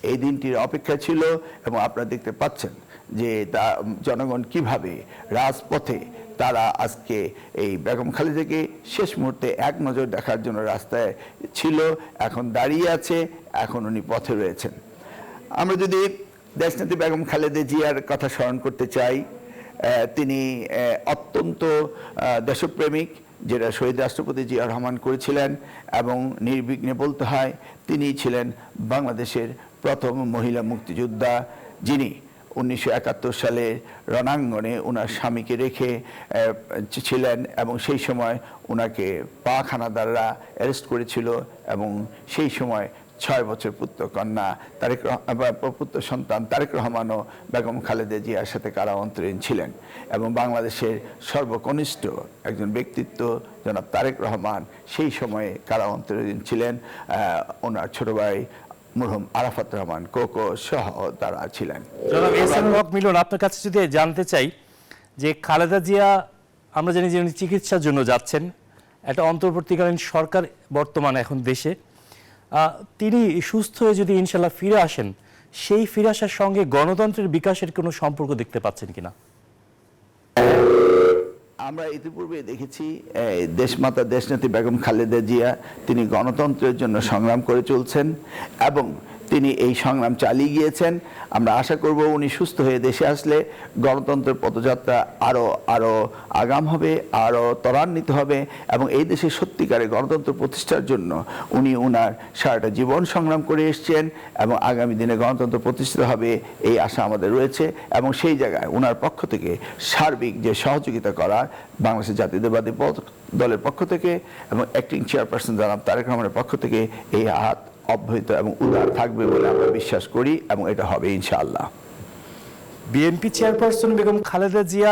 এই দিনটির অপেক্ষা ছিল, এবং আপনারা দেখতে পাচ্ছেন যে তা জনগণ কিভাবে রাজপথে তারা আজকে এই বেগম খালেদাকে শেষ মুহূর্তে এক নজর দেখার জন্য রাস্তায় ছিল, এখন দাঁড়িয়ে আছে, এখন উনি পথে রয়েছেন। আমরা যদি দেশনেত্রী বেগম খালেদা জিয়ার কথা স্মরণ করতে চাই, তিনি অত্যন্ত দেশপ্রেমিক, যেটা শহীদ রাষ্ট্রপতি জিয়া রহমান করেছিলেন, এবং নির্বিঘ্নে বলতে হয় তিনি ছিলেন বাংলাদেশের প্রথম মহিলা মুক্তিযোদ্ধা, যিনি 1971 সালে রণাঙ্গনে ওনার স্বামীকে রেখে ছিলেন, এবং সেই সময় ওনাকে পাক হানাদাররা অ্যারেস্ট করেছিল, এবং সেই সময় 6 বছর পুত্র সন্তান তারেক রহমানও বেগম খালেদা জিয়ার সাথে কারান্তরীণ ছিলেন, এবং বাংলাদেশের সর্বকনিষ্ঠ একজন ব্যক্তিত্ব জনাব তারেক রহমান সেই সময়ে কারান্তরীণ ছিলেন। ওনার ছোট ভাই মরহুম আরাফাত রহমান কোকো সহ তারা ছিলেন। জনাব এহসান হক মিলন, আপনার কাছে যদি জানতে চাই যে খালেদা জিয়া, আমরা জানি যে উনি চিকিৎসার জন্য যাচ্ছেন, একটা অন্তর্বর্তীকালীন সরকার বর্তমানে এখন দেশে, তিনি সুস্থ হয়ে যদি ইনশাল্লাহ ফিরে আসেন, সেই ফিরে আসার সঙ্গে গণতন্ত্রের বিকাশের কোনো সম্পর্ক দেখতে পাচ্ছেন কিনা? আমরা ইতিপূর্বে দেখেছি দেশমাতা দেশনেত্রী বেগম খালেদা জিয়া তিনি গণতন্ত্রের জন্য সংগ্রাম করে চলছেন এবং তিনি এই সংগ্রাম চালিয়ে গিয়েছেন। আমরা আশা করব উনি সুস্থ হয়ে দেশে আসলে গণতন্ত্রের পদযাত্রা আরও আগাম হবে, আরও ত্বরান্বিত হবে, এবং এই দেশে সত্যিকারে গণতন্ত্র প্রতিষ্ঠার জন্য উনি ওনার সারাটা জীবন সংগ্রাম করে এসছেন, এবং আগামী দিনে গণতন্ত্র প্রতিষ্ঠিত হবে এই আশা আমাদের রয়েছে। এবং সেই জায়গায় ওনার পক্ষ থেকে সার্বিক যে সহযোগিতা করার বাংলাদেশের জাতীয়তাবাদী দলের পক্ষ থেকে এবং অ্যাক্টিং চেয়ারপারসন জনাব তারেক রহমানের পক্ষ থেকে এই হাত অব্যাহত এবং উদার থাকবে বলে আমরা বিশ্বাস করি, এবং এটা হবে ইনশাআল্লাহ। বিএনপি চেয়ারপারসন বেগম খালেদা জিয়া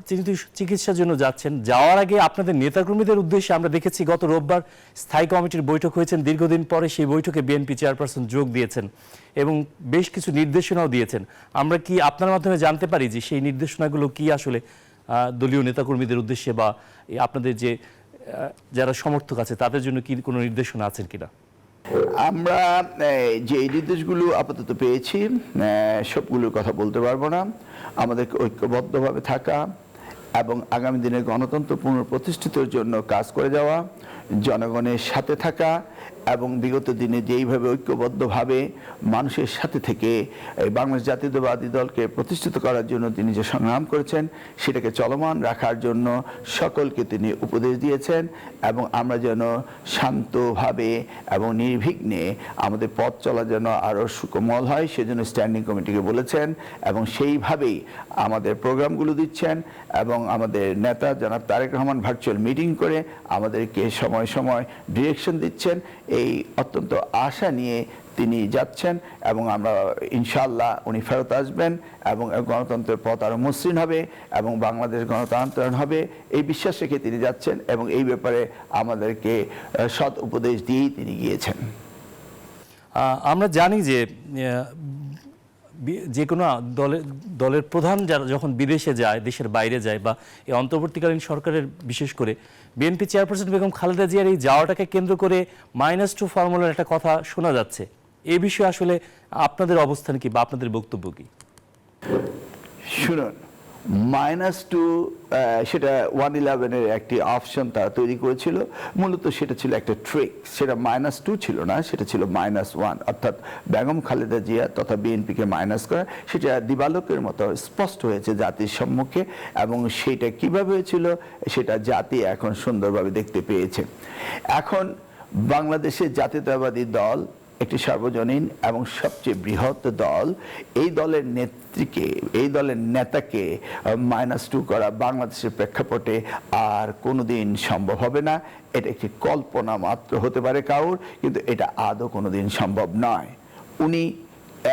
তিনি চিকিৎসার জন্য যাচ্ছেন, যাওয়ার আগে আপনাদের নেতাকর্মীদের উদ্দেশ্যে আমরা দেখেছি গত রোববার স্থায়ী কমিটির বৈঠক হয়েছেন, দীর্ঘদিন পরে সেই বৈঠকে বিএনপি চেয়ারপারসন যোগ দিয়েছেন এবং বেশ কিছু নির্দেশনাও দিয়েছেন। আমরা কি আপনার মাধ্যমে জানতে পারি যে সেই নির্দেশনাগুলো কি আসলে দলীয় নেতাকর্মীদের উদ্দেশ্যে বা আপনাদের যে যারা সমর্থক আছে তাদের জন্য কি কোনো নির্দেশনা আছেন কিনা? আমরা যে নির্দেশগুলো আপাতত পেয়েছি সবগুলোর কথা বলতে পারবো না। আমাদের ঐক্যবদ্ধভাবে থাকা এবং আগামী দিনে গণতন্ত্র পুনঃপ্রতিষ্ঠিতের জন্য কাজ করে যাওয়া, জনগণের সাথে থাকা, এবং বিগত দিনে যেইভাবে ঐক্যবদ্ধভাবে মানুষের সাথে থেকে বাংলাদেশ জাতীয়তাবাদী দলকে প্রতিষ্ঠিত করার জন্য তিনি যে সংগ্রাম করেছেন সেটাকে চলমান রাখার জন্য সকলকে তিনি উপদেশ দিয়েছেন, এবং আমরা যেন শান্তভাবে এবং নির্বিঘ্নে আমাদের পথ চলা যেন আরও সুকোমল হয় সেজন্য স্ট্যান্ডিং কমিটিকে বলেছেন, এবং সেইভাবেই আমাদের প্রোগ্রামগুলো দিচ্ছেন। এবং আমাদের নেতা জনাব তারেক রহমান ভার্চুয়াল মিটিং করে আমাদেরকে সময় সময় ডিরেকশন দিচ্ছেন। এই অত্যন্ত আশা নিয়ে তিনি যাচ্ছেন এবং আমরা ইনশাআল্লাহ উনি ফেরত আসবেন এবং গণতন্ত্রের পথ আরও মসৃণ হবে এবং বাংলাদেশ গণতন্ত্রায়ন হবে এই বিশ্বাস রেখে তিনি যাচ্ছেন এবং এই ব্যাপারে আমাদেরকে সৎ উপদেশ দিয়েই তিনি গিয়েছেন। আমরা জানি যে যে কোনো দলের প্রধান যারা যখন বিদেশে যায়, দেশের বাইরে যায়, বা এই অন্তর্বর্তীকালীন সরকারের বিশেষ করে বিএনপি চেয়ারপারসন বেগম খালেদা জিয়ার এই যাওয়াটাকে কেন্দ্র করে -2 ফর্মুলার একটা কথা শোনা যাচ্ছে। এই বিষয়ে আসলে আপনাদের অবস্থান কি বা আপনাদের বক্তব্য কি? শুনুন, -2 সেটা 111-এর একটি অপশন তারা তৈরি করেছিল, মূলত সেটা ছিল একটা ট্রিক। সেটা -2 ছিল না, সেটা ছিল -1, অর্থাৎ বেগম খালেদা জিয়া তথা বিএনপিকে মাইনাস করা। সেটা দিবালোকের মতো স্পষ্ট হয়েছে জাতির সম্মুখে এবং সেটা কিভাবে হয়েছিল সেটা জাতি এখন সুন্দরভাবে দেখতে পেয়েছে। এখন বাংলাদেশের জাতীয়তাবাদী দল একটি সার্বজনীন এবং সবচেয়ে বৃহৎ দল, এই দলের নেত্রীকে, এই দলের নেতাকে -2 করা বাংলাদেশের প্রেক্ষাপটে আর কোনোদিন সম্ভব হবে না। এটা একটি কল্পনা মাত্র হতে পারে কারোর, কিন্তু এটা আদৌ কোনোদিন সম্ভব নয়। উনি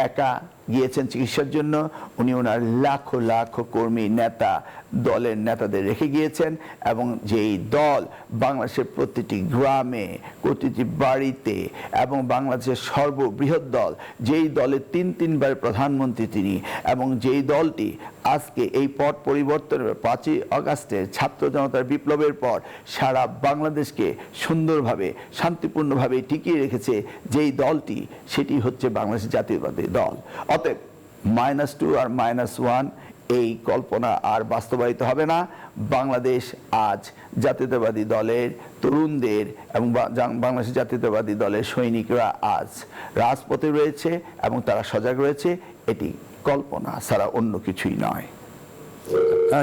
একা গিয়েছেন চিকিৎসার জন্য, উনি ওনার লাখো লাখো কর্মী নেতা, দলের নেতাদের রেখে গিয়েছেন এবং যেই দল বাংলাদেশের প্রতিটি গ্রামে, প্রতিটি বাড়িতে এবং বাংলাদেশের সর্ববৃহৎ দল, যেই দলের 3বার প্রধানমন্ত্রী তিনি, এবং যেই দলটি আজকে এই পট পরিবর্তনের 5ই আগস্টের ছাত্র জনতার বিপ্লবের পর সারা বাংলাদেশকে সুন্দরভাবে শান্তিপূর্ণভাবে টিকিয়ে রেখেছে, যেই দলটি, সেটি হচ্ছে বাংলাদেশ জাতীয়তাবাদী দল। অতএব -2 আর -1 এই কল্পনা আর বাস্তবায়িত হবে না। বাংলাদেশ আজ জাতীয়তাবাদী দলের তরুণদের এবং বাংলাদেশ জাতীয়তাবাদী দলের সৈনিকরা আজ রাজপথে রয়েছে এবং তারা সজাগ রয়েছে। এটি কল্পনা ছাড়া অন্য কিছুই নয়।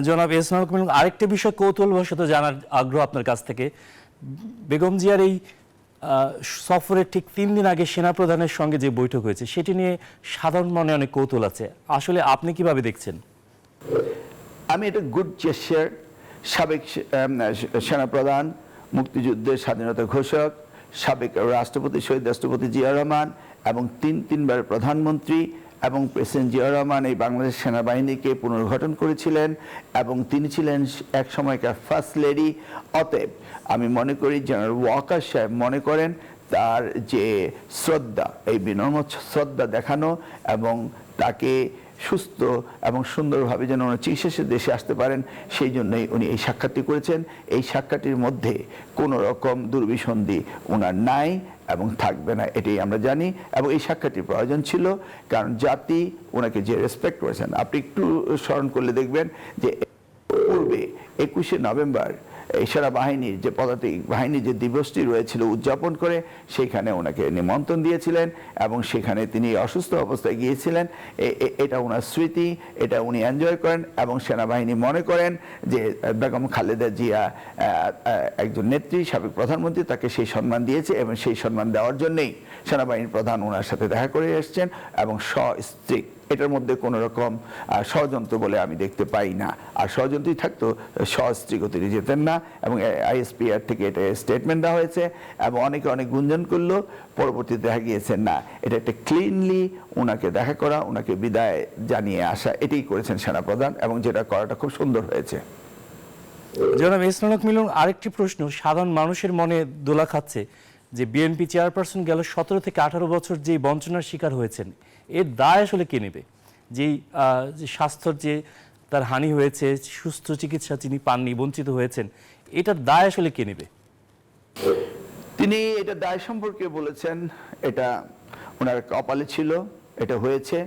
জনাব এহসানুল হক মিলন, আরেকটা বিষয় কৌতূহলবশত জানার আগ্রহ আপনার কাছ থেকে। বেগম জিয়ার এই সফরের ঠিক 3 দিন আগে সেনাপ্রধানের সঙ্গে যে বৈঠক হয়েছে, সেটি নিয়ে সাধারণ মনে অনেক কৌতূহল আছে। আসলে আপনি কিভাবে দেখছেন? আমি এটা গুড জেস্চার। সাবেক সেনাপ্রধান, মুক্তিযুদ্ধের স্বাধীনতা ঘোষক, সাবেক রাষ্ট্রপতি শহীদ রাষ্ট্রপতি জিয়া রহমান এবং 3বার প্রধানমন্ত্রী এবং প্রেসিডেন্ট জিয়া রহমান এই বাংলাদেশ সেনাবাহিনীকে পুনর্গঠন করেছিলেন এবং তিনি ছিলেন এক সময়কার ফার্স্ট লেডি। অতএব আমি মনে করি জেনারেল ওয়াকার সাহেব মনে করেন তার যে শ্রদ্ধা, এই বিনম্র শ্রদ্ধা দেখানো এবং তাকে সুস্থ এবং সুন্দরভাবে যেন উনি চিকিৎসা দেশে আসতে পারেন, সেই জন্যই উনি এই সাক্ষাৎটি করেছেন। এই সাক্ষাৎটির মধ্যে কোনো রকম দুর্বিসন্ধি ওনার নাই এবং থাকবে না, এটাই আমরা জানি। এবং এই সাক্ষাৎটির প্রয়োজন ছিল, কারণ জাতি ওনাকে যে রেসপেক্ট করেছেন, আপনি একটু স্মরণ করলে দেখবেন যে পূর্বে 21শে নভেম্বর এই সেনাবাহিনীর যে পদাতিক বাহিনীর যে দিবসটি রয়েছিল উদযাপন করে, সেখানে ওনাকে নিমন্ত্রণ দিয়েছিলেন এবং সেখানে তিনি অসুস্থ অবস্থায় গিয়েছিলেন। এটা ওনার স্মৃতি, এটা উনি এনজয় করেন এবং সেনাবাহিনী মনে করেন যে বেগম খালেদা জিয়া একজন নেত্রী, সাবেক প্রধানমন্ত্রী, তাকে সেই সম্মান দিয়েছে এবং সেই সম্মান দেওয়ার জন্যই সেনাবাহিনীর প্রধান ওনার সাথে দেখা করে এসছেন এবং সস্ত্রীক। এটার মধ্যে কোনো রকম ষড়যন্ত্র বলে আমি দেখতে পাই না। আর ষড়যন্ত্রই থাকতো সস্ত্রীক তিনি যেতেন না এবং আইএসপিআর থেকে এটা স্টেটমেন্ট দেওয়া হয়েছে এবং অনেকে অনেক গুঞ্জন করলো, পরবর্তীতে দেখা গিয়েছেন না, এটা একটা ক্লিনলি ওনাকে দেখা করা, ওনাকে বিদায় জানিয়ে আসা, এটাই করেছেন সেনাপ্রধান এবং যেটা করাটা খুব সুন্দর হয়েছে। জনাব এহসানুল হক মিলন, আরেকটি প্রশ্ন সাধারণ মানুষের মনে দোলা খাচ্ছে যে বিএনপি চেয়ারপারসন গেল 17 থেকে 18 বছর যে বঞ্চনার শিকার হয়েছেন, এর দায় আসলে কে নেবে? যেই স্বাস্থ্যর যে তার হানি হয়েছে, সুস্থ চিকিৎসা তিনি পাননি, বঞ্চিত হয়েছেন, এটার দায় আসলে কে নেবে? তিনি এটা দায় সম্পর্কে বলেছেন, এটা ওনার কপালে ছিল, এটা হয়েছে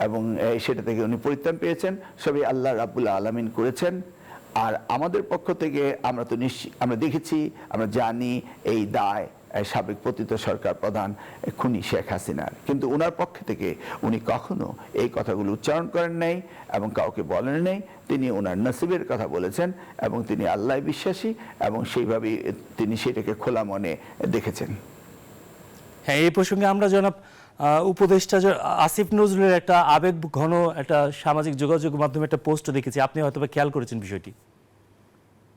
এবং সেটা থেকে উনি পরিত্রাণ পেয়েছেন। সবই আল্লাহ রাব্বুল আলামিন করেছেন। আর আমাদের পক্ষ থেকে আমরা তো আমরা দেখেছি, আমরা জানি এই দায় সাবেক পতিত সরকার প্রধান খুনি শেখ হাসিনার, কিন্তু ওনার পক্ষ থেকে উনি কখনো এই কথাগুলো উচ্চারণ করেন নাই এবং কাউকে বলেন নাই। তিনি ওনার নসিবের কথা বলেছেন এবং তিনি আল্লাহ বিশ্বাসী এবং সেইভাবেই তিনি সেটাকে খোলা মনে দেখেছেন। হ্যাঁ, এই প্রসঙ্গে আমরা জনাব উপদেষ্টা আসিফ নজরুলের একটা আবেগ ঘন একটা সামাজিক যোগাযোগ মাধ্যমে একটা পোস্ট দেখেছি, আপনি হয়তো খেয়াল করেছেন বিষয়টি।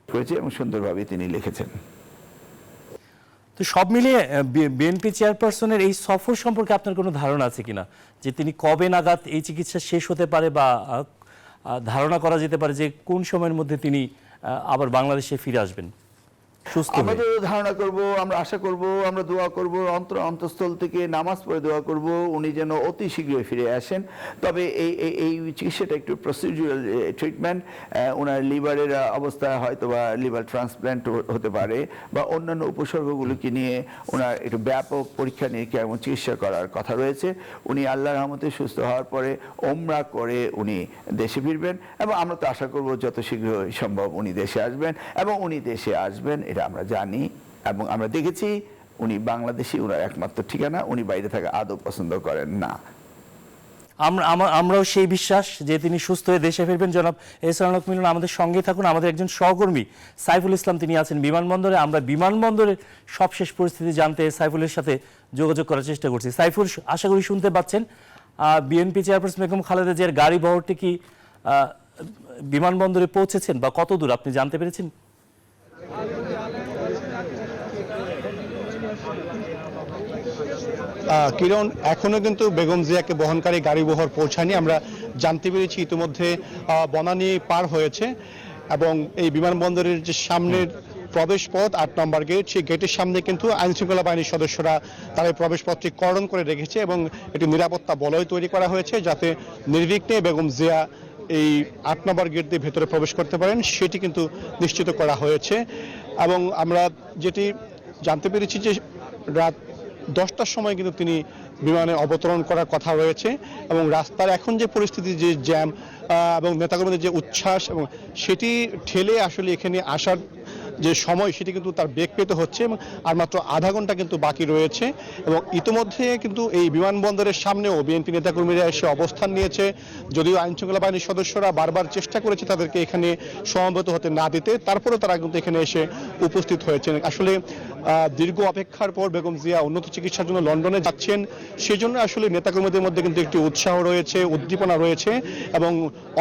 করেছে এবং সুন্দরভাবে তিনি লিখেছেন। তো সব মিলিয়ে বিএনপি চেয়ারপারসনের এই সফর সম্পর্কে আপনার কোনো ধারণা আছে কিনা, যে তিনি কবে নাগাদ এই চিকিৎসা শেষ হতে পারে, বা ধারণা করা যেতে পারে যে কোন সময়ের মধ্যে তিনি আবার বাংলাদেশে ফিরে আসবেন সুস্থ আমরা হয়ে? তো ধারণা করব, আমরা আশা করব, আমরা দোয়া করব, অন্তঃস্থল থেকে নামাজ পড়ে দোয়া করব উনি যেন অতি শীঘ্রই ফিরে আসেন। তবে এই চিকিৎসাটা একটু প্রসিডিউরাল ট্রিটমেন্ট, ওনার লিভারের অবস্থা হয়তো বা লিভার ট্রান্সপ্ল্যান্ট হতে পারে, বা অন্যান্য উপসর্গগুলোকে নিয়ে ওনার একটু ব্যাপক পরীক্ষা নিরীক্ষা এবং চিকিৎসা করার কথা রয়েছে। উনি আল্লাহর রহমতে সুস্থ হওয়ার পরে ওমরা করে উনি দেশে ফিরবেন, এবং আমরা তো আশা করব যত শীঘ্রই সম্ভব উনি দেশে আসবেন, এবং উনি দেশে আসবেন এটা আমরা জানি এবং আমরা দেখেছি। উনি বাংলাদেশি, ওনার একমাত্র ঠিকানা, উনি বাইরে থাকা আদৌ পছন্দ করেন না। আমরাও সেই বিশ্বাস যে তিনি সুস্থ হয়ে দেশে ফিরবেন। জনাব এহসানুল হক মিলন আমাদের সঙ্গে থাকুন। আমাদের একজন সহকর্মী সাইফুল ইসলাম, তিনি আছেন বিমানবন্দরে। আমরা বিমানবন্দরের সবশেষ পরিস্থিতি জানতে সাইফুলের সাথে যোগাযোগ করার চেষ্টা করছি। সাইফুল, আশা করি শুনতে পাচ্ছেন। বিএনপি চেয়ারপারসন বেগম খালেদা জিয়ার গাড়ি বহরটি কি বিমানবন্দরে পৌঁছেছেন, বা কত দূর আপনি জানতে পেরেছেন? কিরণ, এখনো কিন্তু বেগম জিয়াকে বহনকারী গাড়ি বহর পৌঁছায়নি। আমরা জানতে পেরেছি ইতিমধ্যে বনানী পার হয়েছে, এবং এই বিমানবন্দরের যে সামনের প্রবেশ পথ 8 নম্বর গেট, সেই গেটের সামনে কিন্তু আইনশৃঙ্খলা বাহিনীর সদস্যরা তারা এই প্রবেশ পথটি কর্ডন করে রেখেছে, এবং একটি নিরাপত্তা বলয় তৈরি করা হয়েছে যাতে নির্বিঘ্নে বেগম জিয়া এই 8 নম্বর গেট দিয়ে ভেতরে প্রবেশ করতে পারেন, সেটি কিন্তু নিশ্চিত করা হয়েছে। এবং আমরা যেটি জানতে পেরেছি যে রাত 10টার সময় কিন্তু তিনি বিমানে অবতরণ করার কথা রয়েছে, এবং রাস্তার এখন যে পরিস্থিতি, যে জ্যাম এবং নেতাকর্মীদের যে উচ্ছ্বাস, এবং সেটি ঠেলে আসলে এখানে আসার যে সময় সেটি কিন্তু তার বেগ পেতে হচ্ছে, এবং আর মাত্র আধা ঘন্টা কিন্তু বাকি রয়েছে। এবং ইতিমধ্যে কিন্তু এই বিমানবন্দরের সামনেও বিএনপি নেতাকর্মীরা এসে অবস্থান নিয়েছে, যদিও আইনশৃঙ্খলা বাহিনীর সদস্যরা বারবার চেষ্টা করেছে তাদেরকে এখানে সমবেত হতে না দিতে, তারপরেও তারা কিন্তু এখানে এসে উপস্থিত হয়েছেন। আসলে দীর্ঘ অপেক্ষার পর বেগম জিয়া উন্নত চিকিৎসার জন্য লন্ডনে যাচ্ছেন, সেজন্য আসলে নেতাকর্মীদের মধ্যে কিন্তু একটি উৎসাহ রয়েছে, উদ্দীপনা রয়েছে, এবং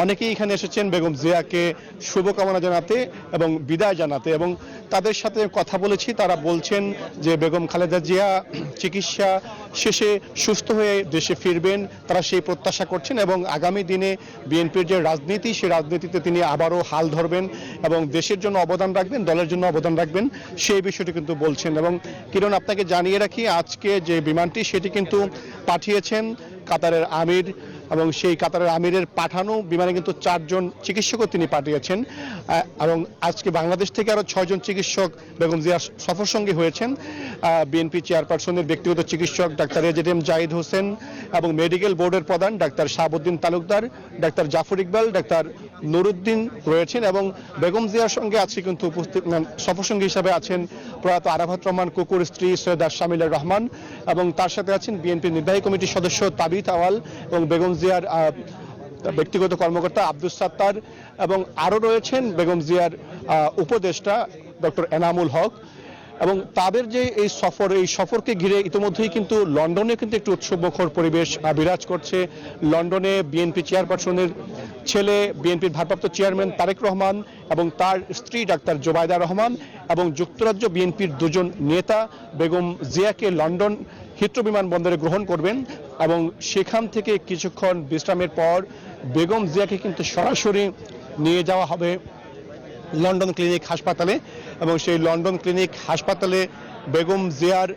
অনেকেই এখানে এসেছেন বেগম জিয়াকে শুভকামনা জানাতে এবং বিদায় জানাতে। এবং তাদের সাথে কথা বলেছি, তারা বলছেন যে বেগম খালেদা জিয়া চিকিৎসা শেষে সুস্থ হয়ে দেশে ফিরবেন, তারা সেই প্রত্যাশা করছেন, এবং আগামী দিনে বিএনপির যে রাজনীতি, সেই রাজনীতিতে তিনি আবারও হাল ধরবেন এবং দেশের জন্য অবদান রাখবেন, দলের জন্য অবদান রাখবেন, সেই বিষয়টি কিন্তু বলছেন। এবং কিরণ, আপনাকে জানিয়ে রাখি, আজকে যে বিমানটি সেটি কিন্তু পাঠিয়েছেন কাতারের আমির, এবং সেই কাতারের আমিরের পাঠানো বিমানে কিন্তু 4 জন চিকিৎসকও তিনি পাঠিয়েছেন, এবং আজকে বাংলাদেশ থেকে আরো 6 জন চিকিৎসক বেগম জিয়ার সফর সঙ্গী হয়েছেন। বিএনপি চেয়ারপারসনের ব্যক্তিগত চিকিৎসক ডাক্তার এজেডএম জাহিদ হোসেন, এবং মেডিকেল বোর্ডের প্রধান doctor Shahabuddin Talukdar, doctor Jafar Iqbal, doctor Nuruddin রয়েছেন। এবং বেগম জিয়ার সঙ্গে আজকে কিন্তু উপস্থিত সফর সঙ্গী হিসাবে আছেন প্রয়াত আরাফাত রহমান কুকুর স্ত্রী সৈয়দা শামিলার রহমান, এবং তার সাথে আছেন বিএনপি নির্বাহী কমিটির সদস্য তাবিথ আওয়াল, এবং বেগম জিয়ার ব্যক্তিগত কর্মকর্তা আব্দুস সাত্তার, এবং আরও রয়েছেন বেগম জিয়ার উপদেষ্টা ডক্টর এনামুল হক। এবং তাদের যে এই সফরকে ঘিরে ইতিমধ্যেই কিন্তু লন্ডনে কিন্তু একটু উৎসবমুখর পরিবেশ বিরাজ করছে। লন্ডনে বিএনপি চেয়ারপারসনের ছেলে, বিএনপির ভারপ্রাপ্ত চেয়ারম্যান তারেক রহমান এবং তার স্ত্রী ডাক্তার জোবায়দা রহমান, এবং যুক্তরাজ্য বিএনপির 2 জন নেতা বেগম জিয়াকে লন্ডন হিথ্রো বিমানবন্দরে গ্রহণ করবেন, এবং সেখান থেকে কিছুক্ষণ বিশ্রামের পর বেগম জিয়াকে কিন্তু সরাসরি নিয়ে যাওয়া হবে লন্ডন ক্লিনিক হাসপাতালে, এবং সেই লন্ডন ক্লিনিক হাসপাতালে বেগম জিয়ার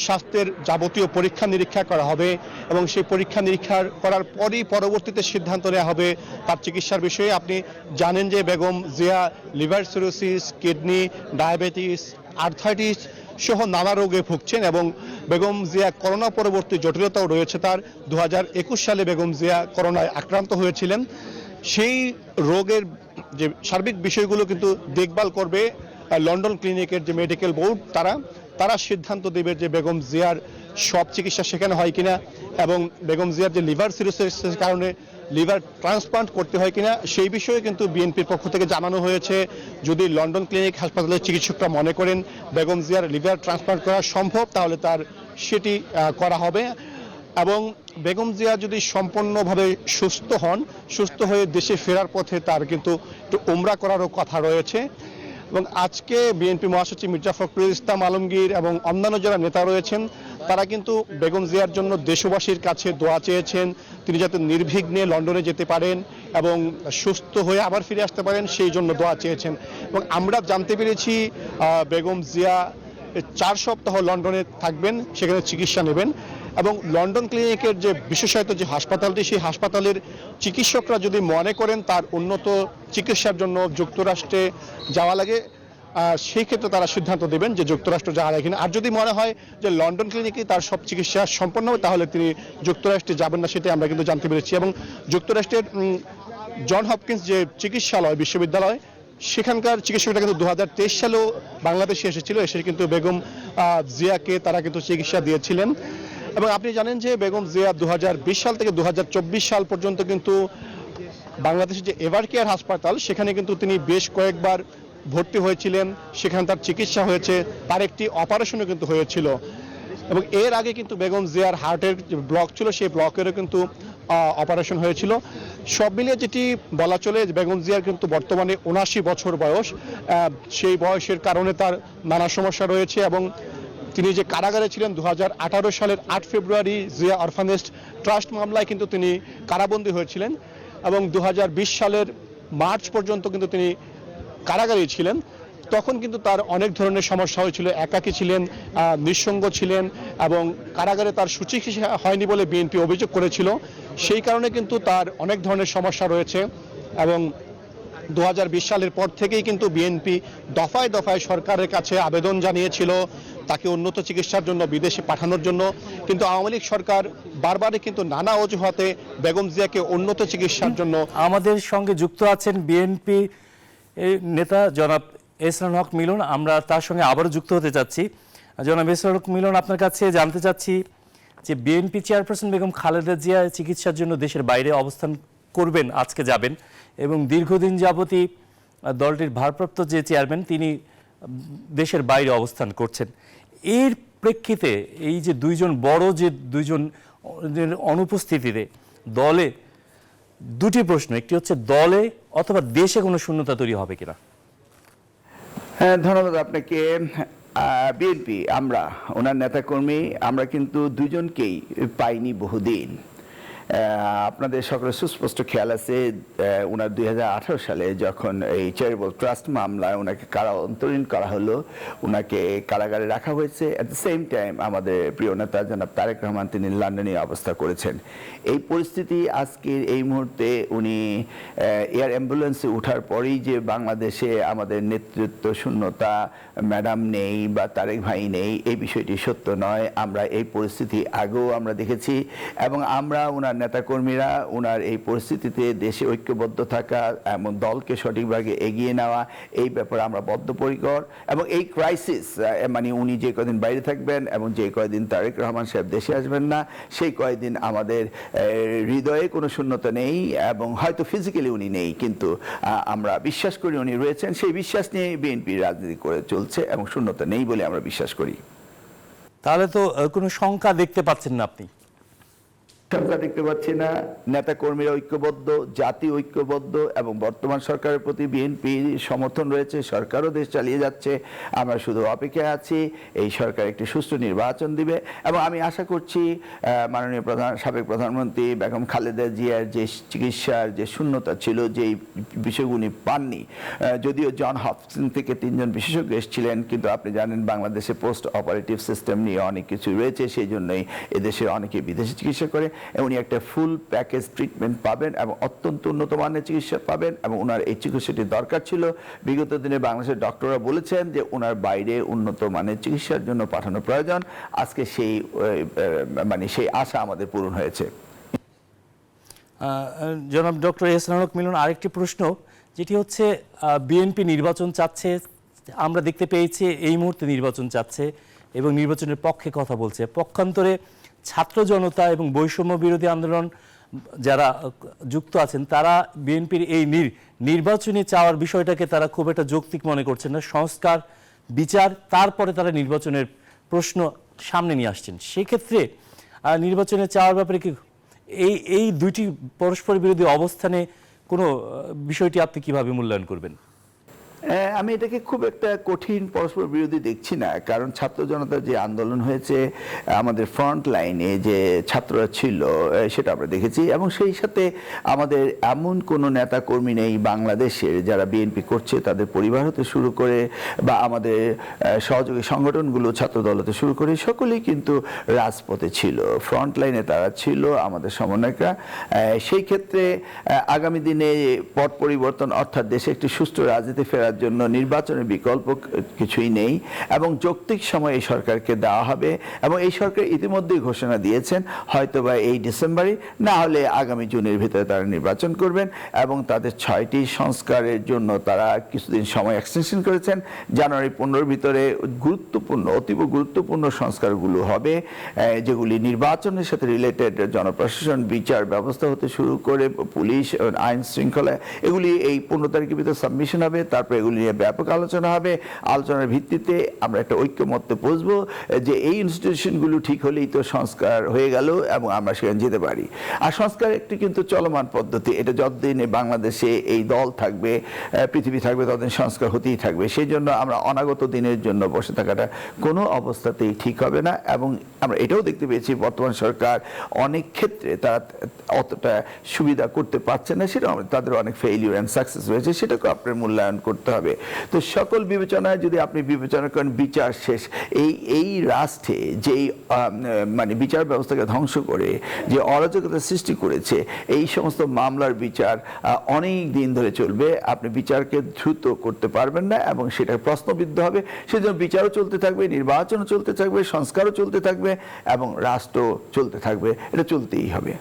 স্বাস্থ্যের যাবতীয় পরীক্ষা নিরীক্ষা করা হবে, এবং সেই পরীক্ষা নিরীক্ষা করার পরই পরবর্তীতে সিদ্ধান্ত নেওয়া হবে তার চিকিৎসার বিষয়ে। আপনি জানেন যে Begum Zia liver cirrhosis, kidney, diabetes, arthritis সহ নানা রোগে ভুগছেন, এবং বেগম জিয়া করোনা পরবর্তী জটিলতাও রয়েছে তার। 2021 সালে বেগম জিয়া করোনায় আক্রান্ত হয়েছিলেন। সেই রোগের যে সার্বিক বিষয়গুলো কিন্তু দেখভাল করবে লন্ডন ক্লিনিকের যে মেডিকেল বোর্ড, তারা সিদ্ধান্ত দেবে যে বেগম জিয়ার সব চিকিৎসা সেখানে হয় কিনা, এবং বেগম জিয়ার যে লিভার সিরোসিসের কারণে লিভার ট্রান্সপ্লান্ট করতে হয় কিনা, সেই বিষয়ে কিন্তু বিএনপির পক্ষ থেকে জানানো হয়েছে। যদি লন্ডন ক্লিনিক হাসপাতালের চিকিৎসকরা মনে করেন বেগম জিয়ার লিভার ট্রান্সপ্লান্ট করা সম্ভব, তাহলে সেটি করা হবে। এবং বেগম জিয়া যদি সম্পূর্ণভাবে সুস্থ হয়ে দেশে ফেরার পথে তার কিন্তু একটু উমরা করারও কথা রয়েছে। এবং আজকে বিএনপি মহাসচিব মির্জা ফখরুল ইসলাম আলমগীর এবং অন্যান্য যারা নেতা রয়েছেন তারা কিন্তু বেগম জিয়ার জন্য দেশবাসীর কাছে দোয়া চেয়েছেন, তিনি যাতে নির্বিঘ্নে লন্ডনে যেতে পারেন এবং সুস্থ হয়ে আবার ফিরে আসতে পারেন সেই জন্য দোয়া চেয়েছেন। এবং আমরা জানতে পেরেছি বেগম জিয়া 4 সপ্তাহ লন্ডনে থাকবেন, সেখানে চিকিৎসা নেবেন এবং লন্ডন ক্লিনিকের যে বিশেষায়িত যে হাসপাতালটি, সেই হাসপাতালের চিকিৎসকরা যদি মনে করেন তার উন্নত চিকিৎসার জন্য যুক্তরাষ্ট্রে যাওয়া লাগে, সেই ক্ষেত্রে তারা সিদ্ধান্ত দেবেন যে যুক্তরাষ্ট্র যাওয়া লাগে কিনা। আর যদি মনে হয় যে লন্ডন ক্লিনিকে তার সব চিকিৎসা সম্পন্ন হবে তাহলে তিনি যুক্তরাষ্ট্রে যাবেন না, সেটাই আমরা কিন্তু জানতে পেরেছি। এবং যুক্তরাষ্ট্রের জন হপকিন্স যে চিকিৎসালয় বিশ্ববিদ্যালয়, সেখানকার চিকিৎসকরা কিন্তু 2023 সালেও বাংলাদেশে এসেছিল, এসে কিন্তু বেগম জিয়াকে তারা কিন্তু চিকিৎসা দিয়েছিলেন। এবং আপনি জানেন যে বেগম জিয়া 2020 সাল থেকে 2024 সাল পর্যন্ত কিন্তু বাংলাদেশের যে এভার কেয়ার হাসপাতাল, সেখানে কিন্তু তিনি বেশ কয়েকবার ভর্তি হয়েছিলেন, সেখানে তার চিকিৎসা হয়েছে, তার একটি অপারেশনও কিন্তু হয়েছিল। এবং এর আগে কিন্তু বেগম জিয়ার হার্টের যে ব্লক ছিল, সেই ব্লকেরও কিন্তু অপারেশন হয়েছিল। সব মিলিয়ে যেটি বলা চলে, বেগম জিয়ার কিন্তু বর্তমানে 79 বছর বয়স, সেই বয়সের কারণে তার নানা সমস্যা রয়েছে এবং তিনি যে কারাগারে ছিলেন 2018 সালের 8 ফেব্রুয়ারি জিয়া অরফানেজ ট্রাস্ট মামলায় কিন্তু তিনি কারাবন্দী হয়েছিলেন এবং 2020 সালের মার্চ পর্যন্ত কিন্তু তিনি কারাগারেই ছিলেন। তখন কিন্তু তার অনেক ধরনের সমস্যা হয়েছিল, একাকী ছিলেন, নিঃসঙ্গ ছিলেন এবং কারাগারে তার সুচিকিৎসা হয়নি বলে বিএনপি অভিযোগ করেছিল। সেই কারণে কিন্তু তার অনেক ধরনের সমস্যা রয়েছে এবং 2020 সালের পর থেকেই কিন্তু বিএনপি দফায় দফায় সরকারের কাছে আবেদন জানিয়েছিল তাকে উন্নত চিকিৎসার জন্য বিদেশে পাঠানোর জন্য, কিন্তু আওয়ামী লীগ সরকার বারবারই কিন্তু নানা অজুহাতে বেগম জিয়াকে উন্নত চিকিৎসার জন্য। আমাদের সঙ্গে যুক্ত আছেন বিএনপি নেতা জনাব এহসানুল হক মিলন, আমরা তার সঙ্গে আবারও যুক্ত হতে চাচ্ছি। জনাব এহসানুল হক মিলন, আপনার কাছে জানতে চাচ্ছি যে বিএনপি চেয়ারপারসন বেগম খালেদা জিয়া চিকিৎসার জন্য দেশের বাইরে অবস্থান করবেন, আজকে যাবেন এবং দীর্ঘদিন যাবতই দলটির ভারপ্রাপ্ত যে চেয়ারম্যান তিনি দেশের বাইরে অবস্থান করছেন। এর প্রেক্ষিতে এই যে দুইজন অনুপস্থিতিতে দলে দুটি প্রশ্ন, একটি হচ্ছে দলে অথবা দেশে কোনো শূন্যতা তৈরি হবে কিনা? হ্যাঁ, ধন্যবাদ আপনাকে। বিএনপি আমরা ওনার নেতাকর্মী আমরা কিন্তু দুজনকেই পাইনি বহুদিন। আপনাদের সকলের সুস্পষ্ট খেয়াল আছে ওনার 2018 সালে যখন এই চ্যারিটেবল ট্রাস্ট মামলায় ওনাকে কারা অন্তরীণ করা হলো, ওনাকে কারাগারে রাখা হয়েছে। অ্যাট দ্য সেম টাইম আমাদের প্রিয় নেতা জনাব তারেক রহমান তিনি লন্ডনে অবস্থা করেছেন। এই পরিস্থিতি আজকের এই মুহূর্তে উনি এয়ার অ্যাম্বুলেন্সে ওঠার পরেই যে বাংলাদেশে আমাদের নেতৃত্ব শূন্যতা, ম্যাডাম নেই বা তারেক ভাই নেই, এই বিষয়টি সত্য নয়। আমরা এই পরিস্থিতি আগেও আমরা দেখেছি এবং আমরা ওনার নেতাকর্মীরা ওনার এই পরিস্থিতিতে দেশে ঐক্যবদ্ধ থাকা এবং দলকে সঠিকভাবে এগিয়ে নেওয়া, এই ব্যাপারে আমরা বদ্ধপরিকর। এবং এই ক্রাইসিস মানে উনি যে কয়দিন বাইরে থাকবেন এবং যে কয়দিন তারেক রহমান সাহেব দেশে আসবেন না, সেই কয়দিন আমাদের হৃদয়ে কোনো শূন্যতা নেই এবং হয়তো ফিজিক্যালি উনি নেই, কিন্তু আমরা বিশ্বাস করি উনি রয়েছেন। সেই বিশ্বাস নিয়ে বিএনপি রাজনীতি করে চলছে এবং শূন্যতা নেই বলে আমরা বিশ্বাস করি। তাহলে তো কোনো শঙ্কা দেখতে পাচ্ছেন না আপনি? শঙ্কা দেখতে পাচ্ছি না। নেতা কর্মীরা ঐক্যবদ্ধ, জাতি ঐক্যবদ্ধ এবং বর্তমান সরকারের প্রতি বিএনপির সমর্থন রয়েছে। সরকারও দেশ চালিয়ে যাচ্ছে, আমরা শুধু অপেক্ষায় আছি এই সরকার একটি সুষ্ঠু নির্বাচন দিবে এবং আমি আশা করছি মাননীয় সাবেক প্রধানমন্ত্রী বেগম খালেদা জিয়ার যে চিকিৎসার যে শূন্যতা ছিল, যেই বিষয়গুলি পাননি, যদিও জন হপকিন্স থেকে 3 জন বিশেষজ্ঞ এসেছিলেন, কিন্তু আপনি জানেন বাংলাদেশে পোস্ট অপারেটিভ সিস্টেম নিয়ে অনেক কিছু রয়েছে, সেই জন্যই এদেশে অনেকে বিদেশে চিকিৎসা করে। উনি একটা ফুল প্যাকেজ ট্রিটমেন্ট পাবেন এবং অত্যন্ত উন্নত মানের চিকিৎসা পাবেন এবং ওনার এই চিকিৎসাটি দরকার ছিল। বিগত দিনে বাংলাদেশের ডক্টররা বলেছেন যে ওনার বাইরে উন্নত মানের চিকিৎসার জন্য পাঠানো প্রয়োজন। আজকে সেই আশা আমাদের পূরণ হয়েছে। জনাব ডক্টর এহসানুল হক মিলন, আরেকটি প্রশ্ন যেটি হচ্ছে বিএনপি নির্বাচন চাচ্ছে, আমরা দেখতে পেয়েছি এই মুহূর্তে নির্বাচন চাচ্ছে এবং নির্বাচনের পক্ষে কথা বলছে। পক্ষান্তরে ছাত্র জনতা এবং বৈষম্য বিরোধী আন্দোলন যারা যুক্ত আছেন তারা বিএনপির এই নির্বাচনী চাওয়ার বিষয়টাকে তারা খুব একটা যৌক্তিক মনে করছেন না। সংস্কার, বিচার, তারপরে তারা নির্বাচনের প্রশ্ন সামনে নিয়ে আসছেন। সেক্ষেত্রে নির্বাচনে চাওয়ার ব্যাপারে কি এই দুইটি পরস্পর বিরোধী অবস্থানে কোনো বিষয়টি আপনি কিভাবে মূল্যায়ন করবেন? আমি এটাকে খুব একটা কঠিন পরস্পর বিরোধী দেখছি না, কারণ ছাত্র জনতার যে আন্দোলন হয়েছে আমাদের ফ্রন্ট লাইনে যে ছাত্ররা ছিল সেটা আমরা দেখেছি, এবং সেই সাথে আমাদের এমন কোনো নেতা কর্মী নেই বাংলাদেশের যারা বিএনপি করছে তাদের পরিবার হতে শুরু করে বা আমাদের সহযোগী সংগঠনগুলো ছাত্রদল হতে শুরু করে সকলেই কিন্তু রাজপথে ছিল, ফ্রন্ট লাইনে তারা ছিল আমাদের সমন্বয়করা। সেই ক্ষেত্রে আগামী দিনে পট পরিবর্তন অর্থাৎ দেশে একটি সুষ্ঠু রাজনীতি ফেরার জন্য নির্বাচনের বিকল্প কিছুই নেই, এবং যৌক্তিক সময় এই সরকারকে দেওয়া হবে, এবং এই সরকার ইতিমধ্যেই ঘোষণা দিয়েছেন হয়তোবা এই ডিসেম্বরে না হলে আগামী জুনের ভিতরে তারা নির্বাচন করবেন, এবং তাদের 6টি সংস্কারের জন্য তারা কিছুদিন সময় এক্সটেনশন করেছেন। জানুয়ারি 15-র ভিতরে গুরুত্বপূর্ণ অতীব গুরুত্বপূর্ণ সংস্কারগুলো হবে, যেগুলি নির্বাচনের সাথে রিলেটেড, জনপ্রশাসন, বিচার ব্যবস্থা হতে শুরু করে পুলিশ, আইন শৃঙ্খলা, এগুলি এই 15 তারিখের ভিতরে সাবমিশন হবে। তারপর এগুলি নিয়ে ব্যাপক আলোচনা হবে। আলোচনার ভিত্তিতে আমরা একটা ঐক্যমত্যে পৌঁছবো যে এই ইনস্টিটিউশনগুলো ঠিক হলেই তো সংস্কার হয়ে গেল এবং আমরা সেখানে যেতে পারি। আর সংস্কার একটি কিন্তু চলমান পদ্ধতি, এটা যতদিন বাংলাদেশে এই দল থাকবে, পৃথিবী থাকবে, ততদিন সংস্কার হতেই থাকবে। সেই জন্য আমরা অনাগত দিনের জন্য বসে থাকাটা কোনো অবস্থাতেই ঠিক হবে না, এবং আমরা এটাও দেখতে পেয়েছি বর্তমান সরকার অনেক ক্ষেত্রে তারা অতটা সুবিধা করতে পারছে না, সেটা তাদের অনেক ফেইলিউর অ্যান্ড সাকসেস রয়েছে, সেটাকে আপনার মূল্যায়ন করতে হবে। তো সকল বিবেচনায় যদি আপনি বিবেচনা করেন বিচার শেষ, এই রাষ্ট্রে যেই মানে বিচার ব্যবস্থাকে ধ্বংস করে যে অরাজকতা সৃষ্টি করেছে, এই সমস্ত মামলার বিচার অনেক দিন ধরে চলবে, আপনি বিচারকে দ্রুত করতে পারবেন না এবং সেটা প্রশ্নবিদ্ধ হবে। সেজন্য বিচারও চলতে থাকবে, নির্বাচনও চলতে থাকবে, সংস্কারও চলতে থাকবে এবং রাষ্ট্র চলতে থাকবে, এটা চলতেই হবে।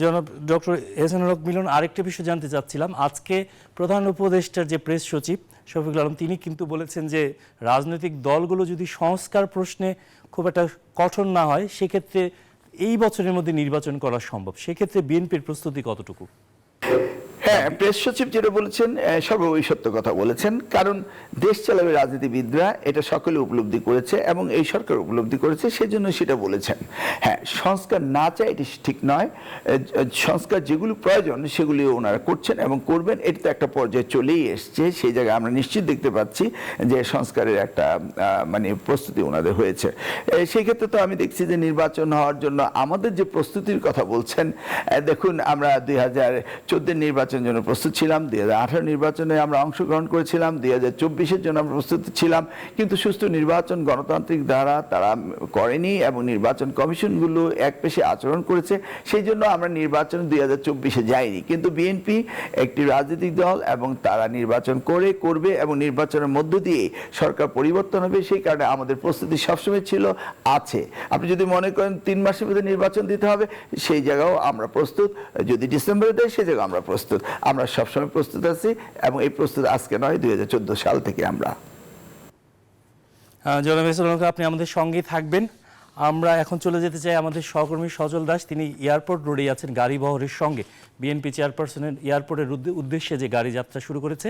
জনাব ডক্টর এহসানুল হক মিলন, আরেকটা বিষয় জানতে চাচ্ছিলাম। আজকে প্রধান উপদেষ্টার যে প্রেস সচিব শফিকুল আলম, তিনি কিন্তু বলেছেন যে রাজনৈতিক দলগুলো যদি সংস্কার প্রশ্নে খুব একটা কঠোর না হয়, সেক্ষেত্রে এই বছরের মধ্যে নির্বাচন করা সম্ভব। সেক্ষেত্রে বিএনপির প্রস্তুতি কতটুকু? হ্যাঁ, প্রেস সচিব যেটা বলেছেন সর্বই সত্য কথা বলেছেন, কারণ দেশ চালাবে রাজনীতিবিদরা, এটা সকলে উপলব্ধি করেছে এবং এই সরকার উপলব্ধি করেছে, সেজন্য সেটা বলেছেন। হ্যাঁ, সংস্কার না চাই এটি ঠিক নয়, সংস্কার যেগুলো প্রয়োজন সেগুলি ওনারা করছেন এবং করবেন, এটা তো একটা পর্যায়ে চলেই এসছে। সেই জায়গায় আমরা নিশ্চিত দেখতে পাচ্ছি যে সংস্কারের একটা মানে প্রস্তুতি ওনাদের হয়েছে। সেই ক্ষেত্রে তো আমি দেখছি যে নির্বাচন হওয়ার জন্য আমাদের যে প্রস্তুতির কথা বলছেন, দেখুন আমরা 2014 নির্বাচন জন্য প্রস্তুত ছিলাম, 2018 নির্বাচনে আমরা অংশগ্রহণ করেছিলাম, 2024-এর জন্য আমরা প্রস্তুত ছিলাম, কিন্তু সুষ্ঠু নির্বাচন গণতান্ত্রিক দ্বারা তারা করেনি এবং নির্বাচন কমিশনগুলো একপেশে আচরণ করেছে। সেই জন্য আমরা নির্বাচন 2024-এ যাইনি, কিন্তু বিএনপি একটি রাজনৈতিক দল এবং তারা নির্বাচন করবে এবং নির্বাচনের মধ্য দিয়ে সরকার পরিবর্তন হবে। সেই কারণে আমাদের প্রস্তুতি সবসময় ছিল, আছে। আপনি যদি মনে করেন 3 মাসের মধ্যে নির্বাচন দিতে হবে, সেই জায়গাও আমরা প্রস্তুত। যদি ডিসেম্বরে দেয়, সেই জায়গায় আমরা প্রস্তুত। আমরা সবসময় প্রস্তুত আছি এবং এই প্রস্তুত আজকে নয়, 2014 সাল থেকে আমরা। জনাব এহসানুল হক, আপনি আমাদের সঙ্গেই থাকবেন। আমরা এখন চলে যেতে চাই আমাদের সহকর্মী সজল দাস, তিনি এয়ারপোর্ট রোডে আছেন গাড়ি বহরের সঙ্গে। বিএনপি চেয়ারপারসনের এয়ারপোর্টের উদ্দেশ্যে যে গাড়ি যাত্রা শুরু করেছে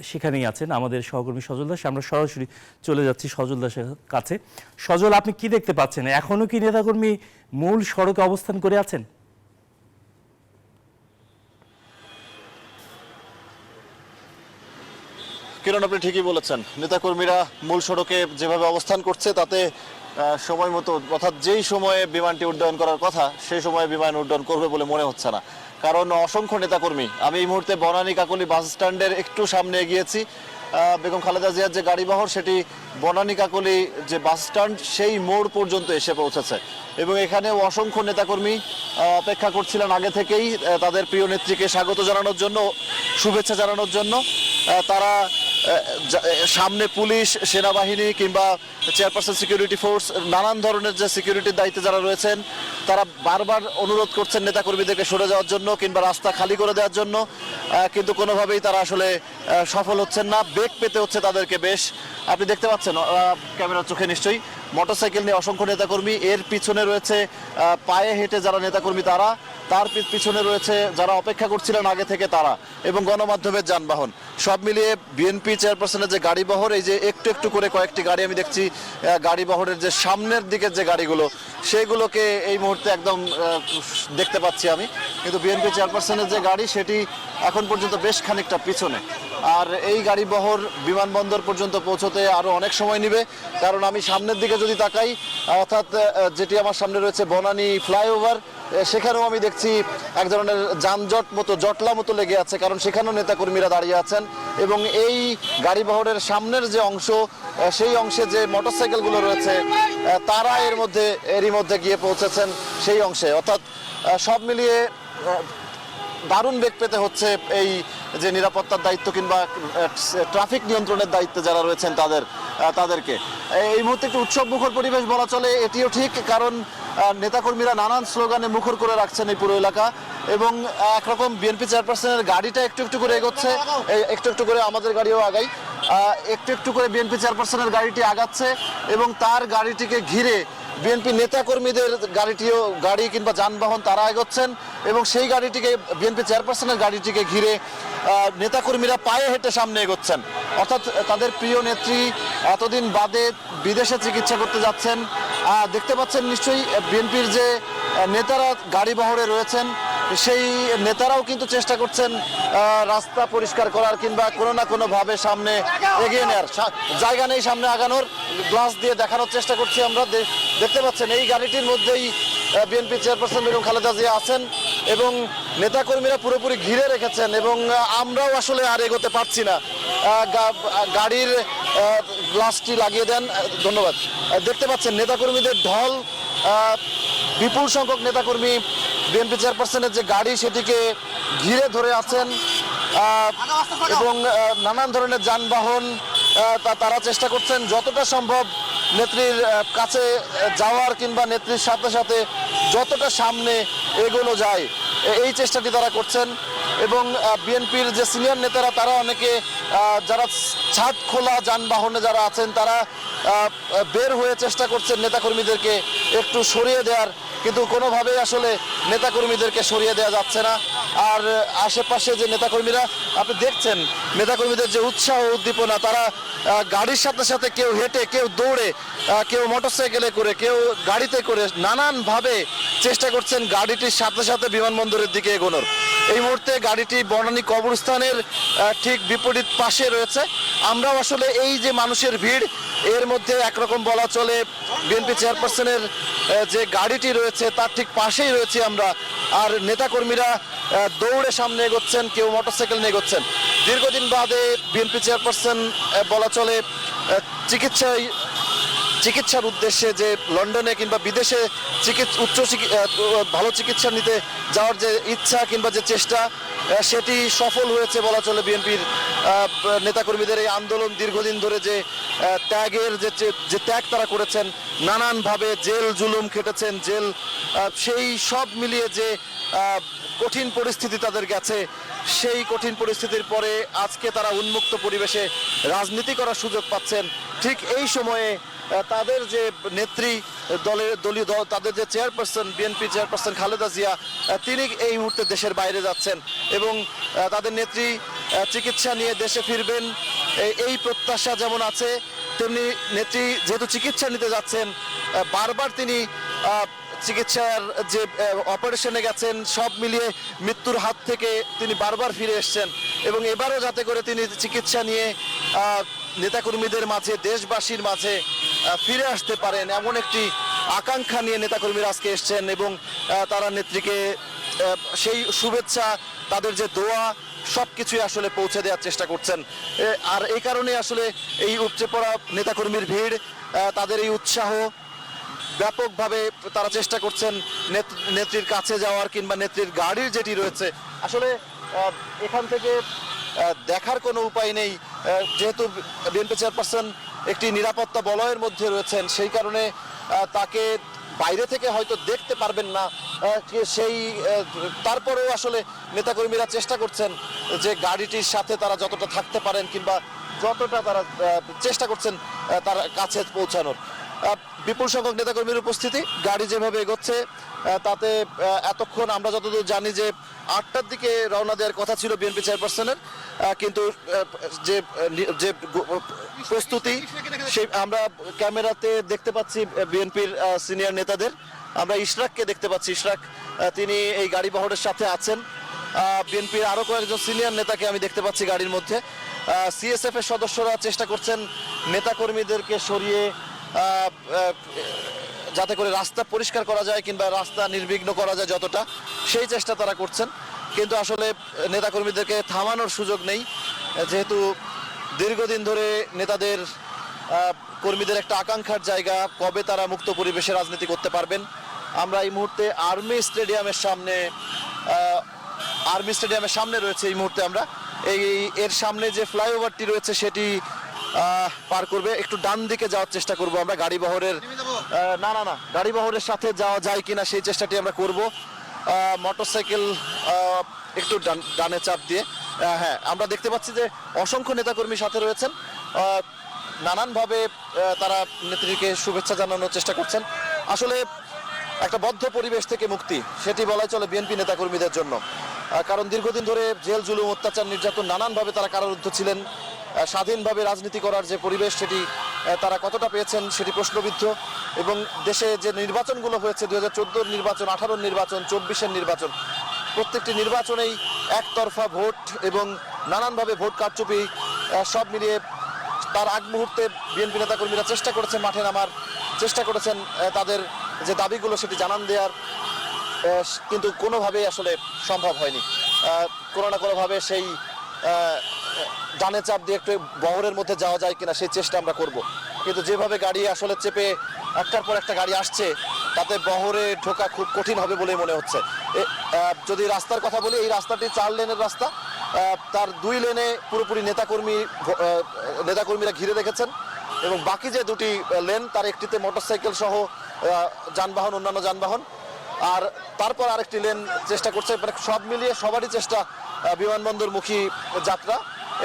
সেখানেই আছেন আমাদের সহকর্মী সজল দাস। আমরা সরাসরি চলে যাচ্ছি সজল দাসের কাছে। সজল, আপনি কি দেখতে পাচ্ছেন? এখনো কি নেতাকর্মী মূল সড়কে অবস্থান করে আছেন? কিরণ, আপনি ঠিকই বলেছেন, নেতাকর্মীরা মূল সড়কে যেভাবে অবস্থান করছে তাতে সময় মতো, অর্থাৎ যেই সময়ে বিমানটি উড্ডয়ন করার কথা সেই সময়ে বিমান উড্ডয়ন করবে বলে মনে হচ্ছে না, কারণ অসংখ্য নেতাকর্মী। আমি এই মুহূর্তে বনানী কাকলী বাস স্ট্যান্ডের একটু সামনে এগিয়েছি। বেগম খালেদা জিয়ার যে গাড়িবহর সেটি বনানী কাকলী যে বাস স্ট্যান্ড সেই মোড় পর্যন্ত এসে পৌঁছেছে এবং এখানেও অসংখ্য নেতাকর্মী অপেক্ষা করছিলেন আগে থেকেই তাদের প্রিয় নেত্রীকে স্বাগত জানানোর জন্য, শুভেচ্ছা জানানোর জন্য। তারা সামনে পুলিশ, সেনাবাহিনী কিংবা চেয়ারপারসন সিকিউরিটি ফোর্স, নানান ধরনের যে সিকিউরিটির দায়িত্বে যারা রয়েছেন, তারা বারবার অনুরোধ করছেন নেতাকর্মীদেরকে সরে যাওয়ার জন্য কিংবা রাস্তা খালি করে দেওয়ার জন্য, কিন্তু কোনোভাবেই তারা আসলে সফল হচ্ছেন না। বেগ পেতে হচ্ছে তাদেরকে বেশ। আপনি দেখতে পাচ্ছেন ক্যামেরার চোখে নিশ্চয়ই মোটরসাইকেল নিয়ে অসংখ্য নেতাকর্মী, এর পিছনে রয়েছে পায়ে হেঁটে যারা নেতাকর্মী তার পিছনে রয়েছে যারা অপেক্ষা করছিলেন আগে থেকে তারা, এবং গণমাধ্যমের যানবাহন। সব মিলিয়ে বিএনপি চেয়ারপারসনের যে গাড়িবহর, এই যে একটু একটু করে কয়েকটি গাড়ি আমি দেখছি, গাড়িবহরের যে সামনের দিকের যে গাড়িগুলো সেগুলোকে এই মুহূর্তে একদম দেখতে পাচ্ছি আমি, কিন্তু বিএনপি চেয়ারপারসনের যে গাড়ি সেটি এখন পর্যন্ত বেশ খানিকটা পিছনে। আর এই গাড়ি বহর বিমানবন্দর পর্যন্ত পৌঁছতে আরো অনেক সময় নেবে, কারণ আমি সামনের দিকে যদি তাকাই, অর্থাৎ যেটি আমার সামনে রয়েছে বনানী ফ্লাইওভার, সেখানেও আমি দেখছি এক ধরনের যানজট মতো জটলা মতো লেগে আছে, কারণ সেখানেও নেতাকর্মীরা দাঁড়িয়ে আছেন। এবং এই গাড়ি বহরের সামনের যে অংশ, সেই অংশে যে মোটরসাইকেলগুলো রয়েছে তারা এরই মধ্যে গিয়ে পৌঁছেছেন সেই অংশে। অর্থাৎ সব মিলিয়ে দারুণ বেগ পেতে হচ্ছে এই যে নিরাপত্তার দায়িত্ব কিংবা ট্রাফিক নিয়ন্ত্রণের দায়িত্বে যারা রয়েছেন তাদেরকে। এই মুহূর্তে একটু উৎসব মুখর পরিবেশ বলা চলে, এটিও ঠিক, কারণ নেতাকর্মীরা নানান স্লোগানে মুখর করে রাখছেন এই পুরো এলাকা। এবং একরকম বিএনপি চেয়ারপারসনের গাড়িটা একটু একটু করে এগোচ্ছে, একটু একটু করে আমাদের গাড়িও আগাই, একটু একটু করে বিএনপি চেয়ারপারসনের গাড়িটি আগাচ্ছে এবং তার গাড়িটিকে ঘিরে বিএনপি নেতাকর্মীদের গাড়ি কিংবা যানবাহন তারা এগোচ্ছেন এবং সেই গাড়িটিকে বিএনপি চেয়ারপারসনের গাড়িটিকে ঘিরে নেতাকর্মীরা পায়ে হেঁটে সামনে এগোচ্ছেন। অর্থাৎ তাদের প্রিয় নেত্রী এতদিন বাদে বিদেশে চিকিৎসা করতে যাচ্ছেন। দেখতে পাচ্ছেন নিশ্চয়ই বিএনপির যে নেতারা গাড়ি বহরে রয়েছেন সেই নেতারাও কিন্তু চেষ্টা করছেন রাস্তা পরিষ্কার করার কিংবা কোনো না কোনো ভাবে সামনে এগিয়ে নেওয়ার। জায়গা নেই সামনে আগানোর, গ্লাস দিয়ে দেখানোর চেষ্টা করছি আমরা। দেখতে পাচ্ছেন এই গাড়িটির মধ্যেই বিএনপি চেয়ারপারসন বেগম খালেদা জিয়া আছেন এবং নেতাকর্মীরা পুরোপুরি ঘিরে রেখেছেন এবং আমরাও আসলে আর এগোতে পারছি না। গাড়ির গ্লাসটি লাগিয়ে দেন, ধন্যবাদ। দেখতে পাচ্ছেন নেতাকর্মীদের ঢল, বিপুল সংখ্যক নেতাকর্মী বিএনপি চেয়ারপারসনের যে গাড়ি সেটিকে ঘিরে ধরে আছেন এবং নানান ধরনের যানবাহন তারা চেষ্টা করছেন যতটা সম্ভব নেত্রীর কাছে যাওয়ার কিংবা নেত্রীর সাথে সাথে যতটা সামনে এগোনো যায় এই চেষ্টাটি তারা করছেন। এবং বিএনপির যে সিনিয়র নেতারা তারা অনেকে যারা ছাদ খোলা যানবাহনে যারা আছেন তারা বের হয়ে চেষ্টা করছেন নেতাকর্মীদেরকে একটু সরিয়ে দেওয়ার, কিন্তু কোনোভাবেই আসলে নেতাকর্মীদেরকে সরিয়ে দেওয়া যাচ্ছে না। আর আশেপাশে যে নেতাকর্মীরা আপনি দেখছেন, নেতাকর্মীদের যে উৎসাহ উদ্দীপনা, তারা গাড়ির সাথে সাথে কেউ হেঁটে, কেউ দৌড়ে, কেউ মোটরসাইকেলে করে, কেউ গাড়িতে করে নানানভাবে চেষ্টা করছেন গাড়িটির সাথে সাথে বিমানবন্দরের দিকে এগোনোর। এই মুহূর্তে গাড়িটি বনানী কবরস্থানের ঠিক বিপরীত পাশে রয়েছে। আমরাও আসলে এই যে মানুষের ভিড়, এর মধ্যে একরকম বলা চলে বিএনপি চেয়ারপারসনের যে গাড়িটি রয়েছে তার ঠিক পাশেই রয়েছে আমরা। আর নেতাকর্মীরা দৌড়ে সামনে এগোচ্ছেন, কেউ মোটরসাইকেল নিয়ে এগোচ্ছেন। দীর্ঘদিন বাদে বিএনপি চেয়ারপারসন বলা চলে চিকিৎসার উদ্দেশ্যে যে লন্ডনে কিংবা বিদেশে ভালো চিকিৎসা নিতে যাওয়ার যে ইচ্ছা কিংবা যে চেষ্টা, সেটি সফল হয়েছে বলা চলে। বিএনপির নেতাকর্মীদের এই আন্দোলন দীর্ঘদিন ধরে যে ত্যাগের যে ত্যাগ তারা করেছেন, নানানভাবে জেল জুলুম খেটেছেন, সেই সব মিলিয়ে যে কঠিন পরিস্থিতি তাদের গেছে, সেই কঠিন পরিস্থিতির পরে আজকে তারা উন্মুক্ত পরিবেশে রাজনীতি করার সুযোগ পাচ্ছেন। ঠিক এই সময়ে তাদের যে নেত্রী দলীয় দল, তাদের যে chairperson BNP chairperson Khaleda Zia, তিনি এই মুহূর্তে দেশের বাইরে যাচ্ছেন এবং তাদের নেত্রী চিকিৎসা নিয়ে দেশে ফিরবেন এই প্রত্যাশা যেমন আছে, তেমনি নেত্রী যেহেতু চিকিৎসা নিতে যাচ্ছেন, বারবার তিনি চিকিৎসার যে অপারেশনে গেছেন, সব মিলিয়ে মৃত্যুর হাত থেকে তিনি বারবার ফিরে এসছেন এবং এবারও যাতে করে তিনি চিকিৎসা নিয়ে নেতাকর্মীদের মাঝে, দেশবাসীর মাঝে ফিরে আসতে পারেন, এমন একটি আকাঙ্ক্ষা নিয়ে নেতাকর্মীরা আজকে এসছেন এবং তারা নেত্রীকে সেই শুভেচ্ছা, তাদের যে দোয়া, সবকিছুই আসলে পৌঁছে দেওয়ার চেষ্টা করছেন। আর এই কারণে আসলে এই উপচে পড়া নেতাকর্মীর ভিড়, তাদের এই উৎসাহ, ব্যাপকভাবে তারা চেষ্টা করছেন নেত্রীর কাছে যাওয়ার কিংবা নেত্রীর গাড়ির যেটি রয়েছে, আসলে এখান থেকে দেখার কোনো উপায় নেই। যেহেতু বিএনপি চেয়ারপারসন একটি নিরাপত্তা বলয়ের মধ্যে রয়েছেন, সেই কারণে তাকে বাইরে থেকে হয়তো দেখতে পারবেন না। তারপরেও আসলে নেতাকর্মীরা চেষ্টা করছেন যে গাড়িটির সাথে তারা যতটা থাকতে পারেন কিংবা যতটা তারা চেষ্টা করছেন তার কাছে পৌঁছানোর। বিপুল সংখ্যক নেতাকর্মীর উপস্থিতি, গাড়ি যেভাবে এগোচ্ছে তাতে এতক্ষণ আমরা যতদূর জানি যে 8টার দিকে রওনা দেওয়ার কথা ছিল বিএনপি চেয়ারপারসনের, কিন্তু যে প্রস্তুতি সেই আমরা ক্যামেরাতে দেখতে পাচ্ছি বিএনপির সিনিয়র নেতাদের। আমরা ইশরাককে দেখতে পাচ্ছি, ইশরাক তিনি এই গাড়ি বহরের সাথে আছেন। বিএনপির আরো কয়েকজন সিনিয়র নেতাকে আমি দেখতে পাচ্ছি গাড়ির মধ্যে। সিএসএফ এর সদস্যরা চেষ্টা করছেন নেতাকর্মীদেরকে সরিয়ে যাতে করে রাস্তা পরিষ্কার করা যায় কিংবা রাস্তা নির্বিঘ্ন করা যায় যতটা, সেই চেষ্টা তারা করছেন। কিন্তু আসলে নেতাকর্মীদেরকে থামানোর সুযোগ নেই, যেহেতু দীর্ঘদিন ধরে নেতাদের কর্মীদের একটা আকাঙ্ক্ষার জায়গা, কবে তারা মুক্ত পরিবেশে রাজনীতি করতে পারবেন। আমরা এই মুহূর্তে আর্মি স্টেডিয়ামের সামনে রয়েছে এই মুহূর্তে আমরা এর সামনে যে ফ্লাইওভারটি রয়েছে সেটি পার করবে। একটু ডান দিকে যাওয়ার চেষ্টা করব আমরা, গাড়িবহরের গাড়িবহরের সাথে যাওয়া যায় কিনা সেই চেষ্টাটি আমরা করব। মোটরসাইকেল একটু ডানে চাপ দিয়ে, হ্যাঁ আমরা দেখতে পাচ্ছি যে অসংখ্য নেতাকর্মী সাথে রয়েছেন, নানানভাবে তারা নেত্রীকে শুভেচ্ছা জানানোর চেষ্টা করছেন। আসলে একটা বদ্ধ পরিবেশ থেকে মুক্তি, সেটি বলাই চলে বিএনপি নেতাকর্মীদের জন্য। কারণ দীর্ঘদিন ধরে জেল, জুলুম, অত্যাচার, নির্যাতন, নানানভাবে তারা কারারুদ্ধ ছিলেন। স্বাধীনভাবে রাজনীতি করার যে পরিবেশ সেটি তারা কতটা পেয়েছেন সেটি প্রশ্নবিদ্ধ। এবং দেশে যে নির্বাচনগুলো হয়েছে, 2014 নির্বাচন, 18 নির্বাচন, 24-এর নির্বাচন, প্রত্যেকটি নির্বাচনেই একতরফা ভোট এবং নানানভাবে ভোট কারচুপি, সব মিলিয়ে তার আগ মুহূর্তে বিএনপি নেতাকর্মীরা চেষ্টা করেছেন মাঠে নামার, চেষ্টা করেছেন তাদের যে দাবিগুলো সেটি জানান দেওয়ার, কিন্তু কোনোভাবেই আসলে সম্ভব হয়নি। কোনো না কোনোভাবে সেই ডানে চাপ দিয়ে একটু বহরের মধ্যে যাওয়া যায় কিনা সেই চেষ্টা আমরা করব। কিন্তু যেভাবে গাড়ি আসলে চেপে একটার পর একটা গাড়ি আসছে, তাতে বহরে ঢোকা খুব কঠিন হবে বলে মনে হচ্ছে। যদি রাস্তার কথা বলি, এই রাস্তাটি 4 লেনের রাস্তা, তার 2 লেনে পুরোপুরি নেতাকর্মীরা ঘিরে রেখেছেন এবং বাকি যে 2টি লেন, তার একটিতে মোটরসাইকেল সহ যানবাহন, অন্যান্য যানবাহন, আর তারপর আরেকটি লেন চেষ্টা করছে। মানে সব মিলিয়ে সবারই চেষ্টা বিমানবন্দরমুখী যাত্রা,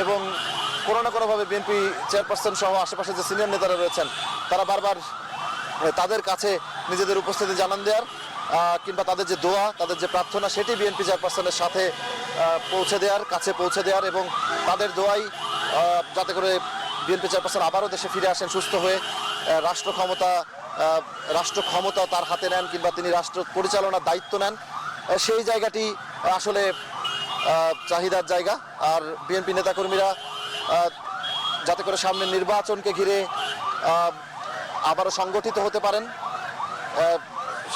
এবং কোনো না কোনোভাবে বিএনপি চেয়ারপারসন সহ আশেপাশে যে সিনিয়র নেতারা রয়েছেন তারা বারবার তাদের কাছে নিজেদের উপস্থিতি জানান দেওয়ার কিংবা তাদের যে দোয়া, তাদের যে প্রার্থনা, সেটি বিএনপি চেয়ারপারসনের সাথে কাছে পৌঁছে দেওয়ার এবং তাদের দোয়াই যাতে করে বিএনপি চেয়ারপারসন আবারও দেশে ফিরে আসেন সুস্থ হয়ে, রাষ্ট্র ক্ষমতা তার হাতে নেন কিংবা তিনি রাষ্ট্র পরিচালনার দায়িত্ব নেন, সেই জায়গাটি আসলে চাহিদার জায়গা। আর বিএনপি নেতাকর্মীরা যাতে করে সামনের নির্বাচনকে ঘিরে আবারও সংগঠিত হতে পারেন,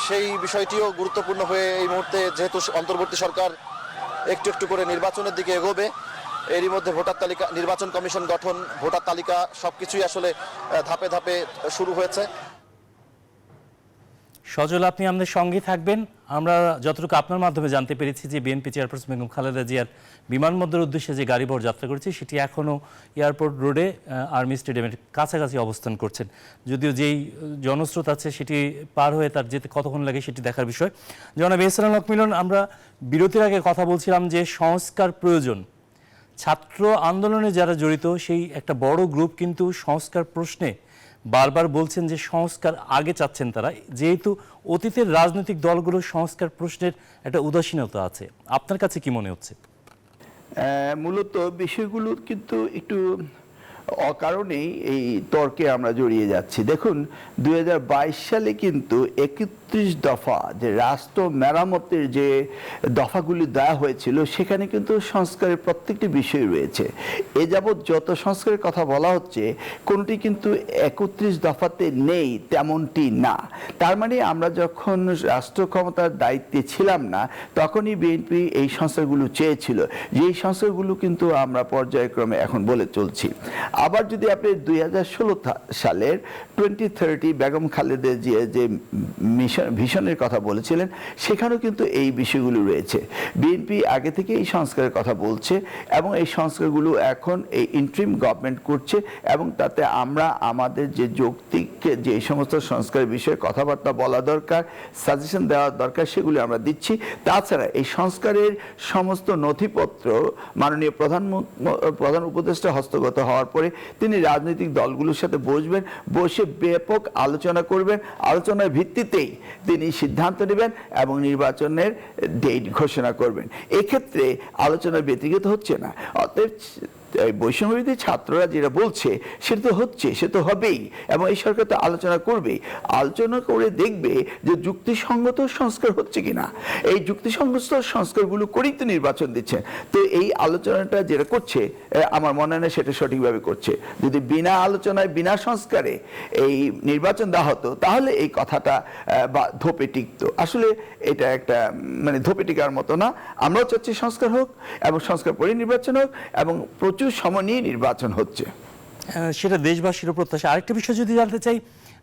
সেই বিষয়টিও গুরুত্বপূর্ণ হয়ে এই মুহূর্তে, যেহেতু অন্তর্বর্তী সরকার একটু একটু করে নির্বাচনের দিকে এগোবে, এরই মধ্যে ভোটার তালিকা, নির্বাচন কমিশন গঠন, ভোটার তালিকা সবকিছুই আসলে ধাপে ধাপে শুরু হয়েছে। সজল, আপনি আমাদের সঙ্গে থাকবেন। আমরা যতটুকু আপনার মাধ্যমে জানতে পেরেছি যে বিএনপি চেয়ারপারসন বেগম খালেদা জিয়ার বিমানবন্দরের উদ্দেশ্যে যে গাড়িবহর যাত্রা করেছে সেটি এখনও এয়ারপোর্ট রোডে আর্মি স্টেডিয়ামের কাছাকাছি অবস্থান করছেন। যদিও যেই জনস্রোত আছে সেটি পার হয়ে তার যেতে কতক্ষণ লাগে সেটি দেখার বিষয়। জনাব এহসানুল হক মিলন, আমরা বিরতির আগে কথা বলছিলাম যে সংস্কার প্রয়োজন। ছাত্র আন্দোলনে যারা জড়িত সেই একটা বড় গ্রুপ কিন্তু সংস্কার প্রশ্নে বারবার বলছেন যে সংস্কার আগে চাচ্ছেন তারা, যেহেতু অতীতের রাজনৈতিক দলগুলোর সংস্কার প্রশ্নের একটা উদাসীনতা আছে। আপনার কাছে কি মনে হচ্ছে? মূলত বিষয়গুলো কিন্তু একটু অকারণেই এই তর্কে আমরা জড়িয়ে যাচ্ছি। দেখুন, 2022 সালে কিন্তু 31 দফা যে রাষ্ট্র মেরামতের যে দফাগুলি দেওয়া হয়েছিল, সেখানে কিন্তু সংস্কারের প্রত্যেকটি বিষয় রয়েছে। এ যাবৎ যত সংস্কারের কথা বলা হচ্ছে, কোনটি কিন্তু 31 দফাতে নেই তেমনটি না। তার মানে আমরা যখন রাষ্ট্র ক্ষমতার দায়িত্বে ছিলাম না, তখনই বিএনপি এই সংস্কারগুলো চেয়েছিল, যে এই সংস্কারগুলো কিন্তু আমরা পর্যায়ক্রমে এখন বলে চলছি। আবার যদি আপনি 2016 সালের 2030 বেগম খালেদা জিয়া যে ভিশনের কথা বলেছিলেন, সেখানেও কিন্তু এই বিষয়গুলো রয়েছে। বিএনপি আগে থেকে এই সংস্কারের কথা বলছে এবং এই সংস্কারগুলো এখন এই ইন্টারিম গভর্নমেন্ট করছে, এবং তাতে আমরা আমাদের যে যৌক্তিক যে সমস্ত সংস্কারের বিষয়ে কথাবার্তা বলা দরকার, সাজেশন দেওয়া দরকার, সেগুলি আমরা দিচ্ছি। তাছাড়া এই সংস্কারের সমস্ত নথিপত্র মাননীয় প্রধান উপদেষ্টা হস্তগত হওয়ার পরে তিনি রাজনৈতিক দলগুলোর সাথে বসে ব্যাপক আলোচনা করবেন। আলোচনার ভিত্তিতেই তিনি সিদ্ধান্ত নেবেন এবং নির্বাচনের ডেট ঘোষণা করবেন। এক্ষেত্রে আলোচনা ব্যক্তিগত হচ্ছে না। অতএব এই বৈষম্যবিরোধী ছাত্ররা যেটা বলছে সেটা তো হচ্ছে, সে তো হবেই, এবং এই সরকার তো আলোচনা করবে, আলোচনা করে দেখবে যে যুক্তিসঙ্গত সংস্কার হচ্ছে কিনা। এই যুক্তিসঙ্গত সংস্কারগুলো করেই তো নির্বাচন দিচ্ছে। তো এই আলোচনাটা যেটা করছে আমার মনে হয় না সেটা সঠিকভাবে করছে। যদি বিনা আলোচনায় বিনা সংস্কারে এই নির্বাচন দেওয়া হতো তাহলে এই কথাটা বা ধোপে টিকতো। আসলে এটা একটা মানে ধোপে টিকার মতো না। আমরাও চাচ্ছি সংস্কার হোক এবং সংস্কার পরে নির্বাচন হোক এবং প্রচুর সময় নিয়ে নির্বাচন হচ্ছে। সেটা দেশবাসীরও প্রত্যাশা। আরেকটা বিষয় যদি জানতে চাই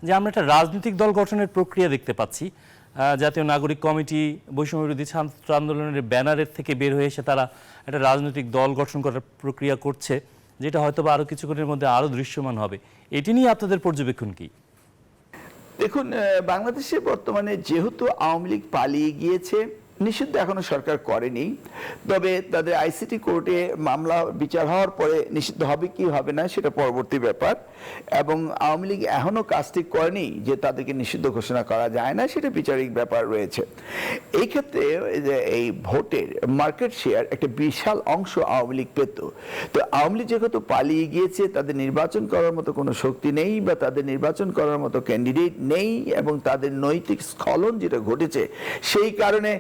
যে আমরা একটা রাজনৈতিক দল গঠনের প্রক্রিয়া দেখতে পাচ্ছি। জাতীয় নাগরিক কমিটি বৈষম্যবিরোধী ছাত্র আন্দোলনের ব্যানারের থেকে বের হয়ে এসে তারা একটা রাজনৈতিক দল গঠন করার প্রক্রিয়া করছে, যেটা হয়তো বা আরও কিছুক্ষণের মধ্যে আরও দৃশ্যমান হবে। এটি নিয়ে আপনাদের পর্যবেক্ষণ কি? দেখুন, বাংলাদেশে বর্তমানে যেহেতু আওয়ামী লীগ পালিয়ে গিয়েছে, নিষিদ্ধ এখনো সরকার করেনি, তবে তাদের আইসিটি কোর্টে মামলা বিচার হওয়ার পরে নিষিদ্ধ হবে কি হবে না সেটা পরবর্তী ব্যাপার। এবং আওয়ামী লীগ এখনো কাজটি করেনি যে তাদেরকে নিষিদ্ধ ঘোষণা করা যায় না, সেটা বিচারিক ব্যাপার রয়েছে। এই ক্ষেত্রে এই ভোটের মার্কেট শেয়ার একটা বিশাল অংশ আওয়ামী লীগ পেত। তো আওয়ামী লীগ যেহেতু পালিয়ে গিয়েছে, তাদের নির্বাচন করার মতো কোনো শক্তি নেই বা তাদের নির্বাচন করার মতো ক্যান্ডিডেট নেই, এবং তাদের নৈতিক স্খলন যেটা ঘটেছে সেই কারণে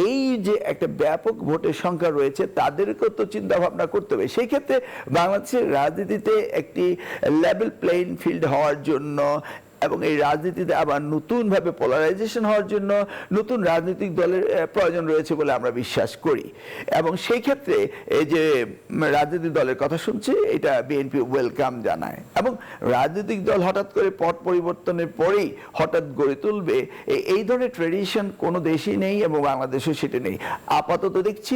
এই যে একটা ব্যাপক ভোটের সংখ্যা রয়েছে তাদেরকেও তো চিন্তা ভাবনা করতে হবে। সেই ক্ষেত্রে বাংলাদেশের রাজনীতিতে একটি লেভেল প্লেইং ফিল্ড হওয়ার জন্য এবং এই রাজনীতিতে আবার নতুনভাবে পোলারাইজেশন হওয়ার জন্য নতুন রাজনৈতিক দলের প্রয়োজন রয়েছে বলে আমরা বিশ্বাস করি। এবং সেই ক্ষেত্রে এই যে রাজনৈতিক দলের কথা শুনছি, এটা বিএনপি ওয়েলকাম জানায়। এবং রাজনৈতিক দল হঠাৎ করে পট পরিবর্তনের পরেই হঠাৎ গড়ে তুলবে এই ধরনের ট্রেডিশন কোনো দেশই নেই এবং বাংলাদেশেও সেটা নেই। আপাতত দেখছি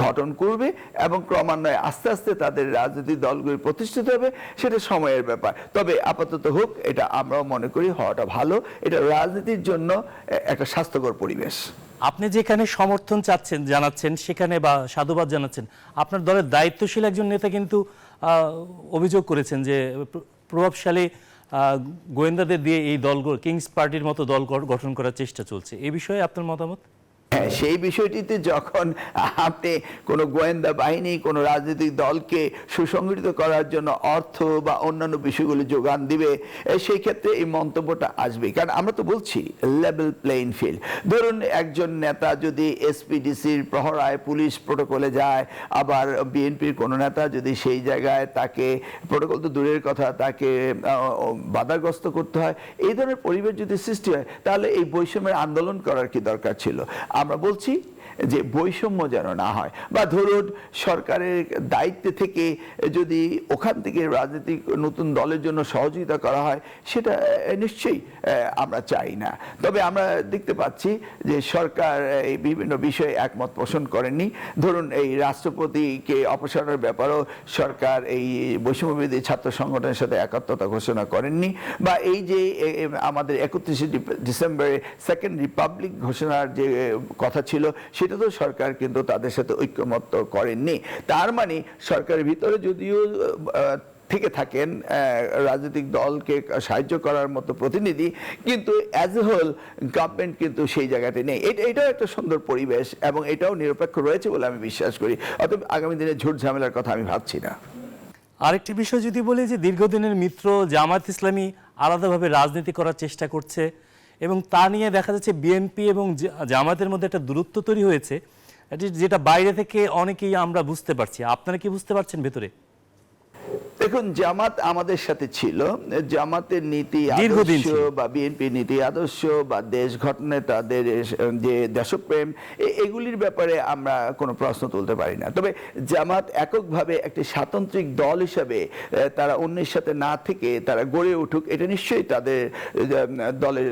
গঠন করবে এবং ক্রমান্বয়ে আস্তে আস্তে তাদের রাজনৈতিক দলগুলি প্রতিষ্ঠিত হবে, সেটা সময়ের ব্যাপার। তবে আপাতত হোক, এটা আমরাও মনে করি হওয়াটা ভালো। এটা রাজনীতির জন্য একটা স্বাস্থ্যকর পরিবেশ। আপনি যেখানে সমর্থন জানাচ্ছেন সেখানে বা সাধুবাদ জানাচ্ছেন, আপনার দলের দায়িত্বশীল একজন নেতা কিন্তু অভিযোগ করেছেন যে প্রভাবশালী গোয়েন্দাদের দিয়ে এই দলগুলো কিংস পার্টির মতো দল গঠন করার চেষ্টা চলছে। এই বিষয়ে আপনার মতামত? হ্যাঁ, সেই বিষয়টিতে যখন আপনি কোনো গোয়েন্দা বাহিনী কোনো রাজনৈতিক দলকে সুসংগঠিত করার জন্য অর্থ বা অন্যান্য বিষয়গুলো যোগান দিবে, সেই ক্ষেত্রে এই মন্তব্যটা আসবে। কারণ আমরা তো বলছি লেভেল প্লেইং ফিল্ড। ধরুন একজন নেতা যদি এসপিডিসির প্রহরায় পুলিশ প্রোটোকলে যায়, আবার বিএনপির কোনো নেতা যদি সেই জায়গায় তাকে, প্রোটোকল তো দূরের কথা, তাকে বাধাগ্রস্ত করতে হয়, এই ধরনের পরিবেশ যদি সৃষ্টি হয় তাহলে এই বৈষম্যের আন্দোলন করার কি দরকার ছিল? আমরা বলছি যে বৈষম্য যেন না হয়, বা ধরুন সরকারের দায়িত্বে থেকে যদি ওখান থেকে রাজনৈতিক নতুন দলের জন্য সহযোগিতা করা হয়, সেটা নিশ্চয়ই আমরা চাই না। তবে আমরা দেখতে পাচ্ছি যে সরকার এই বিভিন্ন বিষয়ে একমত পোষণ করেননি। ধরুন এই রাষ্ট্রপতিকে অপসারণের ব্যাপারেও সরকার এই বৈষম্যবিরোধী ছাত্র সংগঠনের সাথে একাত্মতা ঘোষণা করেননি, বা এই যে আমাদের 31শে ডিসেম্বরে সেকেন্ড রিপাবলিক ঘোষণার যে কথা ছিল সেটা তো সরকার কিন্তু তাদের সাথে ঐক্যমত্য করেননি। তার মানে সরকারের ভিতরে যদিও থেকে থাকেন রাজনৈতিক দলকে সাহায্য করার মতো প্রতিনিধি, কিন্তু অ্যাজ এ হোল গভর্নমেন্ট কিন্তু সেই জায়গাতে নেই। এটাও একটা সুন্দর পরিবেশ এবং এটাও নিরপেক্ষ রয়েছে বলে আমি বিশ্বাস করি। অতএব আগামী দিনে ঝুট ঝামেলার কথা আমি ভাবছি না। আরেকটি বিষয় যদি বলি যে দীর্ঘদিনের মিত্র জামায়াত ইসলামী আলাদাভাবে রাজনীতি করার চেষ্টা করছে এবং তা নিয়ে দেখা যাচ্ছে বিএনপি এবং জামায়াতের মধ্যে একটা দূরত্ব তৈরি হয়েছে, যেটা বাইরে থেকে অনেকেই আমরা বুঝতে পারছি। আপনারা কি বুঝতে পারছেন ভেতরে? দেখুন, জামাত আমাদের সাথে ছিল, জামাতের নীতি আদর্শ বা বিএনপি নীতি আদর্শ বা দেশ গঠনে তাদের যে দেশপ্রেম, এগুলির ব্যাপারে আমরা কোনো প্রশ্ন তুলতে পারি না। তবে জামাত এককভাবে একটি স্বাতন্ত্রিক দল হিসাবে তারা অন্যের সাথে না থেকে তারা গড়ে উঠুক, এটা নিশ্চয়ই তাদের দলের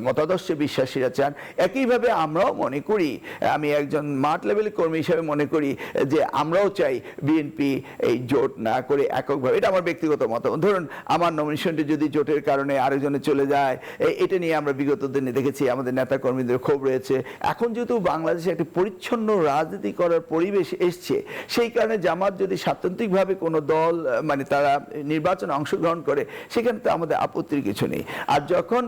মতাদর্শে বিশ্বাসীরা চান। একইভাবে আমরাও মনে করি, আমি একজন মাঠ লেভেলের কর্মী হিসাবে মনে করি যে আমরাও চাই বিএনপি এই জোট না করে এককভাবে, এটা আমার ব্যক্তিগত মতামত। ধরুন আমার নমিনেশনটি যদি জোটের কারণে আরেকজনে চলে যায়, এটা নিয়ে আমরা বিগত দিনে দেখেছি আমাদের নেতা কর্মীদের ক্ষোভ রয়েছে। এখন যেহেতু বাংলাদেশে একটি পরিচ্ছন্ন রাজনীতি করার পরিবেশ এসছে, সেই কারণে জামাত যদি স্বাতন্ত্রিকভাবে কোনো দল মানে তারা নির্বাচনে অংশগ্রহণ করে, সেখানে তো আমাদের আপত্তির কিছু নেই। আর যখন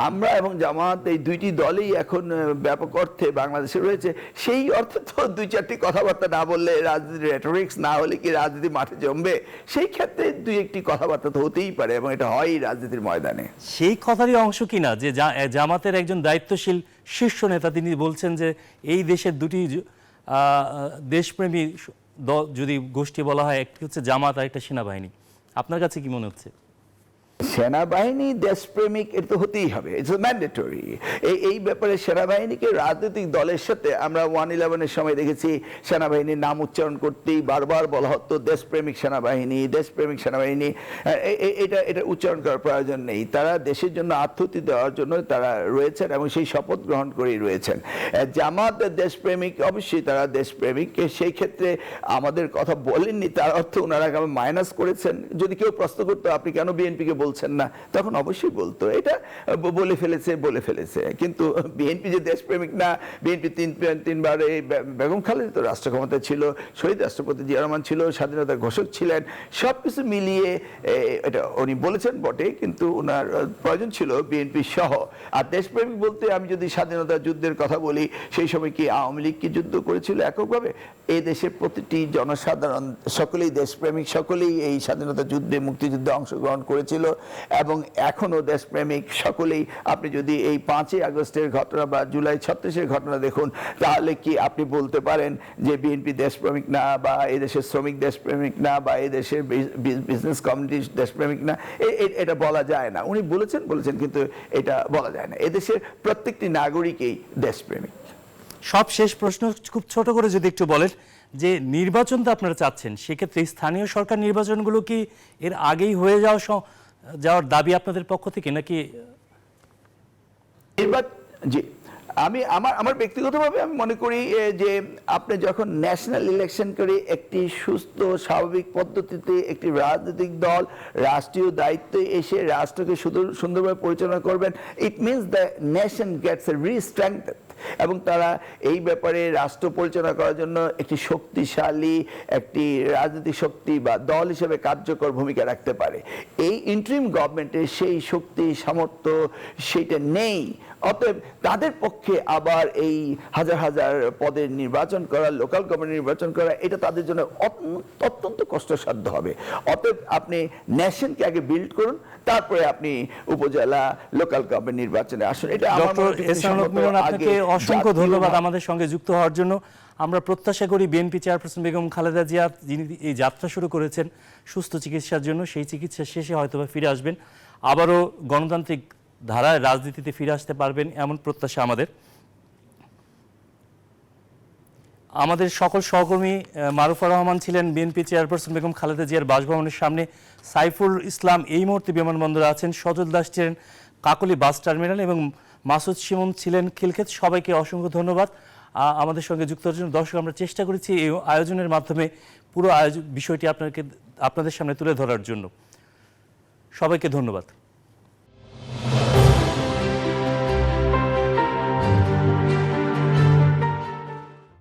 আমরা এবং জামাত এই দুইটি দলই এখন ব্যাপক অর্থে বাংলাদেশে রয়েছে, সেই অর্থে তো দুই চারটি কথাবার্তা না বললে, রাজনীতির রেটরিক্স না হলে কি রাজনীতি মাঠে জমবে? সেই ক্ষেত্রে দুই একটি কথাবার্তা তো হতেই পারে, এবং এটা হয়ই রাজনীতির ময়দানে। সেই কথারই অংশ কিনা যে জামাতের একজন দায়িত্বশীল শীর্ষ নেতা তিনি বলছেন যে এই দেশের দুটি দেশপ্রেমী যদি গোষ্ঠী বলা হয়, একটি হচ্ছে জামাত আর একটা সেনাবাহিনী। আপনার কাছে কি মনে হচ্ছে? সেনাবাহিনী দেশপ্রেমিক, এটা তো হতেই হবে, ইটস ম্যান্ডেটরি। এই ব্যাপারে সেনাবাহিনীকে রাজনৈতিক দলের সাথে আমরা 111-এর সময় দেখেছি সেনাবাহিনীর নাম উচ্চারণ করতেই বারবার বলা হতো দেশপ্রেমিক সেনাবাহিনী, দেশপ্রেমিক সেনাবাহিনী। এটা উচ্চারণ করার প্রয়োজন নেই। তারা দেশের জন্য আত্মহতি দেওয়ার জন্য তারা রয়েছেন এবং সেই শপথ গ্রহণ করেই রয়েছেন। জামাত দেশপ্রেমিক, অবশ্যই তারা দেশপ্রেমিক, সেই ক্ষেত্রে আমাদের কথা বলেননি তার অর্থ ওনারা মাইনাস করেছেন। যদি কেউ প্রশ্ন করতো আপনি কেন বিএনপিকে বলছেন না, তখন অবশ্যই বলতো এটা বলে ফেলেছে। কিন্তু বিএনপি যে দেশপ্রেমিক না, বিএনপি তিনবার বেগম খালেদা তো রাষ্ট্র ক্ষমতায় ছিল, শহীদ রাষ্ট্রপতি জিয়া রহমান ছিল, স্বাধীনতার ঘোষক ছিলেন, সবকিছু মিলিয়ে এটা উনি বলেছেন বটে, কিন্তু ওনার প্রয়োজন ছিল বিএনপি সহ। আর দেশপ্রেমিক বলতে আমি যদি স্বাধীনতা যুদ্ধের কথা বলি, সেই সময় কি আওয়ামী লীগ কি যুদ্ধ করেছিল এককভাবে? এই দেশের প্রতিটি জনসাধারণ সকলেই দেশপ্রেমিক, সকলেই এই স্বাধীনতা যুদ্ধে, মুক্তিযুদ্ধে অংশগ্রহণ করেছিল এবং এখনো দেশপ্রেমিক সকলেই। আপনি যদি এই 5ই আগস্টের ঘটনা বা জুলাই 36-এর ঘটনা দেখুন, তাহলে কি আপনি বলতে পারেন যে বিএনপি দেশপ্রেমিক না, বা এই দেশের শ্রমিক দেশপ্রেমিক না, বা এই দেশের বিজনেস কমিউনিটি দেশপ্রেমিক না? এটা বলা যায় না। উনি বলেছেন, কিন্তু এটা বলা যায় না। এদেশের প্রত্যেকটি নাগরিকই দেশপ্রেমিক। সব শেষ প্রশ্ন খুব ছোট করে যদি একটু বলেন যে নির্বাচন তো আপনারা চাচ্ছেন, সেক্ষেত্রে স্থানীয় সরকার নির্বাচনগুলো কি এর আগেই হয়ে যাওয়ার দাবি আপনাদের পক্ষ থেকে নাকি? জি, আমার ব্যক্তিগতভাবে আমি মনে করি যে আপনি যখন ন্যাশনাল ইলেকশন করে একটি সুস্থ স্বাভাবিক পদ্ধতিতে একটি রাজনৈতিক দল রাষ্ট্রীয় দায়িত্বে এসে রাষ্ট্রকে সুন্দরভাবে পরিচালনা করবেন, it means the nation gets restrengthened, এবং তারা এই ব্যাপারে রাষ্ট্র পরিচালনা করার জন্য একটি শক্তিশালী একটি রাজনৈতিক শক্তি বা দল হিসেবে কার্যকর ভূমিকা রাখতে পারে। এই ইন্টারিম গভর্নমেন্টের সেই শক্তি সামর্থ্য সেটা নেই। অতএব তাদের পক্ষে আবার এই হাজার হাজার পদের নির্বাচন করা, লোকাল গভর্নমেন্ট নির্বাচন করা, এটা তাদের জন্য অত্যন্ত কষ্টসাধ্য হবে। অতএব আপনি নেশনকে আগে বিল্ড করুন, তারপরে আপনি উপজেলা, লোকাল গভর্নমেন্ট নির্বাচনে আসুন। এটা আপনাকে অসংখ্য ধন্যবাদ আমাদের সঙ্গে যুক্ত হওয়ার জন্য। আমরা প্রত্যাশা করি বিএনপি চেয়ারপারসন বেগম খালেদা জিয়া, যিনি এই যাত্রা শুরু করেছেন সুস্থ চিকিৎসার জন্য, সেই চিকিৎসা শেষে হয়তোবা ফিরে আসবেন, আবারও গণতান্ত্রিক ধারায় রাজনীতিতে ফিরে আসতে পারবেন, এমন প্রত্যাশা আমাদের। আমাদের সকল সহকর্মী মারুফা রহমান ছিলেন বিএনপি চেয়ারপারসন বেগম খালেদা জিয়ার বাসভবনের সামনে, সাইফুল ইসলাম এই মুহূর্তে বিমানবন্দরে আছেন, সজল দাস ছিলেন কাকলী বাস টার্মিনাল এবং মাসুদ শিমুন ছিলেন খিলক্ষেত। সবাইকে অসংখ্য ধন্যবাদ আমাদের সঙ্গে যুক্ত হওয়ার জন্য। দর্শক, আমরা চেষ্টা করেছি এই আয়োজনের মাধ্যমে পুরো বিষয়টি আপনাদের সামনে তুলে ধরার জন্য। সবাইকে ধন্যবাদ।